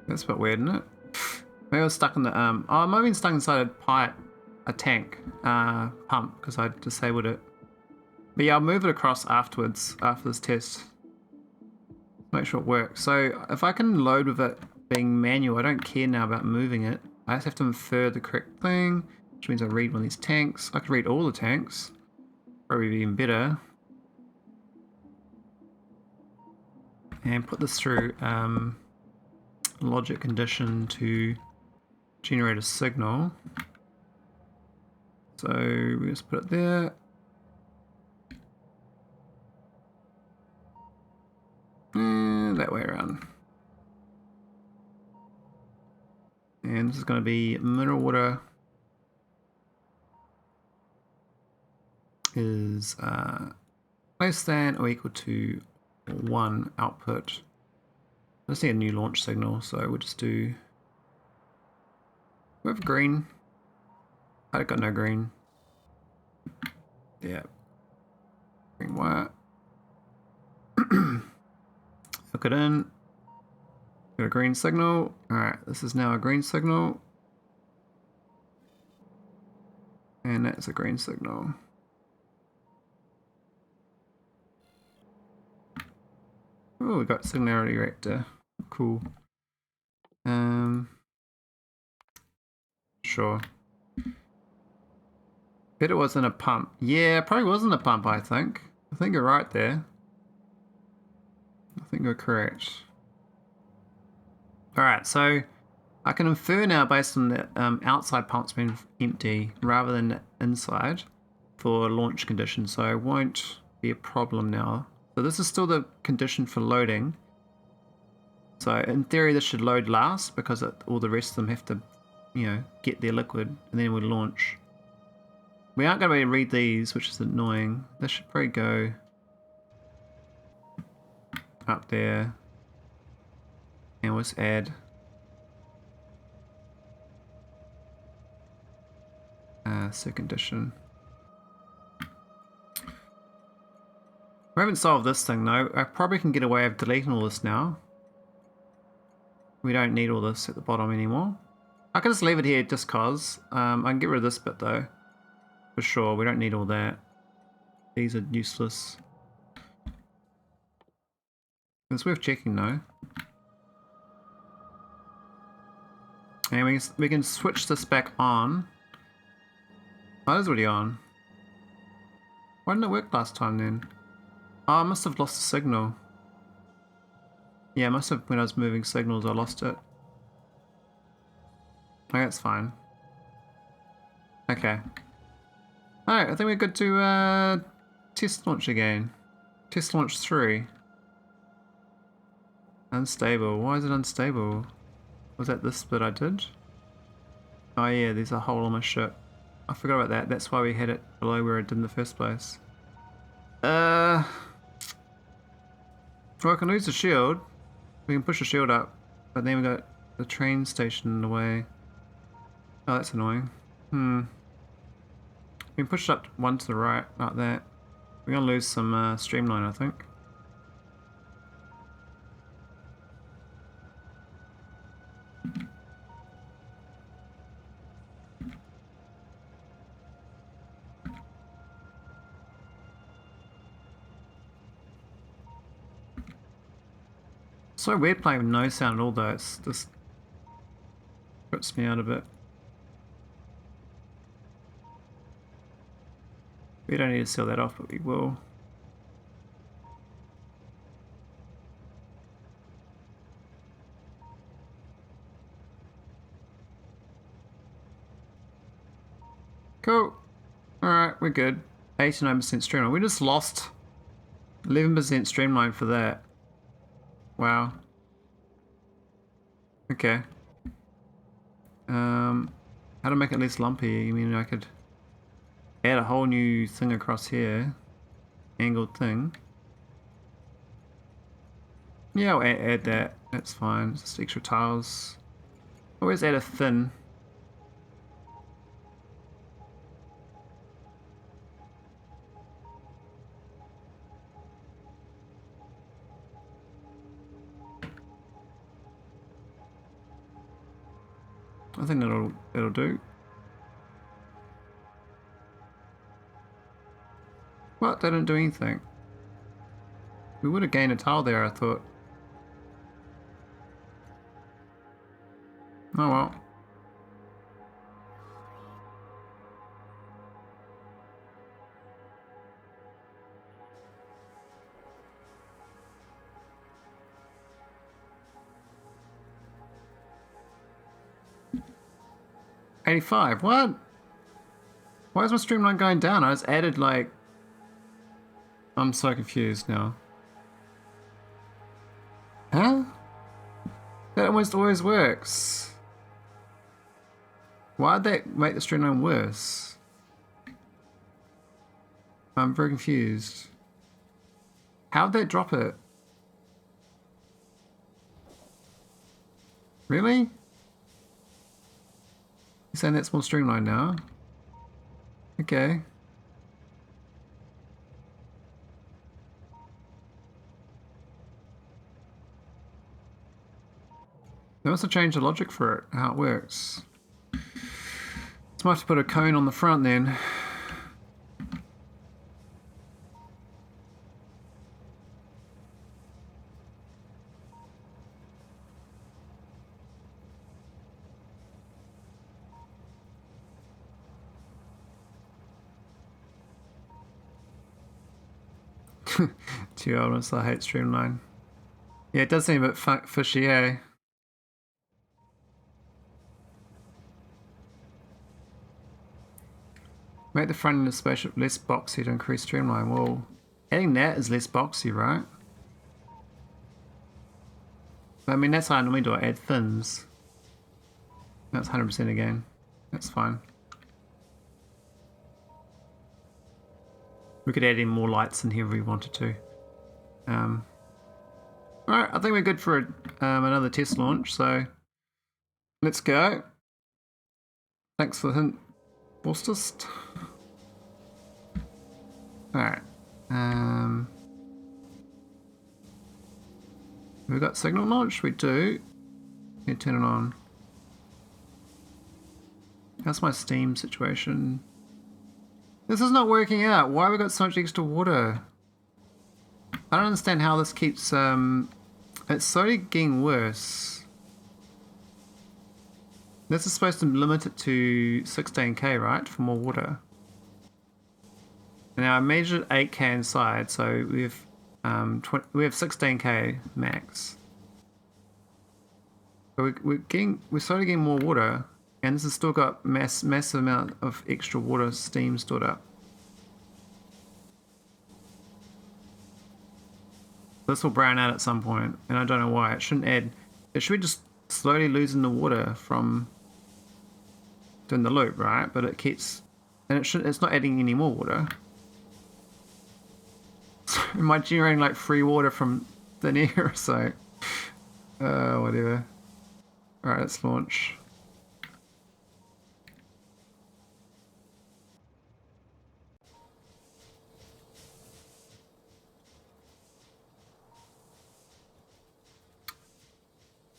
That's a bit weird, isn't it? Maybe I was stuck in the, oh, I might have been stuck inside a pipe, a tank, pump, because I disabled it. But yeah, I'll move it across afterwards, after this test. Make sure it works. So if I can load with it being manual, I don't care now about moving it. I just have to infer the correct thing, which means I read one of these tanks. I could read all the tanks. Probably even better. And put this through logic condition to generate a signal. So we just put it there. And that way around. And this is going to be mineral water is less than or equal to 1 output. I just need a new launch signal, so we'll just do. We have green. I've got no green. Yeah. Green wire. Hook it in. Got a green signal. Alright, this is now a green signal. And that's a green signal. Oh, we got singularity reactor. Cool. Sure. Bet it wasn't a pump. Yeah, probably wasn't a pump, I think. I think you're right there. I think you're correct. Alright, so I can infer now based on the outside pumps being empty rather than the inside for launch conditions, so it won't be a problem now. So this is still the condition for loading. So in theory this should load last because all the rest of them have to, you know, get their liquid and then we'll launch. We aren't going to be able to read these, which is annoying. This should probably go up there. And we'll just add second condition. We haven't solved this thing though. I probably can get away with deleting all this now. We don't need all this at the bottom anymore. I can just leave it here just cause. I can get rid of this bit though. For sure, we don't need all that. These are useless. It's worth checking though. And we can switch this back on. Oh, it's already on. Why didn't it work last time then? Oh, I must have lost the signal. Yeah, I must have, when I was moving signals, I lost it. Okay, that's fine. Okay. Alright, I think we're good to test launch again. Test launch 3. Unstable. Why is it unstable? Was that this bit I did? Oh yeah, there's a hole on my ship. I forgot about that. That's why we had it below where it did in the first place. Well, I can lose the shield. We can push the shield up, but then we got the train station in the way. Oh, that's annoying. We can push it up one to the right, like that. We're gonna lose some streamline, I think. So weird playing with no sound at all though, it's just trips me out a bit. We don't need to seal that off, but we will. Cool. Alright, we're good. 89% streamline. We just lost 11% streamline for that. Wow. Okay. How to make it less lumpy? You mean I could add a whole new thing across here? Angled thing. Yeah, I'll add that. That's fine. It's just extra tiles. Always add a thin. I think that'll do. What? They didn't do anything. We would have gained a tile there, I thought. Oh well. $85. What? Why is my streamline going down? I just added like... I'm so confused now. Huh? That almost always works. Why'd that make the streamline worse? I'm very confused. How'd that drop it? Really? You're saying that's more streamlined now? Okay. They must have changed the logic for it, how it works. So I have to put a cone on the front then. To be honest, I hate streamline. Yeah, it does seem a bit fishy, eh? Make the front end of the spaceship less boxy to increase streamline. Well, adding that is less boxy, right? I mean, that's how I normally do it, add fins. That's 100% again. That's fine. We could add in more lights in here if we wanted to. Alright, I think we're good for another test launch, so let's go. Thanks for the hint, Borstist. Alright. We've got signal launch? We do. Need to turn it on. How's my steam situation? This is not working out. Why have we got so much extra water? I don't understand how this keeps... it's slowly getting worse. This is supposed to limit it to 16k, right? For more water. Now I measured 8k inside, so we have 16k max. But we're slowly getting more water, and this has still got massive amount of extra water steam stored up. This will brown out at some point, and I don't know why. It shouldn't add. It should be just slowly losing the water from doing the loop, right? But it keeps, and it's not adding any more water. So am I generating like free water from thin air or so? Whatever. Alright, let's launch.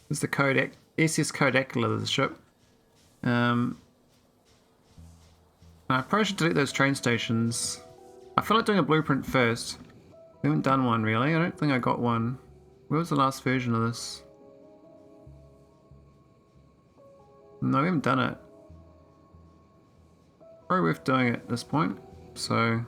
This is the SS Codacular of the ship. I probably should delete those train stations. I feel like doing a blueprint first. We haven't done one really. I don't think I got one. Where was the last version of this? No, we haven't done it. Probably worth doing it at this point. So...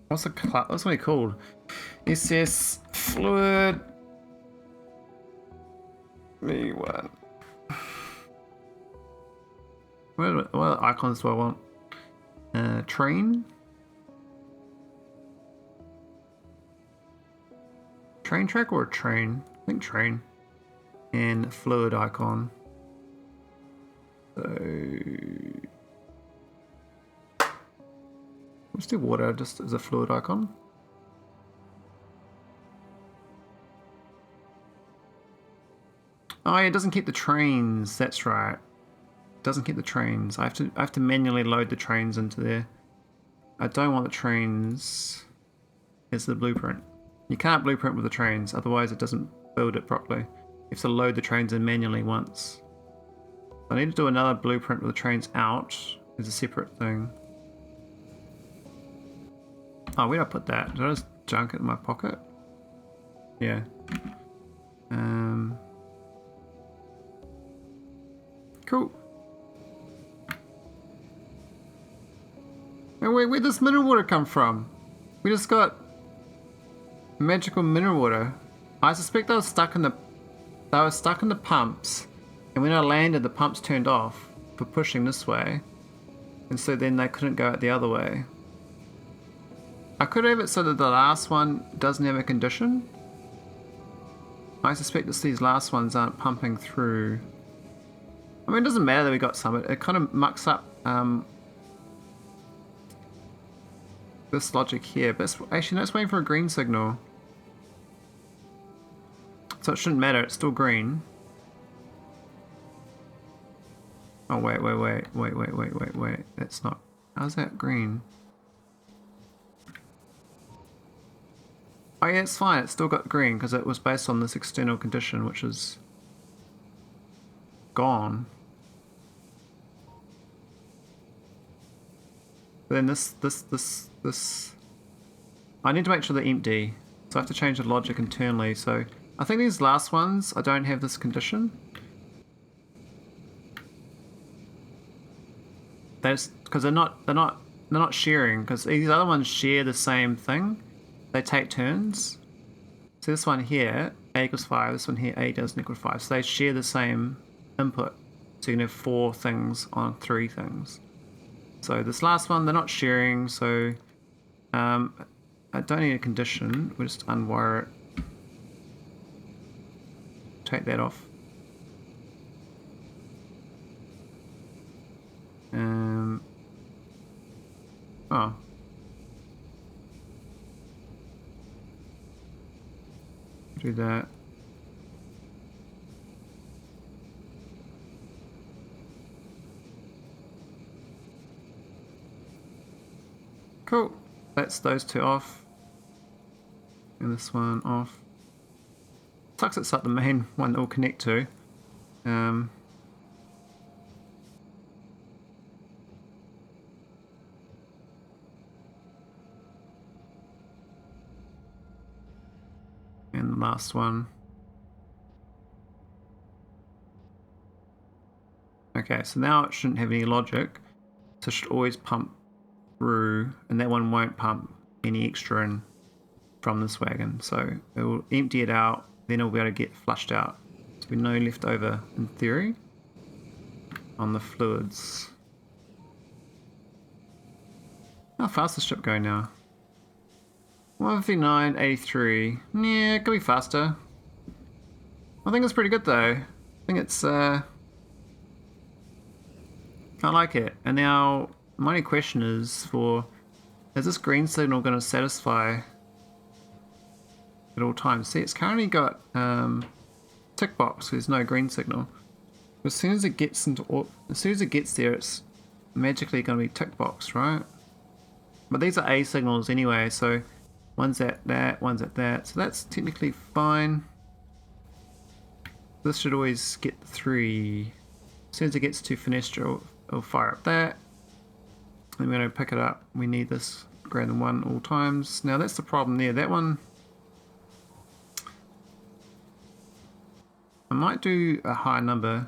what's what it called? SS Fluid V1. What icons do I want? Train. Train track or a train? I think train. And fluid icon. So let's do water just as a fluid icon. Oh yeah, it doesn't keep the trains, that's right. It doesn't keep the trains. I have to manually load the trains into there. I don't want the trains as the blueprint. You can't blueprint with the trains, otherwise it doesn't build it properly. You have to load the trains in manually once. I need to do another blueprint with the trains out as a separate thing. Oh, where did I put that? Did I just junk it in my pocket? Yeah. Cool. And where'd this mineral water come from? We just got magical mineral water. I suspect they were stuck in the pumps, and when I landed the pumps turned off for pushing this way, and so then they couldn't go out the other way. I could have it so that the last one doesn't have a condition. I suspect that these last ones aren't pumping through. I mean, it doesn't matter that we got some. It kind of mucks up this logic here. But actually, no, it's waiting for a green signal. So it shouldn't matter. It's still green. Oh, wait. That's not... How's that green? Oh, yeah, it's fine. It's still got green because it was based on this external condition, which is gone. But then this... I need to make sure they're empty. So I have to change the logic internally. So I think these last ones, I don't have this condition. That's because they're not sharing, because these other ones share the same thing. They take turns. So this one here, A equals 5, this one here, A doesn't equal 5. So they share the same input. So you can have 4 things on 3 things. So this last one, they're not sharing, so I don't need a condition. We'll just unwire it. Take that off. Oh. Do that. Cool. That's those 2 off. And this one off. Sucks it's like the main one that will connect to. And the last one. Okay, so now it shouldn't have any logic. So it should always pump through, and that one won't pump any extra in from this wagon. So it will empty it out, then it'll be able to get flushed out. So we know left over in theory on the fluids. How fast is the ship going now? 159.83. Yeah, it could be faster. I think it's pretty good though. I think it's I like it. And now my only question is is this green signal going to satisfy at all times? See, it's currently got tick box. There's no green signal. As soon as it gets there, it's magically going to be tick box, right? But these are A signals anyway, so one's at that, one's at that. So that's technically fine. This should always get 3. As soon as it gets to Fenestra, it'll fire up that. And we're going to pick it up. We need this greater than 1 all times. Now that's the problem there. That one, I might do a high number.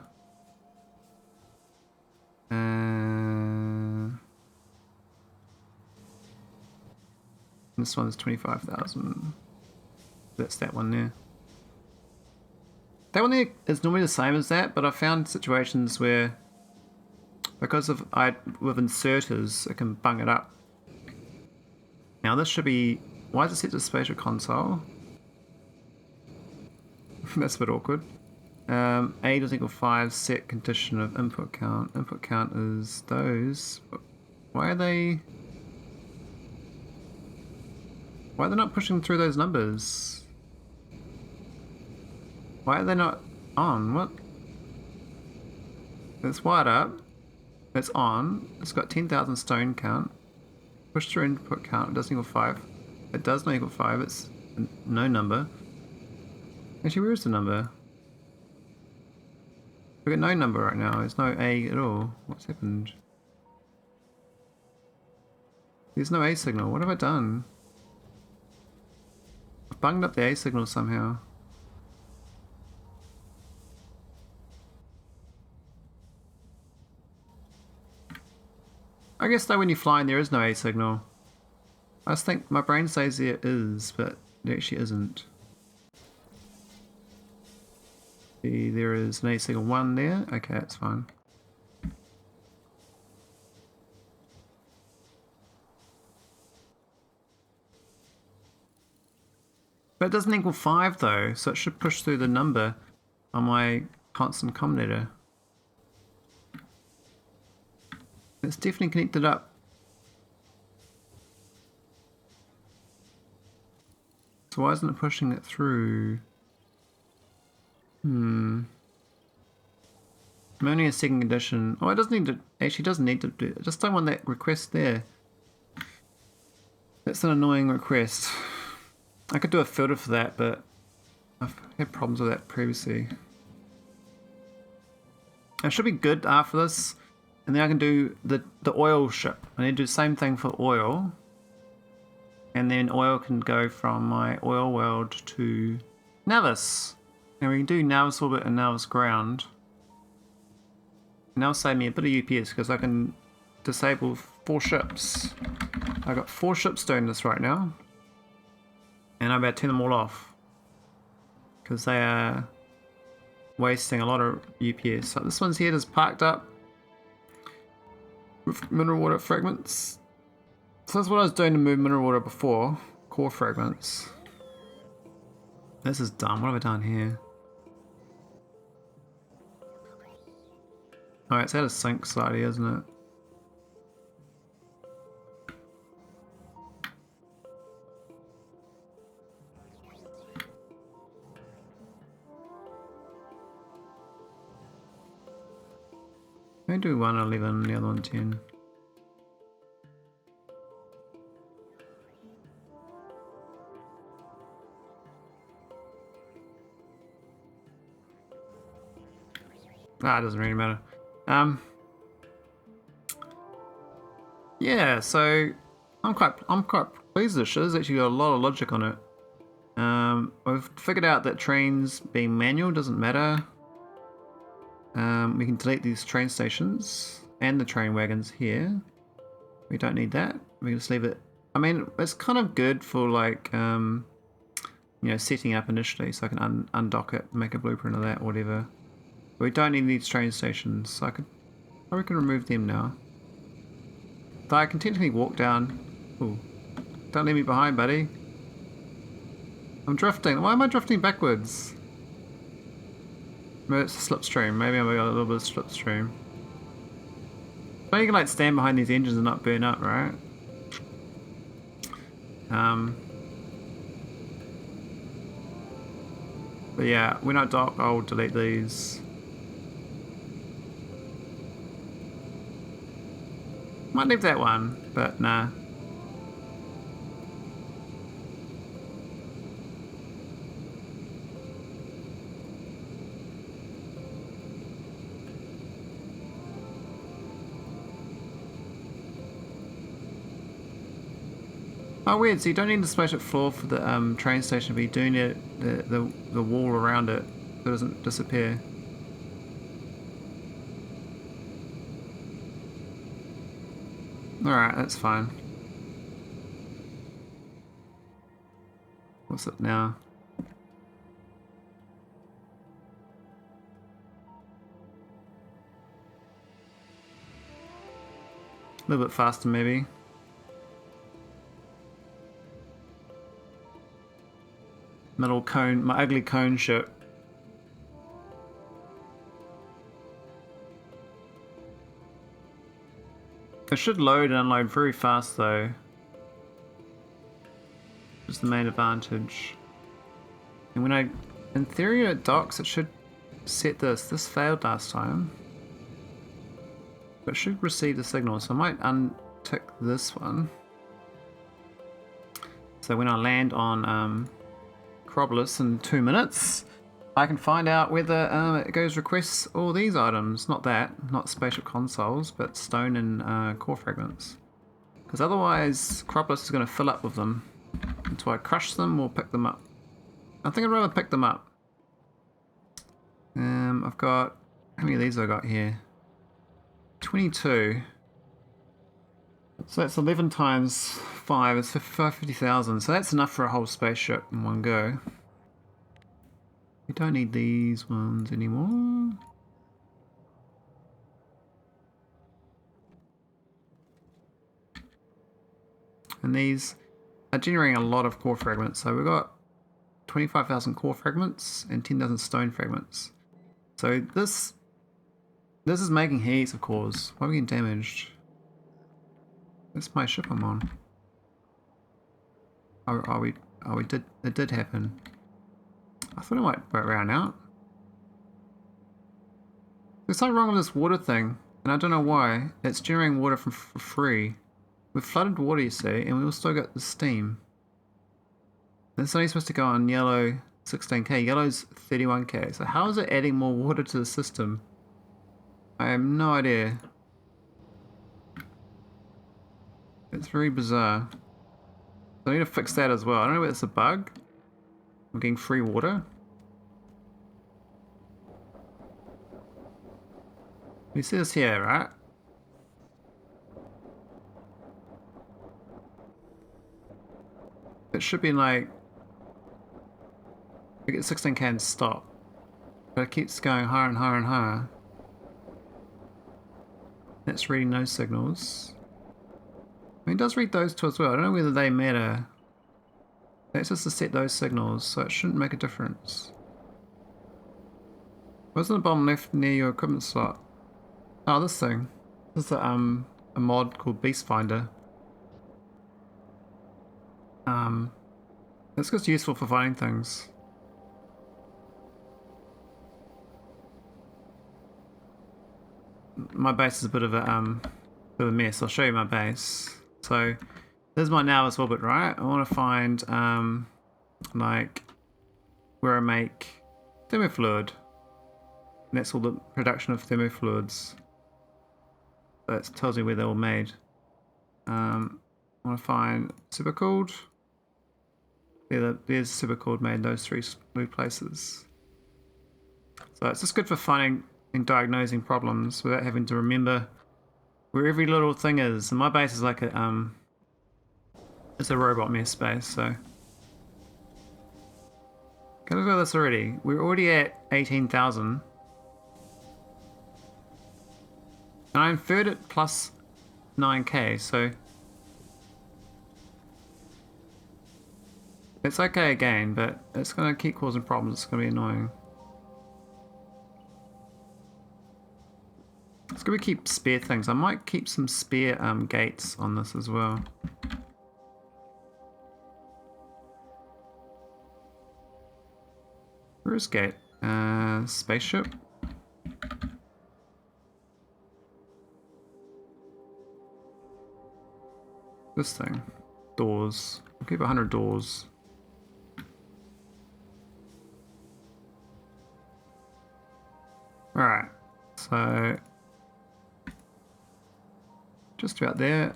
This one's 25,000. That's that one there. That one there is normally the same as that, but I found situations where Because of with inserters, it can bung it up. Now this should be... Why is it set to spatial console? That's a bit awkward. A does equal 5, set condition of input count. Input count is those. Why are they not pushing through those numbers? Why are they not on? What? It's wired up. It's on. It's got 10,000 stone count. Push through input count. It doesn't equal 5. It does not equal 5. It's no number. Actually, where is the number? We've got no number right now. There's no A at all. What's happened? There's no A signal. What have I done? I've bunged up the A signal somehow. I guess though when you're flying there is no A signal. I just think my brain says there is, but it actually isn't. See, there is an A signal 1 there. Okay, that's fine. But it doesn't equal 5 though, so it should push through the number on my constant combinator. It's definitely connected up. So why isn't it pushing it through? I'm only a second condition. Oh, it doesn't need to. Actually, doesn't need to do. I just don't want that request there. That's an annoying request. I could do a filter for that, but I've had problems with that previously. It should be good after this, and then I can do the oil ship. I need to do the same thing for oil, and then oil can go from my oil world to nauvis. And we can do nauvis orbit and nauvis ground. And that'll save me a bit of UPS because I can disable 4 ships. I've got 4 ships doing this right now. And I'm about to turn them all off. Because they are wasting a lot of UPS. So this one's here just parked up with mineral water fragments. So that's what I was doing to move mineral water before. Core fragments. This is dumb. What have I done here? Alright, it's out of sync slightly, isn't it? Let me do one 11, the other one 10. Ah, it doesn't really matter. Yeah, so I'm quite pleased with this. It's actually got a lot of logic on it. We've figured out that trains being manual doesn't matter. We can delete these train stations and the train wagons here. We don't need that. We can just leave it. I mean, it's kind of good for like, you know, setting up initially, so I can undock it, make a blueprint of that, or whatever. But we don't need these train stations, so I probably can remove them now. Though I can technically walk down. Ooh. Don't leave me behind, buddy. I'm drifting. Why am I drifting backwards? Maybe it's a slipstream. Maybe I've got a little bit of slipstream. But you can like stand behind these engines and not burn up, right? But yeah, when I dock, I'll delete these. Might leave that one, but nah. Oh weird, so you don't need the spaceship floor for the train station, but you do need the wall around it so it doesn't disappear. Alright, that's fine. What's it now? A little bit faster maybe. Middle cone, my ugly cone ship. It should load and unload very fast though. Is the main advantage. And when I, in theory it docks, it should set this. This failed last time. But it should receive the signal, so I might untick this one. So when I land on krobelus in 2 minutes, I can find out whether it goes requests all these items. Not that, not spaceship consoles, but stone and core fragments. Because otherwise, krobelus is going to fill up with them. Until I crush them or pick them up. I think I'd rather pick them up. I've got, how many of these have I got here? 22. So that's 11 times 5, it's 50,000. So that's enough for a whole spaceship in one go. We don't need these ones anymore. And these are generating a lot of core fragments. So we've got 25,000 core fragments and 10,000 stone fragments. So this is making heaps of cores. Why are we getting damaged? That's my ship I'm on. It did happen. I thought it might round out. There's something wrong with this water thing, and I don't know why. It's generating water for free. We've flooded water, you see, and we've still got the steam. It's only supposed to go on yellow 16k. Yellow's 31k. So how is it adding more water to the system? I have no idea. It's very bizarre. So I need to fix that as well. I don't know whether it's a bug. I'm getting free water. You see this here, right? It should be like, we get 16k and stop. But it keeps going higher and higher and higher. That's reading those signals. I mean, it does read those two as well. I don't know whether they matter. That's just to set those signals, so it shouldn't make a difference. Wasn't the bomb left near your equipment slot? Oh, this thing. This is a mod called Beast Finder. It's just useful for finding things. My base is a bit of a mess. I'll show you my base. So this is my nauvis orbit, right? I want to find like where I make thermofluid. And that's all the production of thermofluids. That tells me where they're all made. I want to find supercooled. Yeah, there's supercooled made in those three places. So it's just good for finding and diagnosing problems without having to remember where every little thing is. And my base is like a it's a robot mess base, so. Can I do this already? We're already at 18,000. And I inferred it plus 9k, so it's okay again, but it's going to keep causing problems. It's going to be annoying. It's going to keep spare things. I might keep some spare gates on this as well. Where is gate? Spaceship. This thing. Doors. I'll keep 100 doors. Alright, so just about there.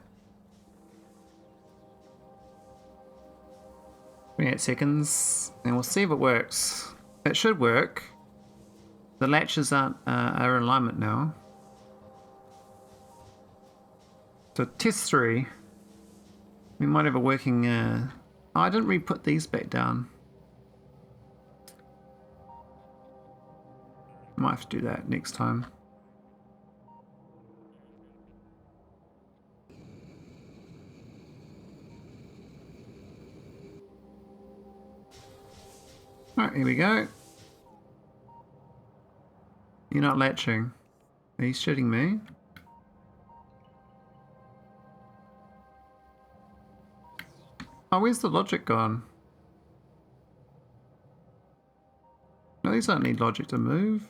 28 seconds, and we'll see if it works. It should work. The latches are in alignment now. So test 3. We might have a working... oh, I didn't re-put these back down. Might have to do that next time. Alright, here we go. You're not latching. Are you shooting me? Oh, where's the logic gone? No, these don't need logic to move.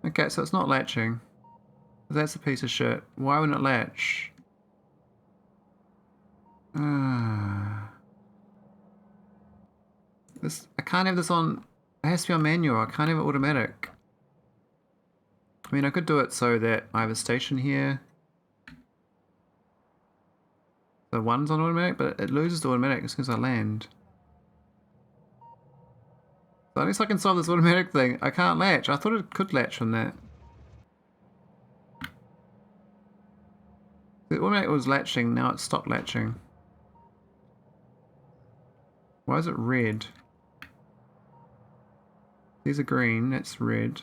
Okay, so it's not latching. That's a piece of shit. Why wouldn't it latch? This, I can't have this on... It has to be on manual. I can't have it automatic. I mean, I could do it so that I have a station here. The one's on automatic, but it loses the automatic as soon as I land. So at least I can solve this automatic thing. I can't latch. I thought it could latch on that. The automatic was latching, now it's stopped latching. Why is it red? These are green, that's red.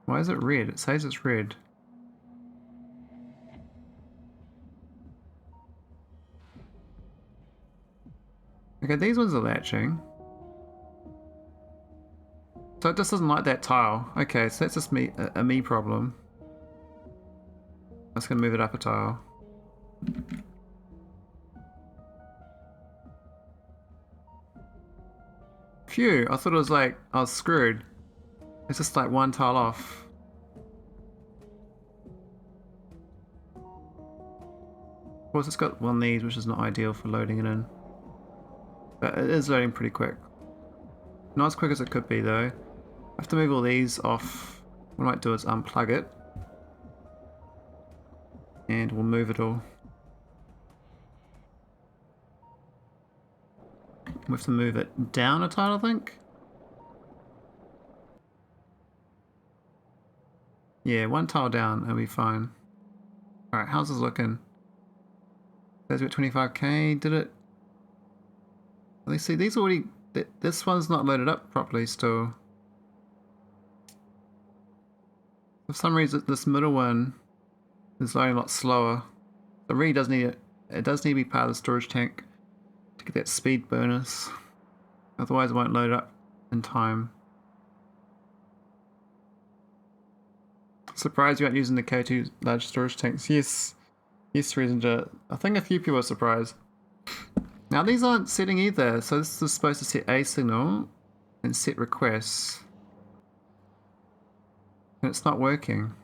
Why is it red? It says it's red. Okay, these ones are latching. So it just doesn't like that tile. Okay, so that's just me, a me problem. I'm just gonna move it up a tile. Phew, I thought it was like, I was screwed. It's just like one tile off. Of course it's got one of these, which is not ideal for loading it in. But it is loading pretty quick. Not as quick as it could be though. I have to move all these off. What I might do is unplug it. And we'll move it all. We have to move it down a tile, I think. Yeah, one tile down, it'll be fine. Alright, how's this looking? There's about 25k, did it? Let's see, these already... This one's not loaded up properly still. For some reason, this middle one is loading a lot slower. It really does need it. It does need to be part of the storage tank to get that speed bonus. Otherwise, it won't load up in time. Surprised you aren't using the K2 large storage tanks. Yes. Yes, Reasonger. I think a few people are surprised. Now these aren't setting either, so this is supposed to set a signal and set requests. And it's not working.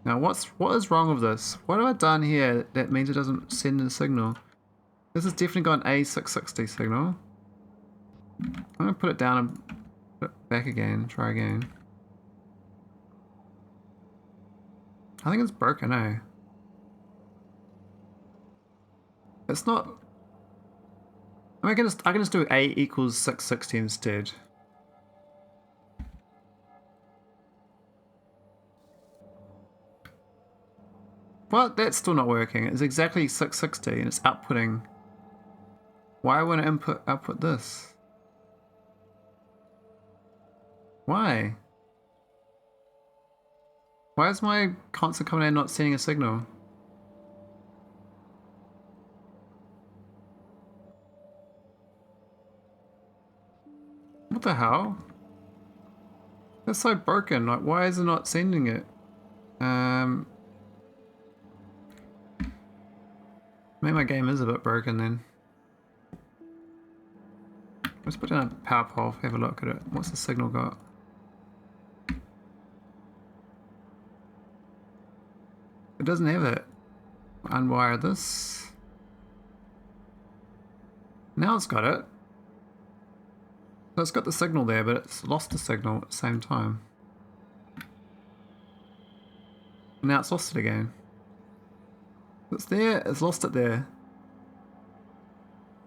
Now what is wrong with this? What have I done here that means it doesn't send a signal? This has definitely got an A660 signal. I'm gonna put it down and put it back again, try again. I think it's broken, eh? It's not... I mean, I can just do A equals 660 instead. Well, that's still not working. It's exactly 660 and it's outputting. Why wouldn't it output this? Why? Why is my constant command not sending a signal? What the hell? That's so broken. Like, why is it not sending it? Maybe my game is a bit broken then. Let's put down a power pole, have a look at it. What's the signal got? It doesn't have it. Unwire this. Now it's got it. So it's got the signal there, but it's lost the signal at the same time. Now it's lost it again. It's there, it's lost it there.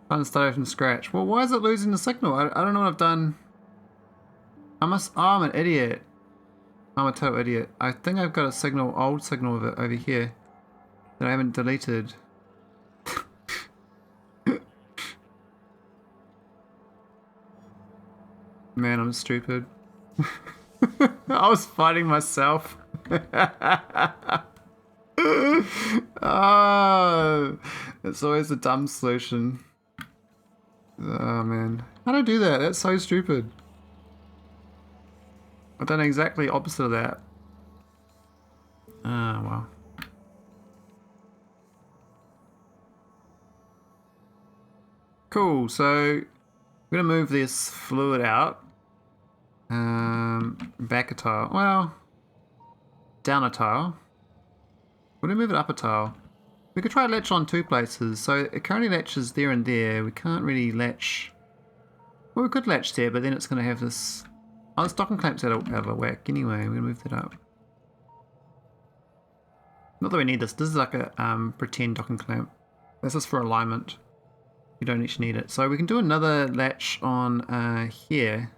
Trying to start from scratch. Well, why is it losing the signal? I don't know what I've done. Oh, I'm an idiot. I'm a total idiot. I think I've got a signal, old signal of it over here that I haven't deleted. Man, I'm stupid. I was fighting myself. Oh, it's always a dumb solution. Oh man, how do I do that? That's so stupid. I've done exactly opposite of that. Ah, well. Cool, so I'm gonna move this fluid out. Back a tile. Well, down a tile. We're gonna move it up a tile. We could try latch on two places. So it currently latches there and there. We can't really latch. Well, we could latch there, but then it's gonna have this. Oh, the stocking clamp's out of whack anyway. We're gonna move that up. Not that we need this. This is like a pretend docking clamp. This is for alignment. You don't actually need it. So we can do another latch on here.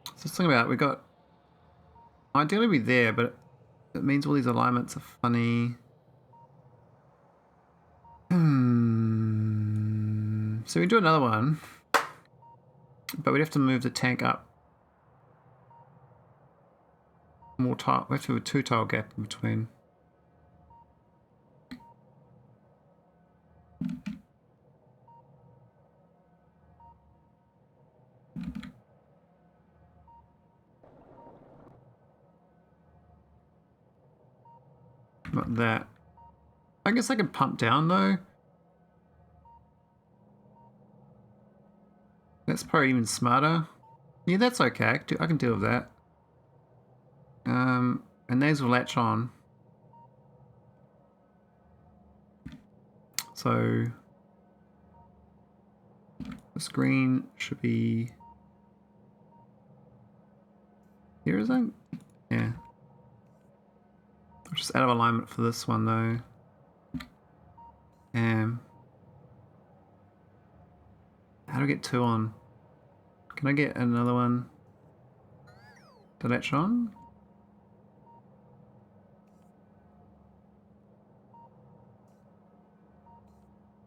So let's think about it. We got ideally be there, but it means all these alignments are funny. So we do another one, but we'd have to move the tank up. More tile. We have to have a 2-tile gap in between. Not that. I guess I could pump down though. That's probably even smarter. Yeah, that's okay. I can deal with that. And these will latch on. So the screen should be here, is it? Yeah. I'm just out of alignment for this one though. How do I get 2 on? Can I get another one to latch on?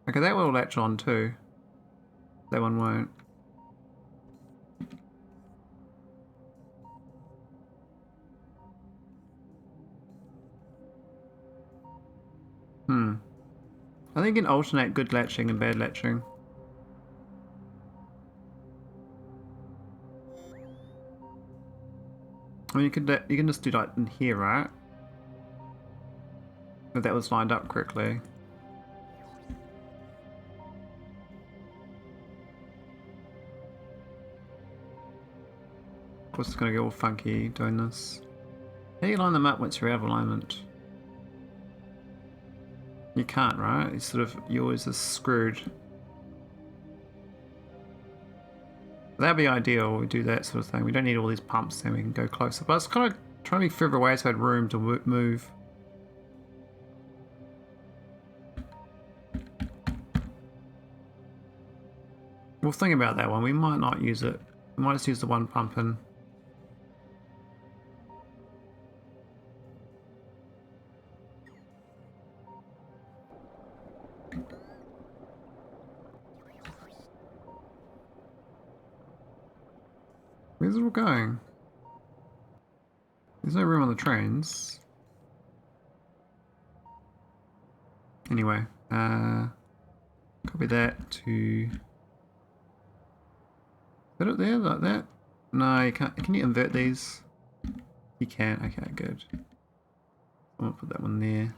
Okay, that will latch on too. That one won't. I think you can alternate good latching and bad latching. I mean, you can just do that in here, right? If that was lined up correctly. Of course, it's gonna get all funky doing this. How do you line them up once you're out of alignment? You can't, right? You always are screwed. That'd be ideal. We do that sort of thing. We don't need all these pumps, then we can go closer. But I was kind of trying to be further away so I had room to move. We'll think about that one. We might not use it. We might just use the one pump in. Where's it all going? There's no room on the trains. Anyway, copy that to... Put it there like that? No, you can't. Can you invert these? You can. Okay, good. I'm gonna put that one there.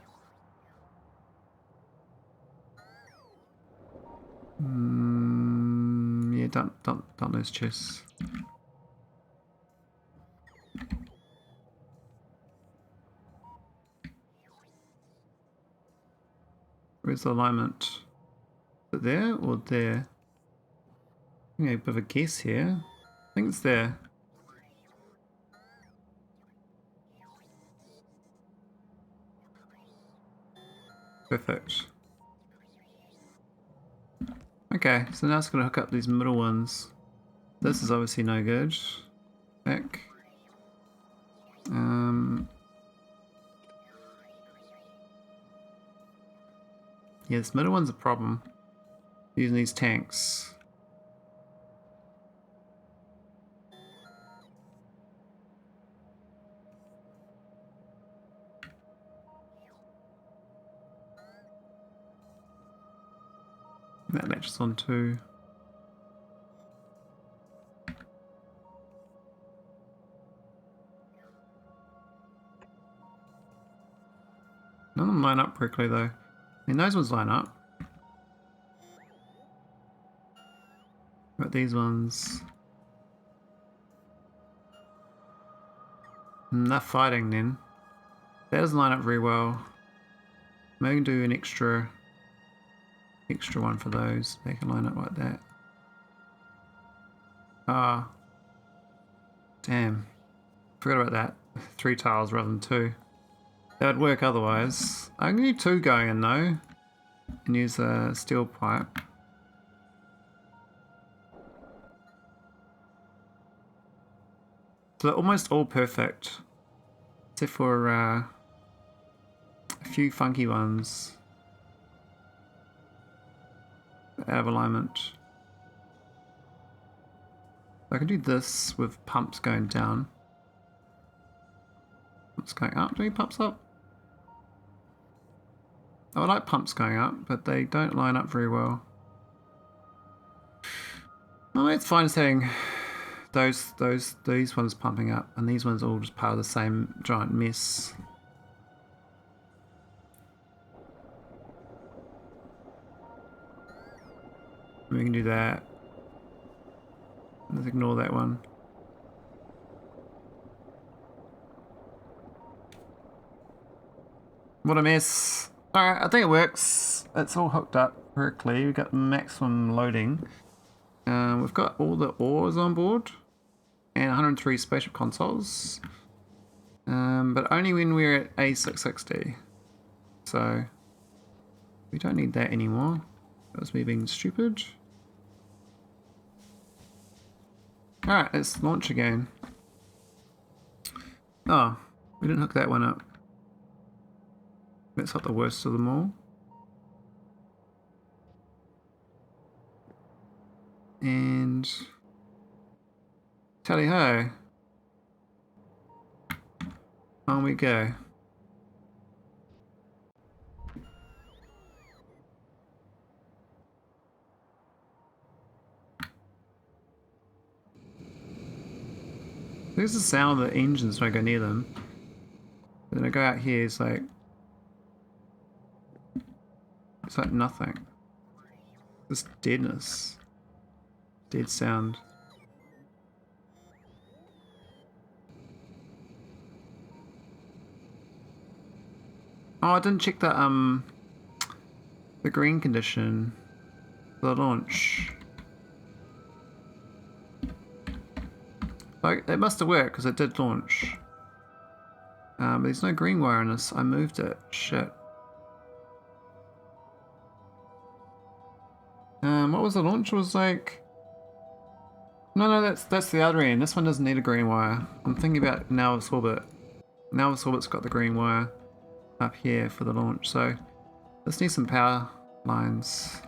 Yeah, dump those chests. Where's the alignment? Is it there or there? I'm getting a bit of a guess here. I think it's there. Perfect. Okay, so now it's going to hook up these middle ones. This is obviously no good. Back. Yeah, this middle one's a problem. Using these tanks. That latches on too. None of them line up correctly though. I mean, those ones line up. But these ones... Enough fighting then. That doesn't line up very well. Maybe we can do an extra one for those. They can line up like that. Ah. Damn. Forgot about that. 3 tiles rather than 2. That would work otherwise. I'm going to do 2 going in though. And use a steel pipe. So they're almost all perfect. Except for a few funky ones. Out of alignment. I can do this with pumps going down. Pumps going up. Do we pumps up? Oh, I like pumps going up, but they don't line up very well. Well, it's fine saying these ones pumping up, and these ones all just part of the same giant mess. We can do that. Let's ignore that one. What a mess. Alright, I think it works. It's all hooked up correctly. We've got maximum loading. We've got all the ores on board. And 103 spaceship consoles. But only when we're at A660. So, we don't need that anymore. That was me being stupid. Alright, let's launch again. Oh, we didn't hook that one up. That's not the worst of them all. And tally ho. On we go. There's the sound of the engines when I go near them. But then I go out here, it's like nothing. Just deadness. Dead sound. Oh, I didn't check the green condition for the launch. Like, it must have worked because it did launch. But there's no green wire on this. I moved it. Shit. What was the launch? It was like... No, that's the other end. This one doesn't need a green wire. I'm thinking about nauvis orbit. Nauvis orbit's got the green wire up here for the launch, so let's need some power lines.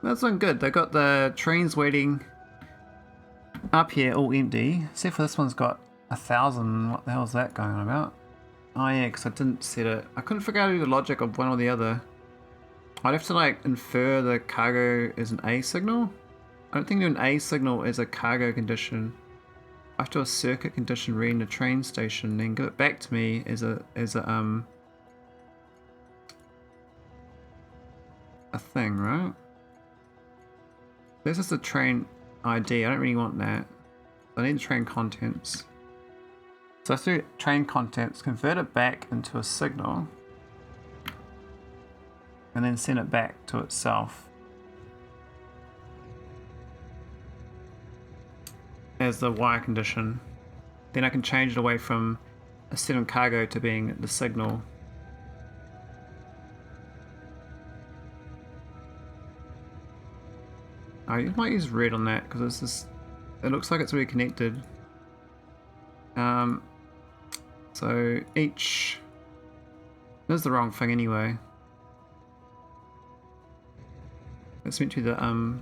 That's looking good. They got the trains waiting up here all empty, except for this one's got 1,000. What the hell is that going on about? Oh yeah, because I didn't set it. I couldn't figure out the logic of one or the other. I'd have to like infer the cargo is an A signal. I don't think an A signal is a cargo condition. I have to do a circuit condition reading the train station, then give it back to me as a thing, right? This is the train ID. I don't really want that. I need the train contents. So let's do train contents, convert it back into a signal, and then send it back to itself as the wire condition. Then I can change it away from a set of cargo to being the signal. I might use red on that because it looks like it's really connected. So each, that's the wrong thing anyway. It's meant to be the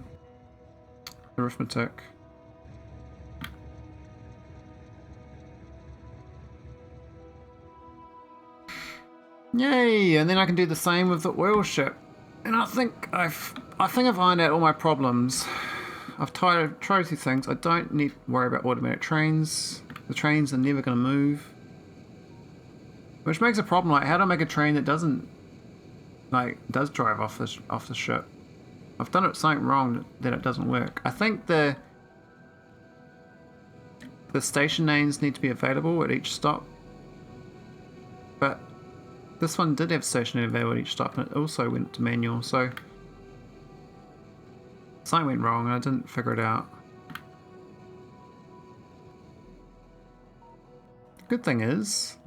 arithmetic. Yay! And then I can do the same with the oil ship. And I think I've ironed out all my problems. I've tried a few things. I don't need to worry about automatic trains. The trains are never going to move. Which makes a problem. Like, how do I make a train that doesn't, like, does drive off the ship? I've done it something wrong that it doesn't work. I think the station names need to be available at each stop. But this one did have station name available at each stop, and it also went to manual, so something went wrong and I didn't figure it out. Good thing is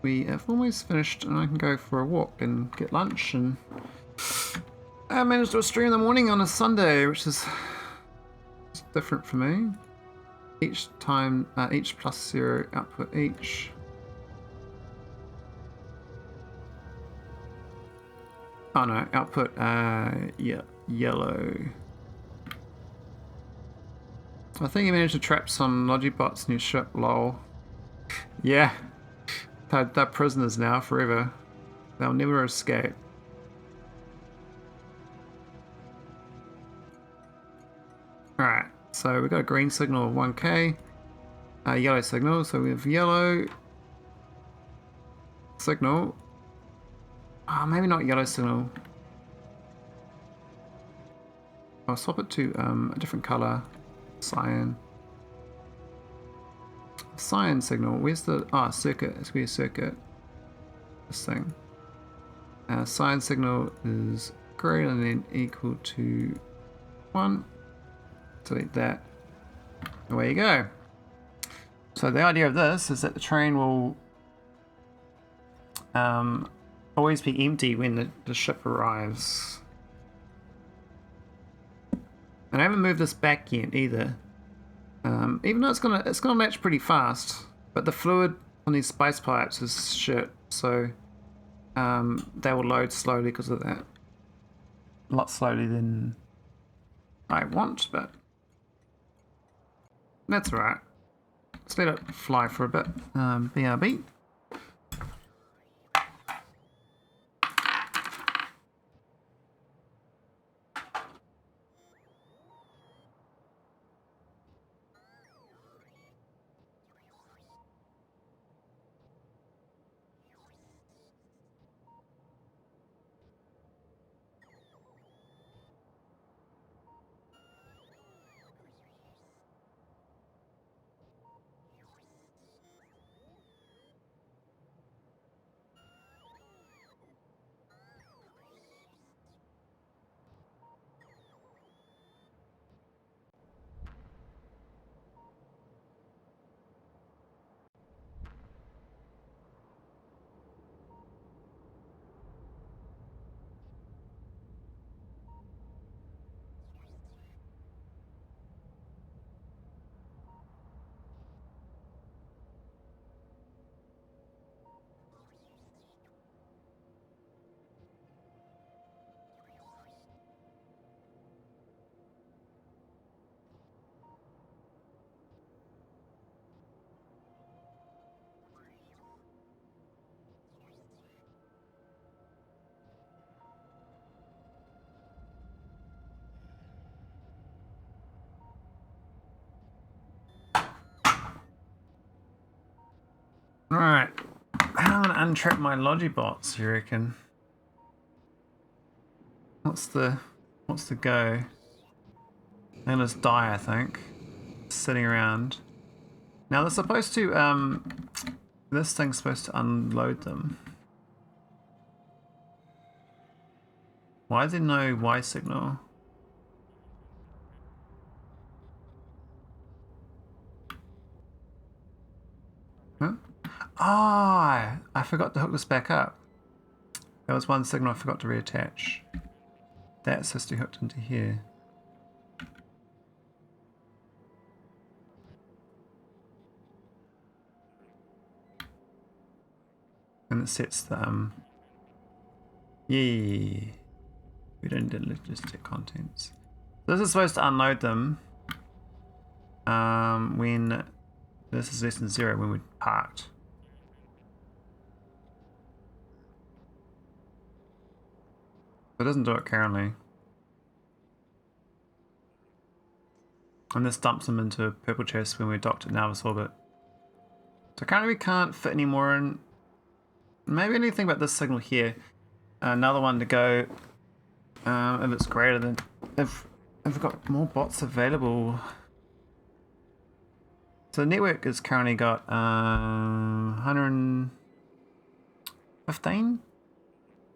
we have almost finished and I can go for a walk and get lunch, and I managed to stream in the morning on a Sunday, which is different for me. Each time, each +0 output each. Oh no, output, yeah, yellow. I think you managed to trap some Logibots in your ship, lol. Yeah, they're prisoners now, forever. They'll never escape. Alright, so we've got a green signal of 1k, yellow signal, so we have yellow signal. Oh, maybe not yellow signal. I'll swap it to a different color. Cyan. Cyan signal. Where's the... Ah, circuit. It's where circuit. This thing. Cyan signal is greater than equal to 1. Delete that. Away you go. So the idea of this is that the train will always be empty when the ship arrives. And I haven't moved this back yet either. Even though it's gonna latch pretty fast, but the fluid on these space pipes is shit, so they will load slowly because of that. A lot slowly than I want, but that's alright. Let's let it fly for a bit. BRB. Alright, how am I gonna untrap my Logibots, you reckon? What's the go? I'm gonna just die, I think. Sitting around. Now they're supposed to, this thing's supposed to unload them. Why is there no Y signal? Huh? Ah, I forgot to hook this back up. There was one signal I forgot to reattach. That's supposed to be hooked into here. And it sets the yeah. We don't need logistic contents. This is supposed to unload them when this is less than 0 when we parked. It doesn't do it currently. And this dumps them into a purple chest when we're docked at nauvis orbit. So currently we can't fit any more in. Maybe anything about this signal here. Another one to go if it's greater than... If we've got more bots available. So the network has currently got 115?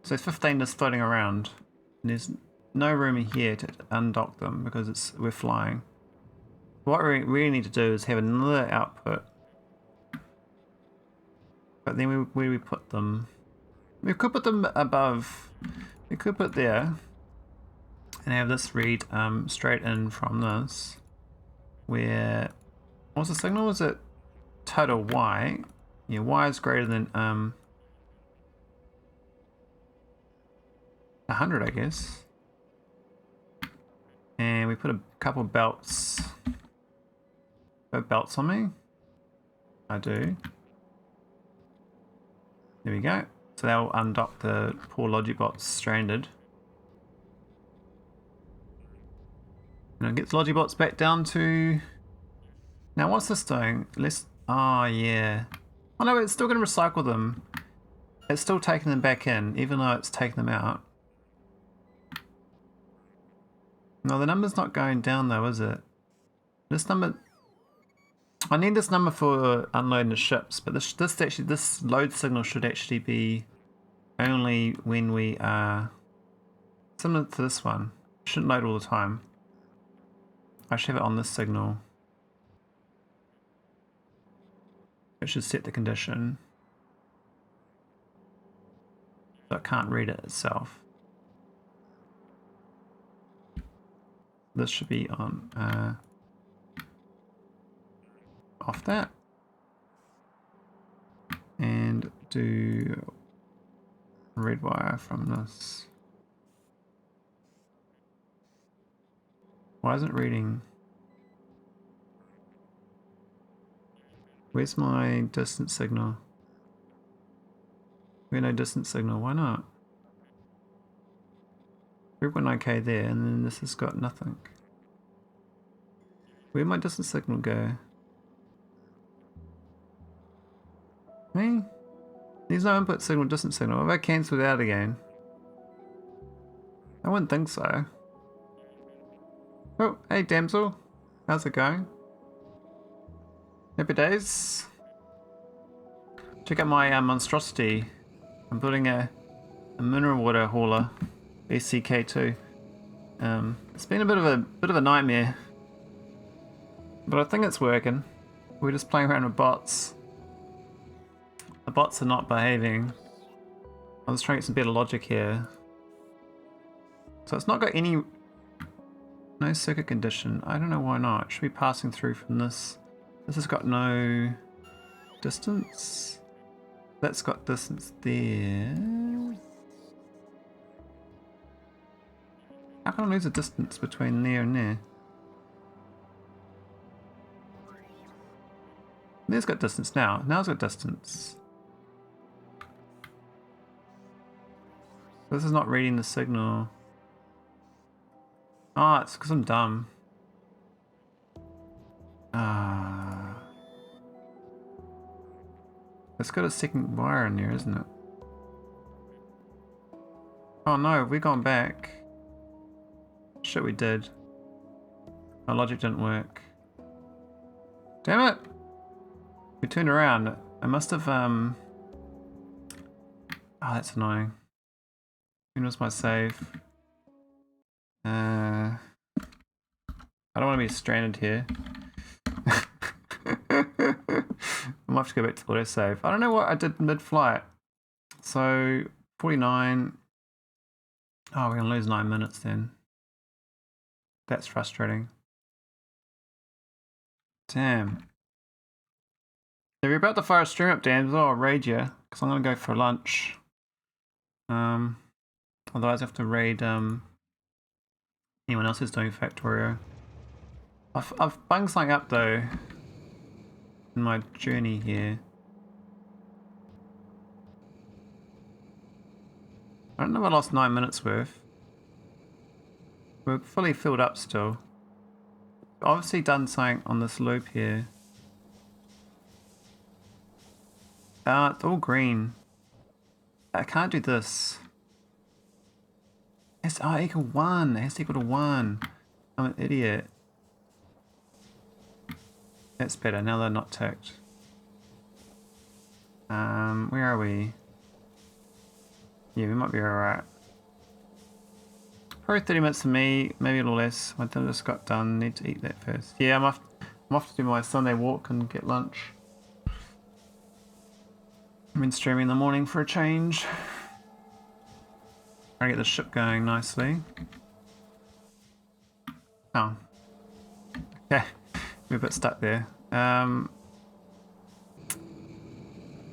So 15 is floating around. And there's no room in here to undock them because we're flying. What we really need to do is have another output. But then where do we put them? We could put them above. We could put there. And have this read straight in from this. Where... What's the signal? Is it total Y? Yeah, Y is greater than 100, I guess. And we put a couple of belts. Got belts on me? I do. There we go. So that'll undock the poor Logibots stranded. And it gets Logibots back down to... Now what's this doing? Let's... Oh yeah. Oh no, it's still going to recycle them. It's still taking them back in, even though it's taking them out. No, the number's not going down though, is it? This number... I need this number for unloading the ships, but this load signal should actually be only when we are similar to this one. It shouldn't load all the time. I should have it on this signal. It should set the condition. So it can't read it itself. This should be on off that. And do red wire from this. Why isn't it reading? Where's my distance signal? We have no distance signal, why not? 3.9k there, and then this has got nothing. Where'd my distance signal go? Hey? There's no input signal, distance signal. Have I cancelled out again? I wouldn't think so. Oh, hey damsel. How's it going? Happy days. Check out my monstrosity. I'm building a mineral water hauler, SCK2. It's been a bit of a nightmare, but I think it's working. We're just playing around with bots. The bots are not behaving. I'm just trying to get some better logic here. So it's not got any... No circuit condition. I don't know why not. It should be passing through from this. This has got no distance. That's got distance there. How can I lose a distance between there and there? There's got distance now. Now it's got distance. This is not reading the signal. Oh, it's because I'm dumb. It's got a second wire in there, isn't it? Oh no, have we gone back? Shit, we did. Our logic didn't work. Damn it! We turned around. I must have, Oh, that's annoying. When was my save? I don't want to be stranded here. I might have to go back to autosave. I don't know what I did mid-flight. So, 49. Oh, we're going to lose 9 minutes then. That's frustrating. Damn. If you're about to fire a stream up, Dan, I'll raid you, because I'm going to go for lunch. Otherwise I have to raid anyone else who's doing Factorio. I've bunged something up though in my journey here. I don't know if I lost 9 minutes worth. We're fully filled up still. Obviously done something on this loop here. It's all green. I can't do this. It's equal 1. It has to equal to 1. I'm an idiot. That's better. Now they're not ticked. Where are we? Yeah, we might be alright. Probably 30 minutes for me, maybe a little less. My dinner just got done. Need to eat that first. Yeah, I'm off to do my Sunday walk and get lunch. I've been streaming in the morning for a change. Trying to get the ship going nicely. Oh. Okay. We're a bit stuck there.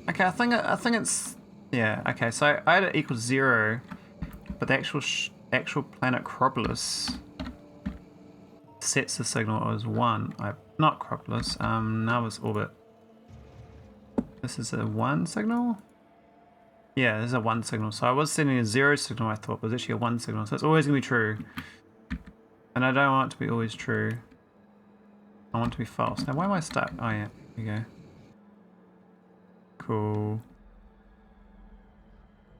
Okay, I think it's... Yeah, okay, so I had it equals 0, but the actual planet krobelus sets the signal as 1. Not krobelus, nauvis orbit. This is a 1 signal? Yeah, this is a 1 signal. So I was sending a 0 signal, I thought, but it's actually a 1 signal. So it's always going to be true. And I don't want it to be always true. I want it to be false. Now, why am I stuck? Oh, yeah. There we go. Cool.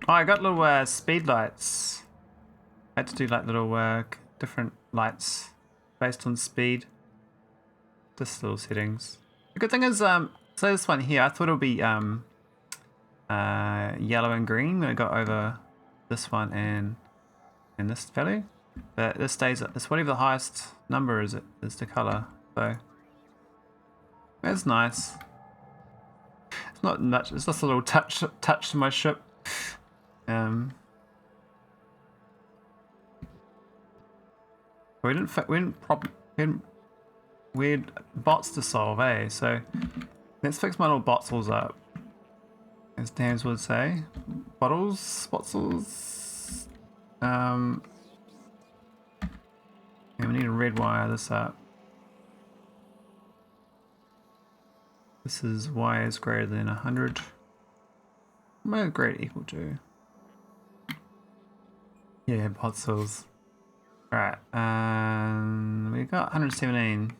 Oh, I got little speed lights. I had to do like little different lights based on speed. Just little settings. The good thing is, so this one here, I thought it would be yellow and green when I got over this one and this value. But this stays, it's whatever the highest number is the color. So that's nice. It's not much, it's just a little touch to my ship. We didn't weird bots to solve, eh? So let's fix my little botsels up. As Dams would say. Botsels. Yeah, we need to red wire this up. This is y is greater than 100. What is greater equal to? Yeah, botsels. Alright, we got 117.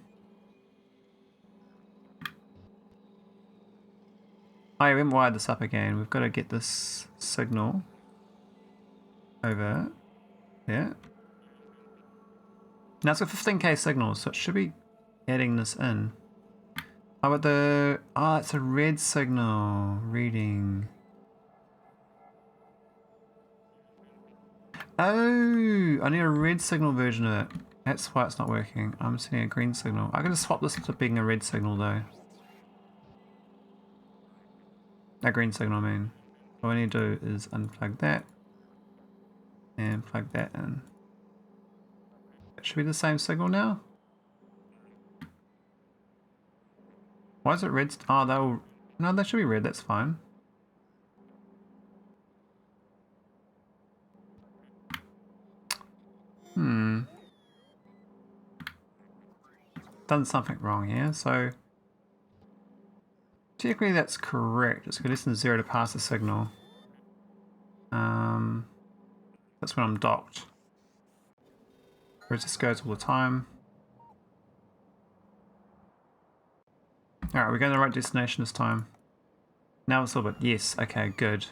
Oh yeah, we haven't wired this up again. We've got to get this signal over there. Now it's got 15k signals, so it should be adding this in. Oh, but it's a red signal. Reading. Oh, I need a red signal version of it. That's why it's not working. I'm sending a green signal. I can just swap this to being a red signal though. A green signal, I mean. All I need to do is unplug that and plug that in. It should be the same signal now. Why is it red? Oh, no, that should be red. That's fine. Done something wrong here. So technically that's correct. It's less than 0 to pass the signal. That's when I'm docked. Whereas this goes all the time. Alright, we're going to the right destination this time. Now it's a little bit. Yes, okay, good.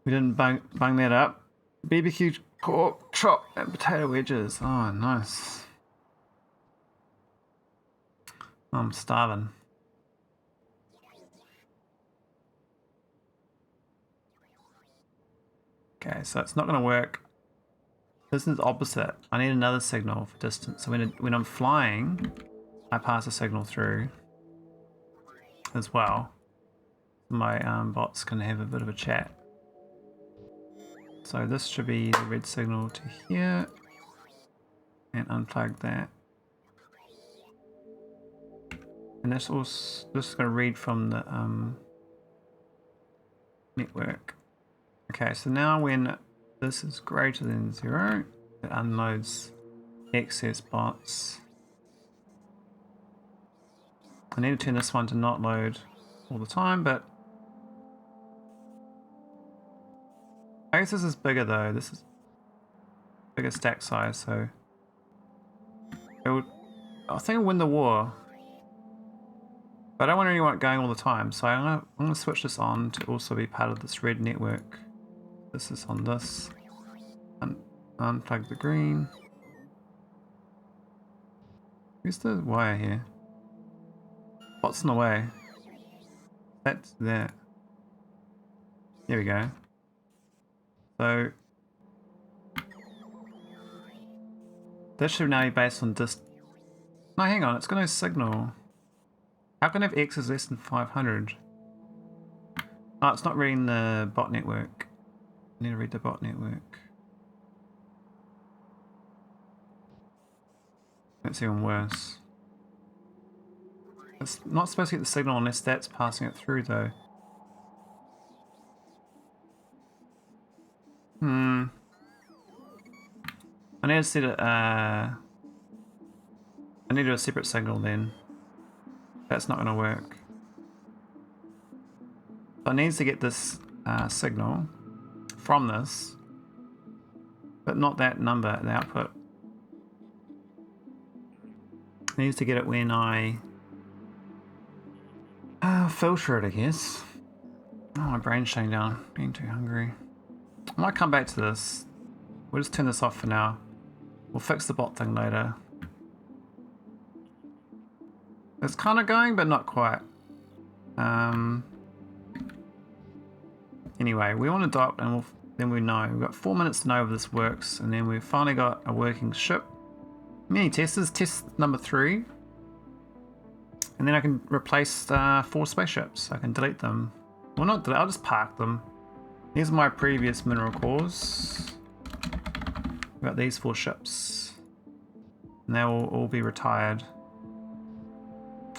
We didn't bung that up. BBQ pork chop and potato wedges. Oh, nice. I'm starving. Okay, so it's not going to work. This is opposite. I need another signal for distance. So when I'm flying, I pass a signal through as well. My bots can have a bit of a chat. So this should be the red signal to here. And unplug that. And this is going to read from the network. Okay, so now when this is greater than 0, it unloads excess bots. I need to turn this one to not load all the time, but I guess this is bigger though. This is bigger stack size, so it would, I think it'll win the war. But I don't want anyone going all the time, so I'm gonna switch this on to also be part of this red network. This is on this. Unplug the green. Where's the wire here? What's in the way? That's that. There we go. So this should now be based on this. No, hang on, it's got no signal. How can I have X is less than 500? Oh, it's not reading the bot network. I need to read the bot network. That's even worse. It's not supposed to get the signal unless that's passing it through though. I need to set it, I need to do a separate signal then. That's not going to work. So it needs to get this signal from this, but not that number, the output. It needs to get it when I filter it, I guess. Oh, my brain's shutting down, being too hungry. I might come back to this. We'll just turn this off for now. We'll fix the bot thing later. It's kind of going, but not quite. Anyway, we want to dock, and then we know. We've got 4 minutes to know if this works, and then we've finally got a working ship. Mini testers, test number 3. And then I can replace 4 spaceships. I can delete them. Well, not delete, I'll just park them. Here's my previous mineral cores. We've got these 4 ships. And they will all be retired.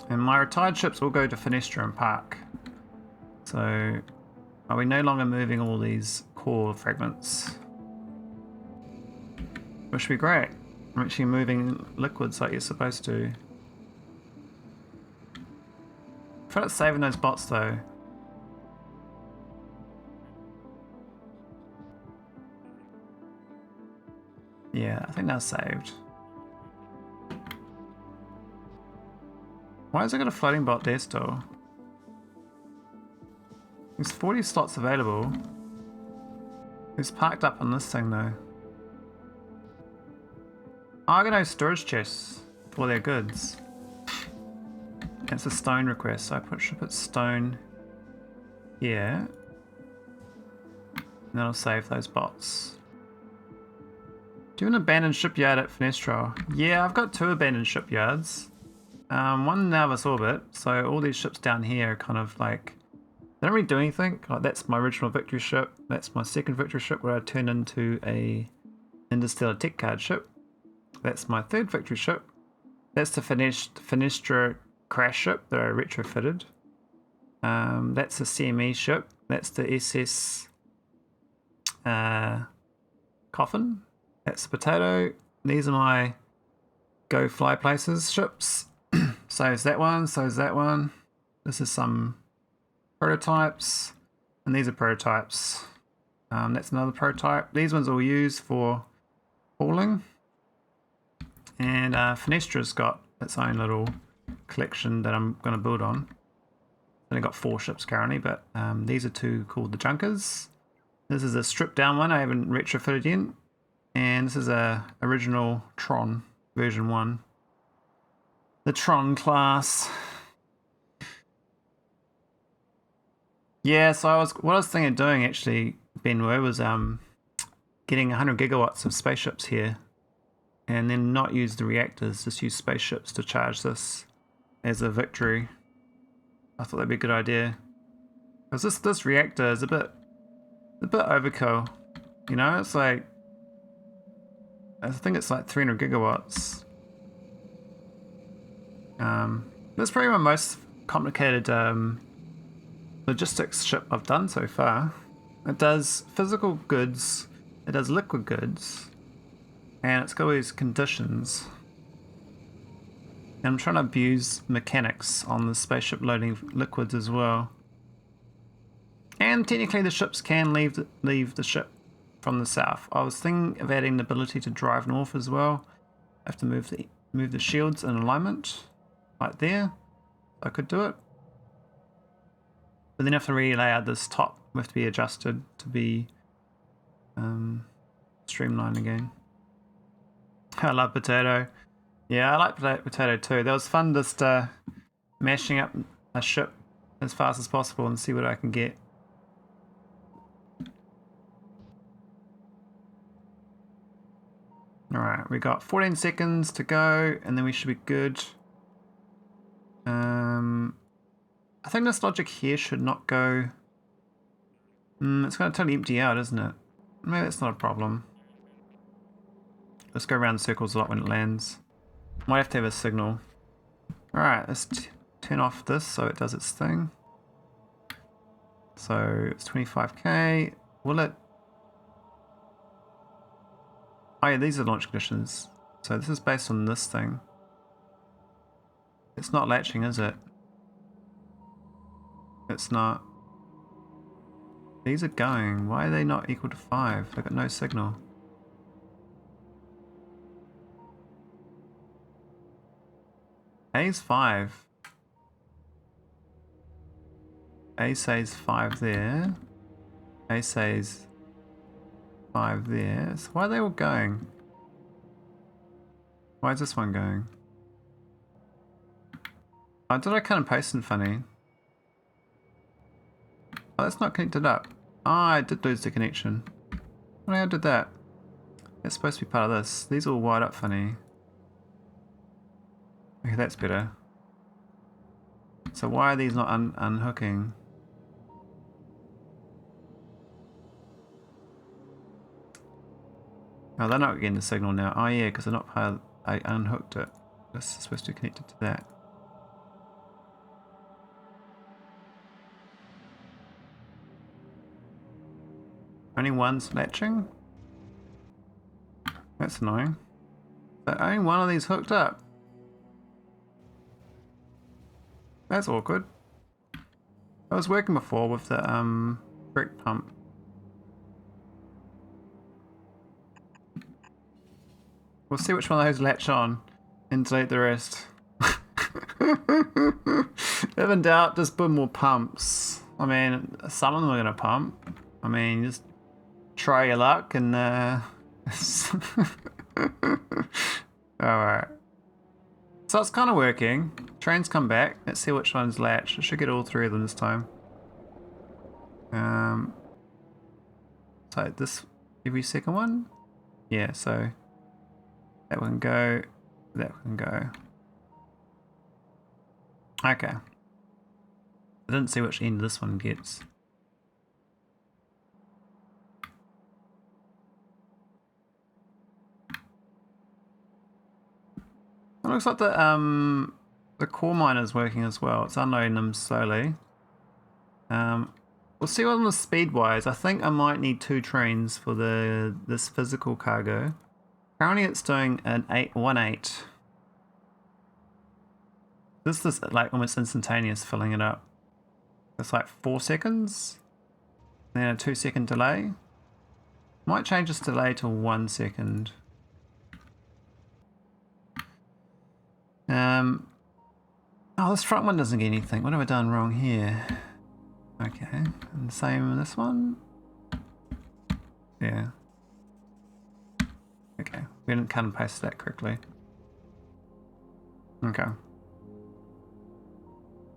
And my retired ships will go to Fenestra and park. So are we no longer moving all these core fragments? Which should be great. I'm actually moving liquids like you're supposed to. Try not saving those bots though. Yeah, I think that's saved. Why has it got a floating bot there still? There's 40 slots available. It's parked up on this thing though. Oh, I got no storage chests for their goods. It's a stone request, so I should put stone here. And that'll save those bots. Do you have an abandoned shipyard at Fenestra? Yeah, I've got 2 abandoned shipyards. One Nauvis orbit, so all these ships down here are kind of like, they don't really do anything. Like that's my original victory ship. That's my second victory ship where I turned into a interstellar tech card ship. That's my 3rd victory ship. That's the Fenestra crash ship that I retrofitted. That's the CME ship. That's the SS Coffin. That's the potato. These are my go fly places ships. So is that one, so is that one. This is some prototypes, and these are prototypes. That's another prototype. These ones will use for hauling. And Fenestra's got its own little collection that I'm going to build on. Only got 4 ships currently, but these are 2 called the Junkers. This is a stripped down one I haven't retrofitted yet. And this is a original Tron version 1. The Tron class. Yeah, so what I was thinking of doing actually, Benwo, was getting 100 gigawatts of spaceships here. And then not use the reactors, just use spaceships to charge this as a victory. I thought that'd be a good idea. Because this reactor is a bit overkill. You know, it's like, I think it's like 300 gigawatts. That's probably my most complicated logistics ship I've done so far. It does physical goods, it does liquid goods, and it's got all these conditions. And I'm trying to abuse mechanics on the spaceship loading liquids as well. And technically the ships can leave the ship from the south. I was thinking of adding the ability to drive north as well. I have to move the shields in alignment, right there. I could do it. But then I have to relay out this top. We have to be adjusted to be streamlined again. I love potato. Yeah, I like potato too. That was fun just mashing up a ship as fast as possible and see what I can get. Alright, we got 14 seconds to go and then we should be good. I think this logic here should not go... it's going to totally empty out, isn't it? Maybe that's not a problem. Let's go around in circles a lot when it lands. Might have to have a signal. Alright, let's turn off this so it does its thing. So it's 25k. Will it... Oh yeah, these are launch conditions. So this is based on this thing. It's not latching, is it? It's not. These are going. Why are they not equal to 5? They've got no signal. A's 5. A says 5 there. A says 5 there. So why are they all going? Why is this one going? Oh, did I cut and paste in funny? Oh, that's not connected up. Oh, I did lose the connection. Why did that? It's supposed to be part of this. These all wired up funny. Okay, that's better. So why are these not unhooking? Oh, they're not getting the signal now. Oh yeah, because they're not part of... I unhooked it. This is supposed to be connected to that. Only one's latching? That's annoying. So only one of these hooked up. That's awkward. I was working before with the brick pump. We'll see which one of those latch on and delete the rest. If in doubt, just put more pumps. I mean, some of them are going to pump. I mean, just try your luck and alright. So it's kind of working. Trains come back. Let's see which one's latch. I should get all three of them this time. So this, every second one? Yeah, so that one go, that one go. Okay. I didn't see which end this one gets. It looks like the core miner is working as well. It's unloading them slowly. We'll see on the speed wise. I think I might need 2 trains for this physical cargo. Currently it's doing an 1.8. This is like almost instantaneous filling it up. It's like 4 seconds. Then a 2-second delay. Might change this delay to 1 second. Oh, this front one doesn't get anything. What have I done wrong here? Okay, and the same in this one. Yeah. Okay, we didn't cut and paste that correctly. Okay.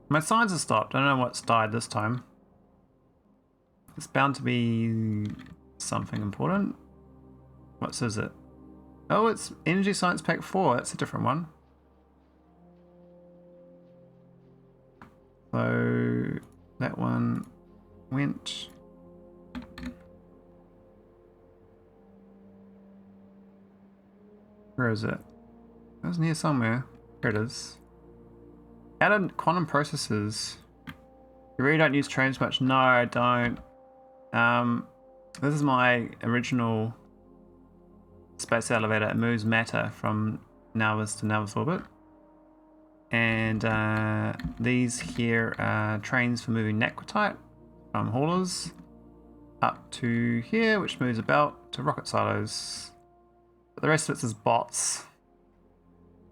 My signs have stopped. I don't know what's died this time. It's bound to be something important. What says it? Oh, it's Energy Science Pack 4. That's a different one. So that one went. Where is it? It was near somewhere. Here it is. Added quantum processors. You really don't use trains much? No, I don't. This is my original space elevator. It moves matter from nauvis to nauvis orbit. And these here are trains for moving naquitite from haulers. up to here, which moves about to rocket silos. But the rest of it is bots.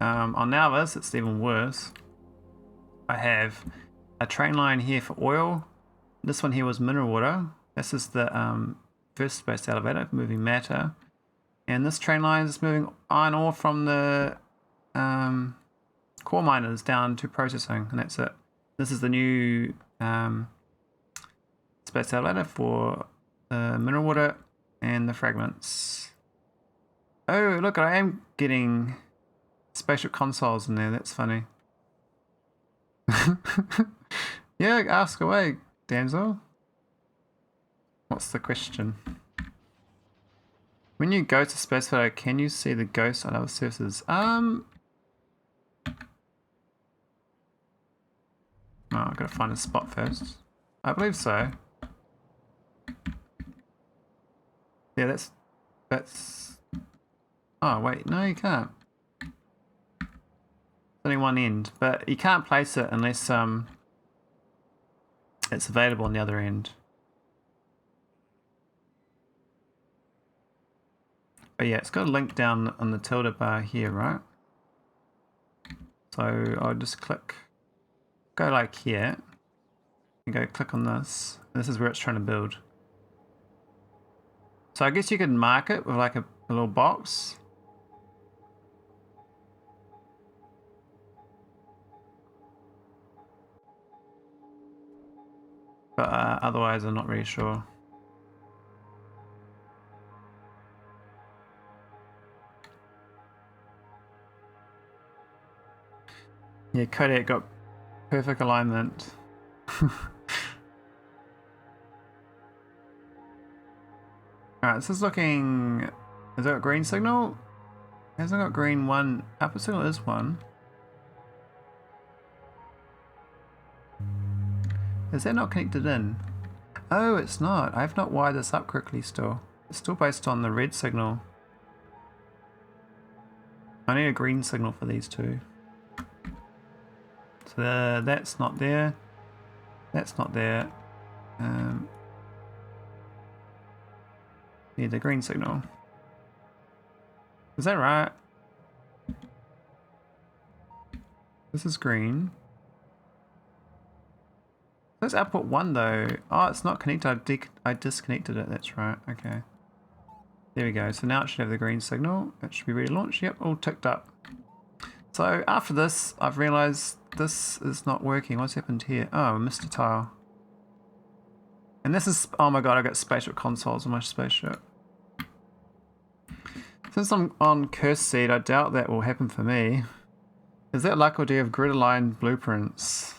On Nauvis, it's even worse. I have a train line here for oil. This one here was mineral water. This is the first space elevator, moving matter. And this train line is moving iron ore from the core miners down to processing, and that's it. This is the new space elevator for the mineral water and the fragments. Oh, look, I am getting spaceship consoles in there. That's funny. Yeah, ask away, damsel. What's the question? When you go to space photo, can you see the ghost on other surfaces? Oh, I've got to find a spot first. I believe so. Yeah, that's. Oh wait, no, you can't. It's only one end, but you can't place it unless it's available on the other end. But yeah, it's got a link down on the tilde bar here, right? So I'll just go like here, and go click on this. This is where it's trying to build. So I guess you could mark it with like a little box. But otherwise I'm not really sure. Yeah, Kodiak got perfect alignment. Alright, this is looking... Is that a green signal? Hasn't got green one. Output signal is one. Is that not connected in? Oh, it's not. I have not wired this up correctly still. It's still based on the red signal. I need a green signal for these two. So that's not there. That's not there. Need the green signal. Is that right? This is green. That's output 1 though. Oh, it's not connected. I disconnected it. That's right. Okay. There we go. So now it should have the green signal. It should be ready to launch. Yep, all ticked up. So after this, I've realized this is not working. What's happened here? Oh, I missed a tile. And this is... Oh my god, I got spaceship consoles on my spaceship. Since I'm on Curse Seed, I doubt that will happen for me. Is that luck, or do you have grid-aligned blueprints?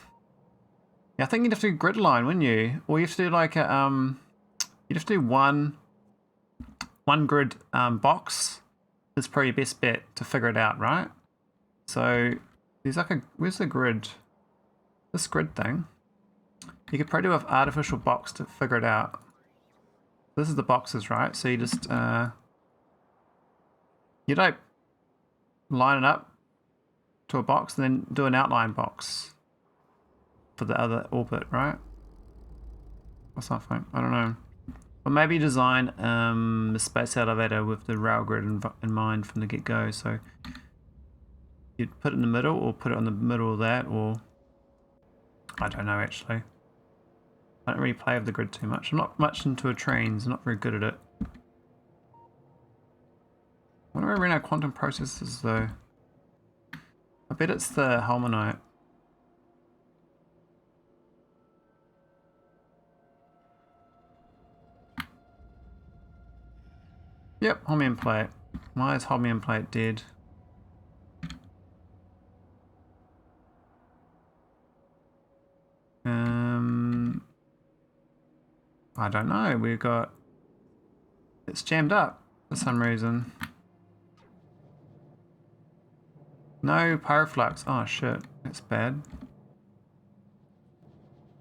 Yeah, I think you'd have to do grid-align, wouldn't you? Or you have to do like a... You'd have to do one grid box. Is probably your best bet to figure it out, right? So there's like a... Where's the grid? This grid thing. You could probably do an artificial box to figure it out. This is the boxes, right? So you just... you like line it up to a box and then do an outline box for the other orbit, right? Or something. I don't know. Or maybe design the space elevator with the rail grid in mind from the get-go. So you'd put it in the middle, or put it on the middle of that, or I don't know actually. I don't really play with the grid too much. I'm not much into trains. I'm not very good at it. What do I run our quantum processes though? I bet it's the Holmanite. Yep, Holmium plate. Why is Holmium plate dead? I don't know. We've got... It's jammed up for some reason. No pyroflux. Oh shit, that's bad.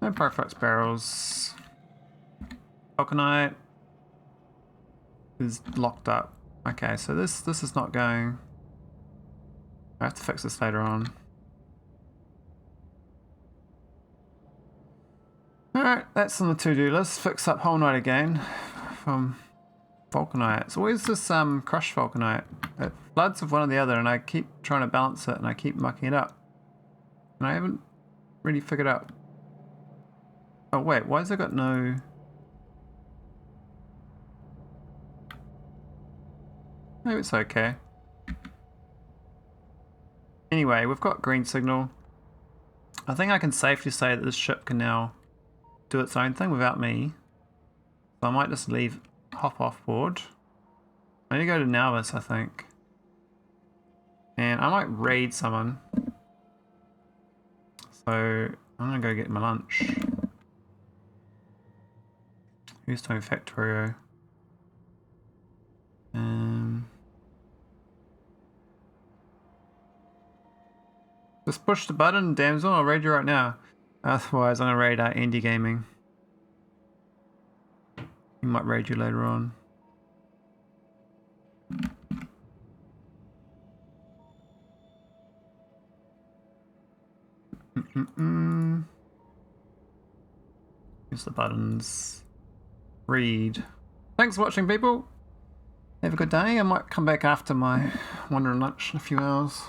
No pyroflux barrels. Vulcanite is locked up. Okay, so this is not going. I have to fix this later on. Alright, that's on the to-do list. Fix up Whole Night again from vulcanite. It's always this crushed vulcanite. It floods with one or the other and I keep trying to balance it and I keep mucking it up. And I haven't really figured out... Oh wait, why has it got no... Maybe it's okay. Anyway, we've got green signal. I think I can safely say that this ship can now do its own thing without me. So I might just hop off board. I need to go to Nauvis, I think. And I might raid someone. So I'm gonna go get my lunch. Who's doing Factorio? Just push the button, damsel, I'll raid you right now. Otherwise I'm gonna raid Indie Gaming. He might raid you later on. Use the buttons. Read. Thanks for watching, people. Have a good day. I might come back after my wandering lunch in a few hours.